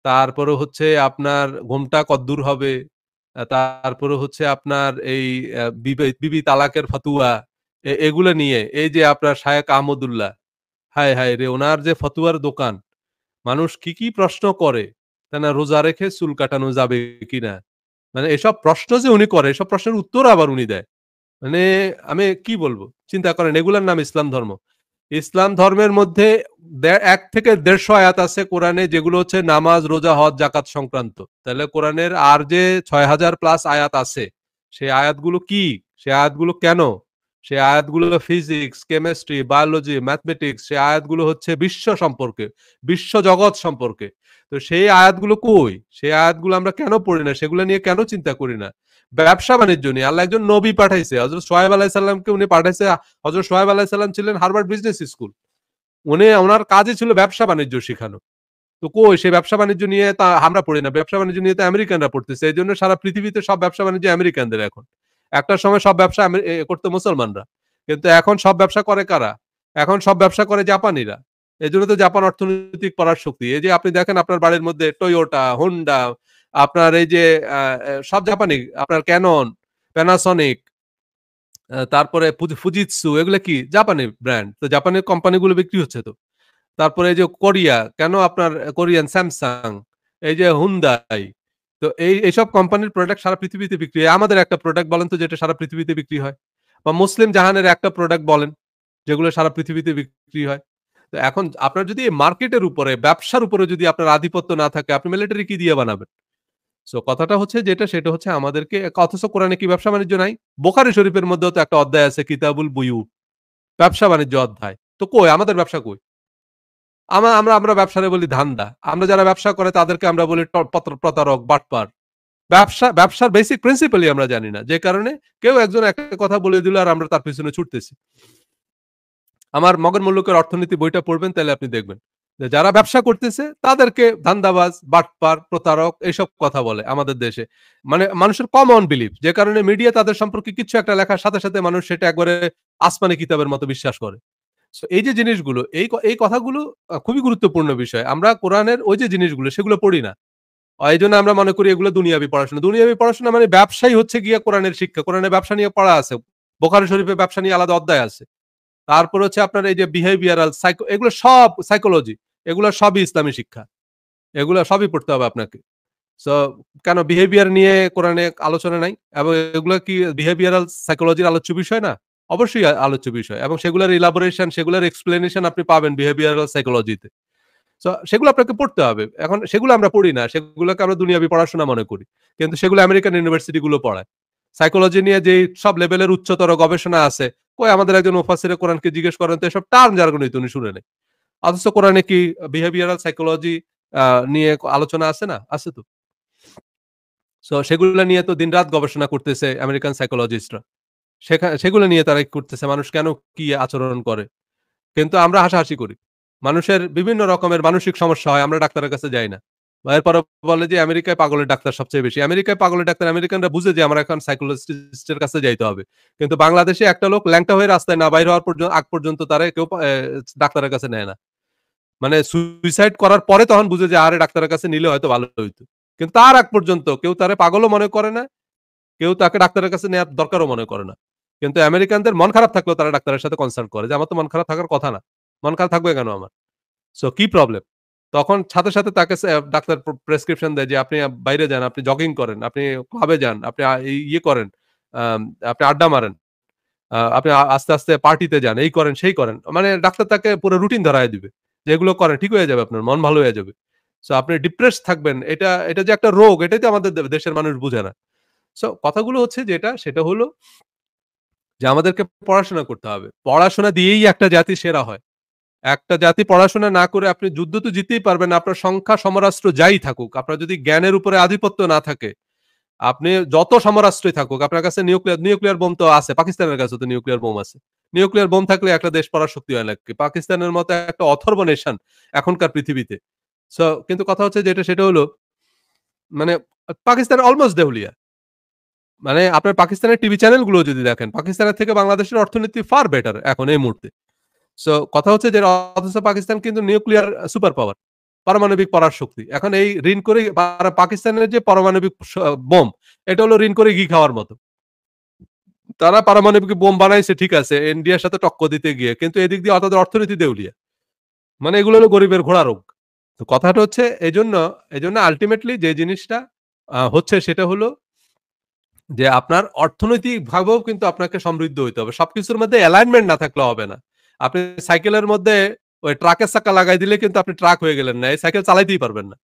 তারপরে হচ্ছে আপনার ঘোমটা কদ্দুর হবে, তারপরে হচ্ছে আপনার এই বিবি তালাকের ফতুয়া, এগুলো নিয়ে এই যে আপনার শায়েখ আহমদুল্লাহ, হায়, হায় রে! উনার যে ফতুয়ার দোকান, মানুষ কি প্রশ্ন করে, তাই না? রোজা রেখে চুল কাটানো যাবে কিনা? মানে এসব প্রশ্ন যে উনি করে, এসব প্রশ্নের উত্তর আবার উনি দেয়। মানে আমি কি বলবো? চিন্তা করেন এগুলার নাম ইসলাম ধর্ম। ইসলাম ধর্মের মধ্যে ১ থেকে ১৫০ আয়াত আছে কোরআনে যেগুলো হচ্ছে নামাজ, রোজা, হজ, যাকাত সংক্রান্ত। তাহলে কোরআনের আর যে ৬,০০০ প্লাস আয়াত আছে, সেই আয়াতগুলো কি? সেই আয়াতগুলো কেন? সেই আয়াতগুলো ফিজিক্স, কেমিস্ট্রি, বায়োলজি, ম্যাথমেটিক্স, সেই আয়াতগুলো হচ্ছে বিশ্ব সম্পর্কে, বিশ্ব জগৎ সম্পর্কে। তো সেই আয়াতগুলো কই? সেই আয়াতগুলো আমরা কেন পড়ি না? সেগুলো নিয়ে কেন চিন্তা করি না? ব্যবসা-বাণিজ্য নিয়ে আল্লাহ একজন নবী পাঠাইছে। হযরত সোহাইব আলাইহিস সালামকে উনি পাঠাইছে। হযরত সোহাইব আলাইহিস সালাম ছিলেন হার্ভার্ড বিজনেস স্কুল। উনার কাজই ছিল ব্যবসা-বাণিজ্য শিখানো। তো কই সেই ব্যবসা-বাণিজ্য নিয়ে তা আমরা পড়ি না। ব্যবসা-বাণিজ্য নিয়ে তো আমেরিকানরা পড়তেছে। এজন্য সারা পৃথিবীতে সব ব্যবসা-বাণিজ্য আমেরিকানদের এখন। একটা সময় সব ব্যবসা করত মুসলমানরা। কিন্তু এখন সব ব্যবসা করে কারা? এখন সব ব্যবসা করে জাপানিরা। এজন্য তো জাপান অর্থনৈতিক পরাশক্তি। এই যে আপনি দেখেন আপনার বাড়ির মধ্যে Toyota, Honda, আপনার এই যে আ এ সব জাপানি, আপনার Canon, Panasonic, তারপরে Fujitsu, এগুলা কি? জাপানি ব্র্যান্ড। তো জাপানি কোম্পানিগুলো বিক্রি হচ্ছে তো। তারপরে এই যে কোরিয়া, কেন আপনার কোরিয়ান Samsung, এই যে Hyundai, তো এইসব কোম্পানির প্রোডাক্ট সারা পৃথিবীতে বিক্রি হয়। আমাদের একটা প্রোডাক্ট বলেন তো যেটা সারা পৃথিবীতে বিক্রি হয়? বা মুসলিম জাহানের একটা প্রোডাক্ট বলেন, যেগুলো সারা পৃথিবীতে বিক্রি হয়? তো এখন আপনার যদি এই মার্কেটের উপরে, ব্যবসার উপরে যদি আপনার আধিপত্য না থাকে, আপনি মিলিটারি কি দিয়ে বানাবেন? সো কথাটা হচ্ছে যেটা, সেটা হচ্ছে আমাদেরকে অথচ কোরআনে কি ব্যবসা-বাণিজ্য নাই? বোখারী শরীফের মধ্যেও তো একটা অধ্যায় আছে কিতাবুল বুয়ু, ব্যবসা-বাণিজ্য অধ্যায়। তো কই আমাদের ব্যবসা কই? আমরা ব্যবসারে বলি ধান্দা। আমরা যারা ব্যবসা করে তাদেরকে আমরা বলি প্রতারক, বাটপার। ব্যবসার বেসিক প্রিন্সিপলই আমরা জানি না। যে কারণে কেউ একজন একটা কথা বলে দিল আর আমরা তার পেছনে ছুটতেছি। আমার মগের মুল্লুকের অর্থনীতি বইটা পড়বেন তাইলে আপনি দেখবেন। যে যারা ব্যবসা করতেছে তাদেরকে ধান্দাবাজ, বাটপার, প্রতারক এইসব কথা বলে আমাদের দেশে। মানে মানুষের কমন বিলিফ, যে কারণে মিডিয়া তাদের সম্পর্কে কিছু একটা লেখার সাথে মানুষ সেটা একবারে আসমানি কিতাবের মতো বিশ্বাস করে। সো এই যে জিনিসগুলো, এই কথাগুলো খুবই গুরুত্বপূর্ণ বিষয়। আমরা কোরআনের ওই যে জিনিসগুলো সেগুলো পড়ি না। এইজন্য আমরা মনে করি এগুলো দুনিয়াবি পড়াশোনা। দুনিয়াবি পড়াশোনা মানে ব্যবসাই হচ্ছে গিয়ে কোরআনের শিক্ষা। কোরআনের ব্যবসা নিয়ে পড়া আছে। বুখারী শরীফে ব্যবসা নিয়ে আলাদা অধ্যায় আছে। তারপর হচ্ছে আপনার এই যে বিহেভিয়ারাল এগুলো সব সাইকোলজি, এগুলো সবই ইসলামী শিক্ষা। এগুলো সবই পড়তে হবে আপনাকে। সো কেন বিহেভিয়ার নিয়ে কোরআনে আলোচনা নাই? এবং এগুলো কি বিহেভিয়ারাল সাইকোলজির আলোচ্য বিষয় না? অবশ্যই আলোচ্য বিষয় এবং সেগুলোর ইলাবোরেশন, সেগুলোর এক্সপ্লেনেশন আপনি পাবেন বিহেভিয়ারাল সাইকোলজিতে। সো সেগুলো আপনাকে পড়তে হবে। এখন সেগুলো আমরা পড়ি না। সেগুলোকে আমরা দুনিয়াবি পড়াশোনা মনে করি। কিন্তু সেগুলো আমেরিকান ইউনিভার্সিটি গুলো পড়ায়। সাইকোলজি নিয়ে যেই সব লেভেলের উচ্চতর গবেষণা আছে, কই আমাদের একজন মুফাসসিরে কোরআনকে জিজ্ঞেস করেন তো এসব টার্ম জার্গনই তো উনি শুনে নাই। অথচ কোরআনে কি বিহেভিয়ারাল সাইকোলজি আ নিয়ে আলোচনা আছে না? আছে তো। সো সেগুলো নিয়ে তো দিনরাত গবেষণা করতেছে আমেরিকান সাইকোলজিস্টরা। সেগুলো নিয়ে তারা কি করতেছে, মানুষ কেন কি আচরণ করে। কিন্তু আমরা হাসাহাসি করি। মানুষের বিভিন্ন রকমের মানসিক সমস্যা হয়, আমরা ডাক্তারের কাছে যাই না। বা এরপরে বলে যে আমেরিকায় পাগলের ডাক্তার সবচেয়ে বেশি। আমেরিকায় পাগলের ডাক্তার আমেরিকানরা বুঝে যে আমার এখন সাইকোলজিস্ট এর কাছে যাইতে হবে। কিন্তু বাংলাদেশে একটা লোক ল্যাংটা হয়ে রাস্তায় না বাইর হওয়ার আগ পর্যন্ত তারে কেউ ডাক্তারের কাছে নেয় না। মানে সুইসাইড করার পরে তখন বুঝে যে আরে ডাক্তারের কাছে নিলে হয়তো ভালো হইতো। কিন্তু তার আগ পর্যন্ত কেউ তারে পাগলও মনে করে না, কেউ তাকে ডাক্তারের কাছে নেয়ার দরকারও মনে করে না। কিন্তু আমেরিকানদের মন খারাপ থাকলেও তারা ডাক্তারের সাথে কনসাল্ট করে যে আমার তো মন খারাপ থাকার কথা না। মন খারাপ থাকবে কেন আমার? সো কি প্রবলেম? তখন সাথে সাথে তাকে ডাক্তার প্রেসক্রিপশন দেয় যে আপনি বাইরে যান, আপনি জগিং করেন, আপনি ক্লাবে যান, আপনি ইয়ে করেন, আম আপনি আড্ডা মারেন। আপনি আস্তে আস্তে পার্টিতে যান, এই করেন, সেই করেন। মানে ডাক্তার তাকে পুরো রুটিন ধরায় দিবে। যে এগুলো করেন ঠিক হয়ে যাবে আপনার, মন ভালো হয়ে যাবে। সো আপনি ডিপ্রেসড থাকবেন। এটা যে একটা রোগ এটাই তো আমাদের দেশের মানুষ বুঝে না। সো কথাগুলো হচ্ছে যেটা সেটা হলো যে আমাদেরকে পড়াশোনা করতে হবে। পড়াশোনা দিয়েই একটা জাতি সেরা হয়। একটা জাতি পড়াশোনা না করে আপনি যুদ্ধ তো জিততেই পারবেন না। আপনার সংখ্যা সমরাস্ত্র যাই থাকুক, আপনার যদি জ্ঞানের উপরে আধিপত্য না থাকে, আপনি যত সমরাস্ত্রই থাকুক, আপনার কাছে নিউক্লিয়ার বোম তো আছে। পাকিস্তানের কাছে তো নিউক্লিয়ার বোম আছে। নিউক্লিয়ার বোম থাকলে একটা দেশ পরাশক্তি হয় নাকি? পাকিস্তানের মতো একটা অথর্ব নেশন এখনকার পৃথিবীতে। সো কিন্তু কথা হচ্ছে যেটা সেটা হলো মানে পাকিস্তান অলমোস্ট দেউলিয়া। মানে আপনার পাকিস্তানের টিভি চ্যানেল গুলো যদি দেখেন, পাকিস্তানের থেকে বাংলাদেশের অর্থনীতি ফার বেটার এখন এই মুহূর্তে। সো কথা হচ্ছে যে অথচ পাকিস্তান কিন্তু নিউক্লিয়ার সুপার পাওয়ার। পারমাণবিক পরাশক্তি। এখন এই ঋণ করে পাকিস্তানের যে পারমাণবিক বোম, এটা হলো ঋণ করে ঘি খাওয়ার মতো। তারা পারমাণবিক বোম বানাইছে ঠিক আছে, ইন্ডিয়ার সাথে টক্কর দিতে গিয়ে। কিন্তু এদিক দিয়ে তাদের অর্থনীতি দেউলিয়া। মানে এগুলো হলো গরিবের ঘোড়া রোগ। তো কথাটা হচ্ছে এজন্য আল্টিমেটলি যে জিনিসটা হচ্ছে সেটা হলো যে আপনার অর্থনৈতিকভাবেও কিন্তু আপনাকে সমৃদ্ধ হইতে হবে। সবকিছুর মধ্যে অ্যালাইনমেন্ট না থাকলে হবে না। আপনি সাইকেলের মধ্যে ওই ট্রাকের চাকা লাগাই দিলে কিন্তু আপনি ট্রাক হয়ে গেলেন না। এই সাইকেল চালাইতেই পারবেন না।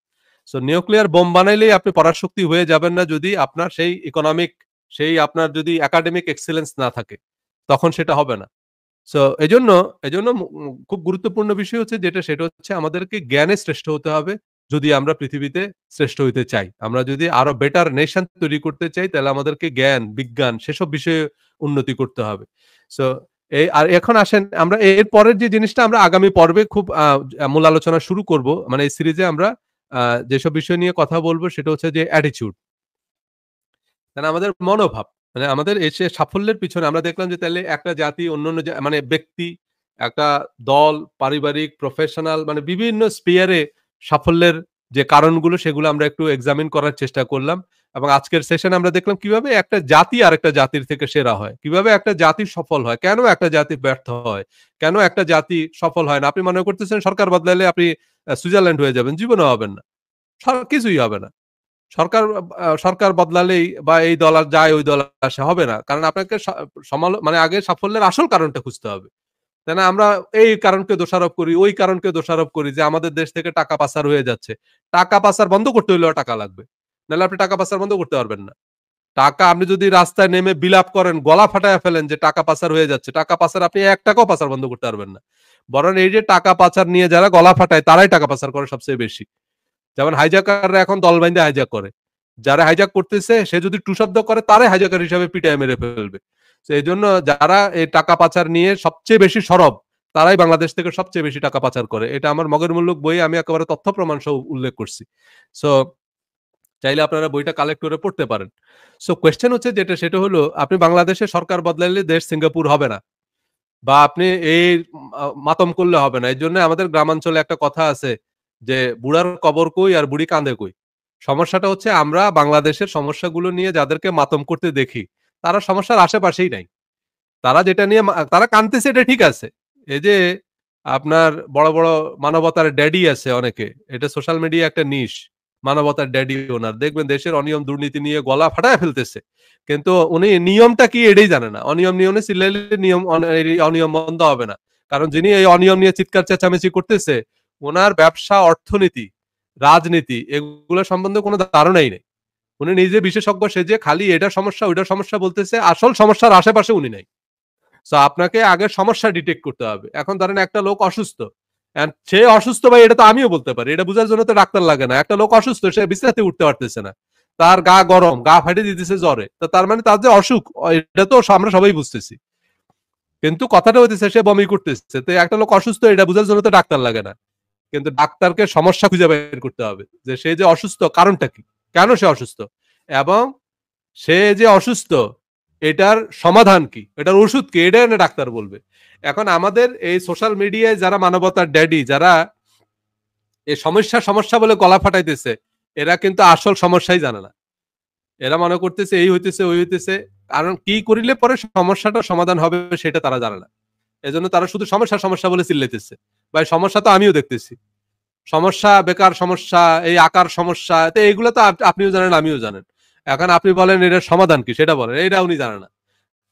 সো নিউক্লিয়ার বোম বানাইলেই আপনি পরাশক্তি হয়ে যাবেন না যদি আপনার সেই আপনার যদি একাডেমিক এক্সেলেন্স না থাকে। তখন সেটা হবে না। সো এজন্য খুব গুরুত্বপূর্ণ বিষয় হচ্ছে যেটা সেটা হচ্ছে আমাদেরকে জ্ঞানে শ্রেষ্ঠ হতে হবে। যদি আমরা পৃথিবীতে শ্রেষ্ঠ হইতে চাই। আমরা যদি আরো বেটার নেশন তৈরি করতে চাই তাহলে আমাদেরকে জ্ঞান, বিজ্ঞান সেসব বিষয়ে উন্নতি করতে হবে। সো আর এখন আসেন আমরা এর পরের যে জিনিসটা আমরা আগামী পর্বে খুব মূল আলোচনা শুরু করব। মানে এই সিরিজে আমরা আ যেসব বিষয় নিয়ে কথা বলব সেটা হচ্ছে যে অ্যাটিটিউড। মানে আমাদের মনোভাব। মানে আমাদের এসে সাফল্যের পিছনে আমরা দেখলাম যে তাইলে একটা জাতি অন্যান্য মানে ব্যক্তি, একটা দল, পারিবারিক, প্রফেশনাল মানে বিভিন্ন স্ফিয়ারে সাফল্যের যে কারণগুলো সেগুলো আমরা একটু এক্সামিন করার চেষ্টা করলাম। এবং আজকের সেশনে আমরা দেখলাম কিভাবে একটা জাতি আরেকটা জাতির থেকে সেরা হয়। কিভাবে একটা জাতি সফল হয়। কেন একটা জাতি ব্যর্থ হয়। কেন একটা জাতি সফল হয় না। আপনি মনে করতেছেন সরকার বদলাইলে আপনি সুইজারল্যান্ড হয়ে যাবেন। জীবনেও হবেন না। কিছুই হবে না। সরকার বদলালেই বা এই দল আর যায় ওই দল আসে হবে না। কারণ আপনাকে মানে আগে সাফল্যের আসল কারণটা খুঁজতে হবে। তাই না? আমরা এই কারণকে দোষারোপ করি, ওই কারণকে দোষারোপ করি যে আমাদের দেশ থেকে টাকা পাচার হয়ে যাচ্ছে। টাকা পাচার বন্ধ করতে হইলেও টাকা লাগবে। নাহলে আপনি টাকা পাচার বন্ধ করতে পারবেন না। টাকা আপনি যদি রাস্তায় নেমে বিলাপ করেন, গলা ফাটাইয়া ফেলেন যে টাকা পাচার হয়ে যাচ্ছে। টাকা পাচার আপনি ৳১ পাচার বন্ধ করতে পারবেন না। বরং এই যে টাকা পাচার নিয়ে যারা গলা ফাটায় তারাই টাকা পাচার করে সবচেয়ে বেশি। যেমন হাইজ্যাকাররা এখন দল বাইন্ধা হাইজ্যাক করে। যারা হাইজ্যাক করতেছে সে যদি টু শব্দ করে তারাই হাইজ্যাকার হিসাবে পিটাইয়া মেরে ফেলবে। তো এজন্য যারা এই টাকা পাচার নিয়ে সবচেয়ে বেশি সরব, তারাই বাংলাদেশ থেকে সবচেয়ে বেশি টাকা পাচার করে। এটা আমার মগের মুল্লুক বইয়ে আমি একেবারে তথ্য প্রমাণ সহ উল্লেখ করছি। সো চাইলে আপনারা বইটা কালেক্ট করে পড়তে পারেন। সো কোয়েশ্চেন হচ্ছে যেটা সেটা হলো আপনি বাংলাদেশে সরকার বদলাইলে দেশ সিঙ্গাপুর হবে না। বা আপনি এই মাতম করলে হবে না। এজন্য আমাদের গ্রামাঞ্চলে একটা কথা আছে যে, "বুড়ার কবর কই আর বুড়ি কাঁদে কই?" সমস্যাটা হচ্ছে আমরা বাংলাদেশের সমস্যাগুলো নিয়ে যাদেরকে মাতম করতে দেখি, তারা সমস্যার আশেপাশেই নাই। তারা যেটা নিয়ে তারা কাঁদতেছে এটা ঠিক আছে। এই যে আপনার বড়, বড় মানবতার ড্যাডি আছে অনেকে। এটা সোশ্যাল মিডিয়ায় একটা নিশ। মানবতার ড্যাডি ওনার। দেখবেন দেশের অনিয়ম দুর্নীতি নিয়ে গলা ফাটায় ফেলতেছে। কিন্তু উনি নিয়মটা কি এটাই জানে না। অনিয়ম নিয়ে চিল্লাইলে নিয়ম এই অনিয়ম বন্ধ হবে না। কারণ যিনি এই অনিয়ম নিয়ে চিৎকার চেঁচামেচি করতেছে, উনার ব্যবসা, অর্থনীতি, রাজনীতি এগুলো সম্বন্ধে কোন ধারণাই নেই। উনি নিজে বিশেষজ্ঞ সেজে খালি এটা সমস্যা, ওইটা সমস্যা বলতেছে। আসল সমস্যার আশেপাশে উনি নাই। সো আপনাকে আগে সমস্যা ডিটেক্ট করতে হবে। এখন ধরেন একটা লোক অসুস্থ। সে অসুস্থ ভাই এটা তো আমিও বলতে পারি। এটা বুঝার জন্য তো ডাক্তার লাগে না। একটা লোক অসুস্থ সে বিছানাতে উঠতে পারতেছে না। তার গা গরম, গা ফাটিয়ে দিতেছে জ্বরে। তো তার মানে তার যে অসুখ এটা তো আমরা সবাই বুঝতেছি। কিন্তু কথাটা হইতেছে সে বমি করতেছে। তো একটা লোক অসুস্থ এটা বুঝার জন্য তো ডাক্তার লাগে না। কিন্তু ডাক্তারকে সমস্যা খুঁজে বের করতে হবে। যে সে যে অসুস্থ কারণটা কি? কেন সে অসুস্থ? এবং সে যে অসুস্থ এটার সমাধান কি? এটার ওষুধ কি? এটা এনে ডাক্তার বলবে। এখন আমাদের এই সোশ্যাল মিডিয়ায় যারা মানবতার ড্যাডি যারা এই সমস্যা বলে গলা ফাটাইতেছে, এরা কিন্তু আসল সমস্যাই জানে না। এরা মনে করতেছে এই হইতেছে, ওই হইতেছে। কারণ কি করিলে পরে সমস্যাটার সমাধান হবে সেটা তারা জানে না। এজন্য তারা শুধু সমস্যা বলে চিল্লাইতেছে। ভাই সমস্যা তো আমিও দেখতেছি। সমস্যা, বেকার সমস্যা, এই আকার সমস্যা, তো এগুলো তো আপনিও জানেন, আমিও জানেন। এখন আপনি বলেন এটার সমাধান কি? সেটা বলেন। এইটা উনি জানে না।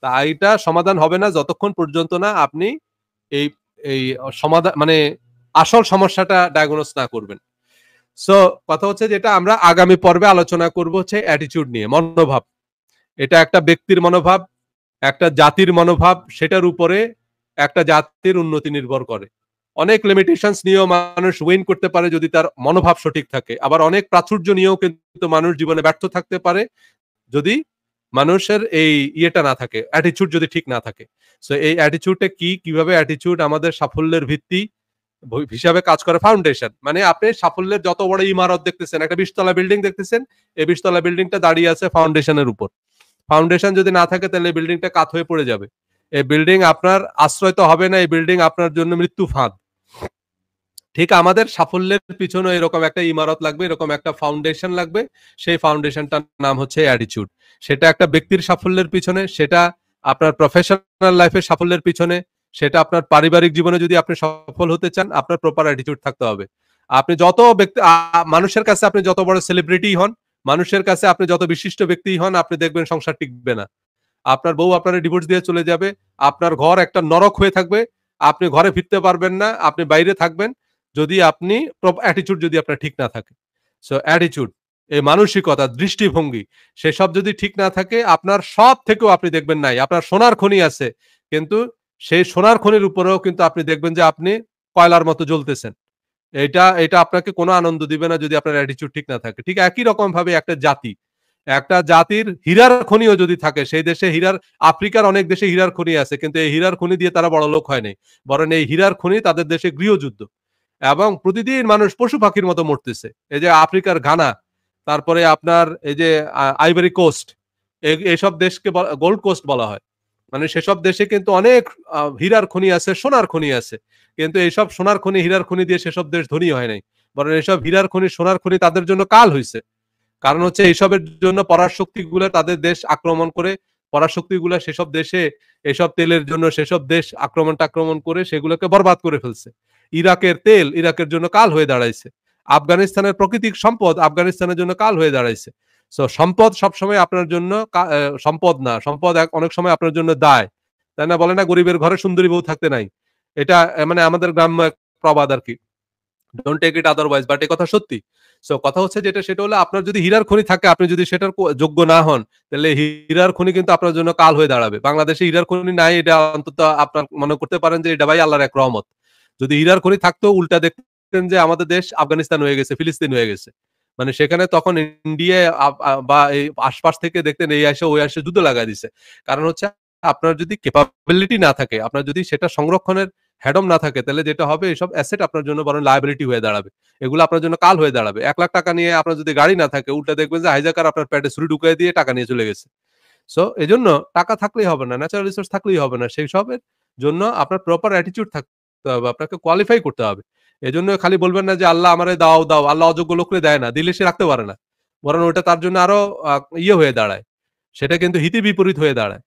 তা এইটা সমাধান হবে না যতক্ষণ পর্যন্ত না আপনি এই এই সমাধান মানে আসল সমস্যাটা ডায়াগনোস না করবেন। সো কথা হচ্ছে যেটা আমরা আগামী পর্বে আলোচনা করব হচ্ছে অ্যাটিটিউড নিয়ে, মনোভাব। এটা একটা ব্যক্তির মনোভাব, একটা জাতির মনোভাব, সেটার উপরে একটা জাতির উন্নতি নির্ভর করে। অনেক লিমিটেশনস নিয়েও মানুষ উইন করতে পারে যদি তার মনোভাব সঠিক থাকে। আবার অনেক প্রাচুর্য নিয়েও কিন্তু মানুষ জীবনে ব্যর্থ থাকতে পারে যদি মানুষের এই ইয়েটা না থাকে, অ্যাটিটিউড যদি ঠিক না থাকে। সো এই অ্যাটিটিউডটা কি, কিভাবে অ্যাটিটিউড আমাদের সাফল্যের ভিত্তি হিসাবে কাজ করে ফাউন্ডেশন। মানে আপনি সাফল্যের যত বড় ইমারত দেখতেছেন, একটা ২০ তলা বিল্ডিং দেখতেছেন, এই ২০ তলা বিল্ডিংটা দাঁড়িয়ে আছে ফাউন্ডেশনের উপর। ফাউন্ডেশন যদি না থাকে তাহলে এই বিল্ডিংটা কাত হয়ে পড়ে যাবে। এই বিল্ডিং আপনার আশ্রয় তো হবে না, এই বিল্ডিং আপনার জন্য মৃত্যু ফাঁদ। ঠিক আমাদের সাফল্যের পিছনে এরকম একটা ইমারত লাগবে, এরকম একটা ফাউন্ডেশন লাগবে। সেই ফাউন্ডেশনটার নাম হচ্ছে অ্যাটিটিউড। সেটা একটা ব্যক্তির সাফল্যের পিছনে, সেটা আপনার প্রফেশনাল লাইফের সাফল্যের পিছনে, সেটা আপনার পারিবারিক জীবনে যদি আপনি সফল হতে চান, আপনার প্রপার অ্যাটিটিউড থাকতে হবে। আপনি যত ব্যক্তি মানুষের কাছে আপনি যত বড় সেলিব্রিটি হন, মানুষের কাছে আপনি যত বিশিষ্ট ব্যক্তি হন, আপনি দেখবেন সংসার টিকবে না। আপনার বউ আপনার ডিভোর্স দিয়ে চলে যাবে। আপনার ঘর একটা নরক হয়ে থাকবে। আপনি ঘরে ফিরতে পারবেন না। আপনি বাইরে থাকবেন। যদি আপনি অ্যাটিটিউড যদি আপনার ঠিক না থাকে। সো অ্যাটিটিউড, এই মানসিকতা, দৃষ্টিভঙ্গি সেসব যদি ঠিক না থাকে আপনার সব থেকেও আপনি দেখবেন নাই। আপনার সোনার খনি আছে। কিন্তু সেই সোনার খনির উপরেও কিন্তু আপনি দেখবেন যে আপনি কয়লার মতো জ্বলতেছেন। এটা আপনাকে কোনো আনন্দ দিবে না যদি আপনার অ্যাটিটিউড ঠিক না থাকে। ঠিক একই রকম ভাবে একটা জাতির হীরার খনিও যদি থাকে সেই দেশে আফ্রিকার অনেক দেশে হীরার খনি আছে কিন্তু এই হীরার খনি দিয়ে তারা বড়লোক হয় নাই। বরং এই হীরার খনি তাদের দেশে গৃহযুদ্ধ। এবং প্রতিদিন মানুষ পশু পাখির মতো মরতেছে। এই যে আফ্রিকার ঘানা, তারপরে আপনার এই যে আইভরি কোস্ট, এইসব দেশকে গোল্ড কোস্ট বলা হয়। মানে সেসব দেশে কিন্তু অনেক হীরার খনি আছে, সোনার খনি আছে। কিন্তু এইসব সোনার খনি, হীরার খনি দিয়ে সেসব দেশ ধনী হয় নাই। বরং এসব হীরার খনি, সোনার খনি তাদের জন্য কাল হইছে। কারণ হচ্ছে এইসবের জন্য পরাশক্তিগুলো তাদের দেশ আক্রমণ করে, পরাশক্তিগুলো সেসব দেশে এসব তেলের জন্য সেসব দেশ আক্রমণ করে সেগুলোকে বরবাদ করে ফেলছে। ইরাকের তেল ইরাকের জন্য কাল হয়ে দাঁড়াইছে। আফগানিস্তানের প্রাকৃতিক সম্পদ আফগানিস্তানের জন্য কাল হয়ে দাঁড়াইছে। সো সম্পদ সবসময় আপনার জন্য সম্পদ না। সম্পদ অনেক সময় আপনার জন্য দায়। তাই না? বলে না গরিবের ঘরে সুন্দরী বউ থাকতে নাই। এটা মানে আমাদের গ্রাম্য এক প্রবাদ আরকি। Don't take it otherwise but এই কথা সত্যি। সো কথা হচ্ছে যেটা সেটা হলো আপনার যদি হীরার খনি থাকে আপনি যদি সেটার যোগ্য না হন তাহলে হীরার খনি কিন্তু আপনার জন্য কাল হয়ে দাঁড়াবে। বাংলাদেশে হীরার খনি নাই এটা অন্তত আপনার মনে করতে পারেন যে এটা ভাই আল্লাহর এক রহমত। যদি হীরার খনি থাকতো উল্টা দেখতেন যে আমাদের দেশ আফগানিস্তান হয়ে গেছে, ফিলিস্তিন হয়ে গেছে। মানে সেখানে তখন ইন্ডিয়া বা এই আশপাশ থেকে দেখতেন এই আসে ওই আসে যুদ্ধ লাগায় দিছে। কারণ হচ্ছে আপনার যদি ক্যাপাবিলিটি না থাকে, আপনার যদি সেটা সংরক্ষণের হ্যাডম না থাকে তাহলে যেটা হবে এসব অ্যাসেট আপনার জন্য বরং লায়াবিলিটি হয়ে দাঁড়াবে। এগুলো আপনার জন্য কাল হয়ে দাঁড়াবে। ৳১,০০,০০০ নিয়ে আপনার যদি গাড়ি না থাকে উল্টা দেখবেন যে হাইজ্যাকার আপনার পেটে ছুরি ঢুকাই দিয়ে টাকা নিয়ে চলে গেছে। সো এজন্য টাকা থাকলেই হবে না, ন্যাচারাল রিসোর্স থাকলেই হবে না। সেই সবের জন্য আপনার প্রপার অ্যাটিটিউড থাকতে হবে। আপনাকে কোয়ালিফাই করতে হবে। এজন্য খালি বলবেন না যে, "আল্লাহ আমারে দাও, দাও।" আল্লাহ অযোগ্য লোকরে দেয় না। দিলে সে রাখতে পারে না। বরং ওটা তার জন্য আরো আ ইয়ে হয়ে দাঁড়ায়। সেটা কিন্তু হিতে বিপরীত হয়ে দাঁড়ায়।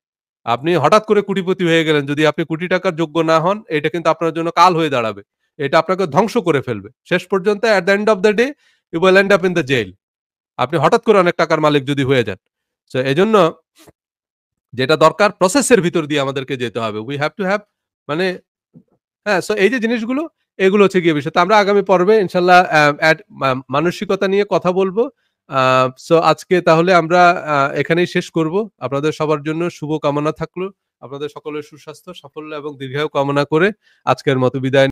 আপনি হঠাৎ করে কোটিপতি হয়ে গেলেন। যদি আপনি কোটি টাকার যোগ্য না হন, এটা কিন্তু আপনার জন্য কাল হয়ে দাঁড়াবে। এটা আপনাকে ধ্বংস করে ফেলবে। শেষ পর্যন্ত at the end of the day you will end up in the jail. আপনি হঠাৎ করে অনেক টাকার মালিক যদি হয়ে যান। সো এজন্য যেটা দরকার প্রসেস এর ভিতর দিয়ে আমাদেরকে যেতে হবে। উই হ্যাভ টু হ্যাভ মানে হ্যাঁ, সো এই যে জিনিসগুলো এগুলো হচ্ছে গিয়ে বিষয়। তো আমরা আগামী পর্বে ইনশাআল্লাহ মানসিকতা নিয়ে কথা বলব। আ সো আজকে তাহলে আমরা এখানেই শেষ করব। আপনাদের সবার জন্য শুভ কামনা থাকলো। আপনাদের সকলের সুস্বাস্থ্য, সাফল্য এবং দীর্ঘায়ু কামনা করে আজকের মতো বিদায়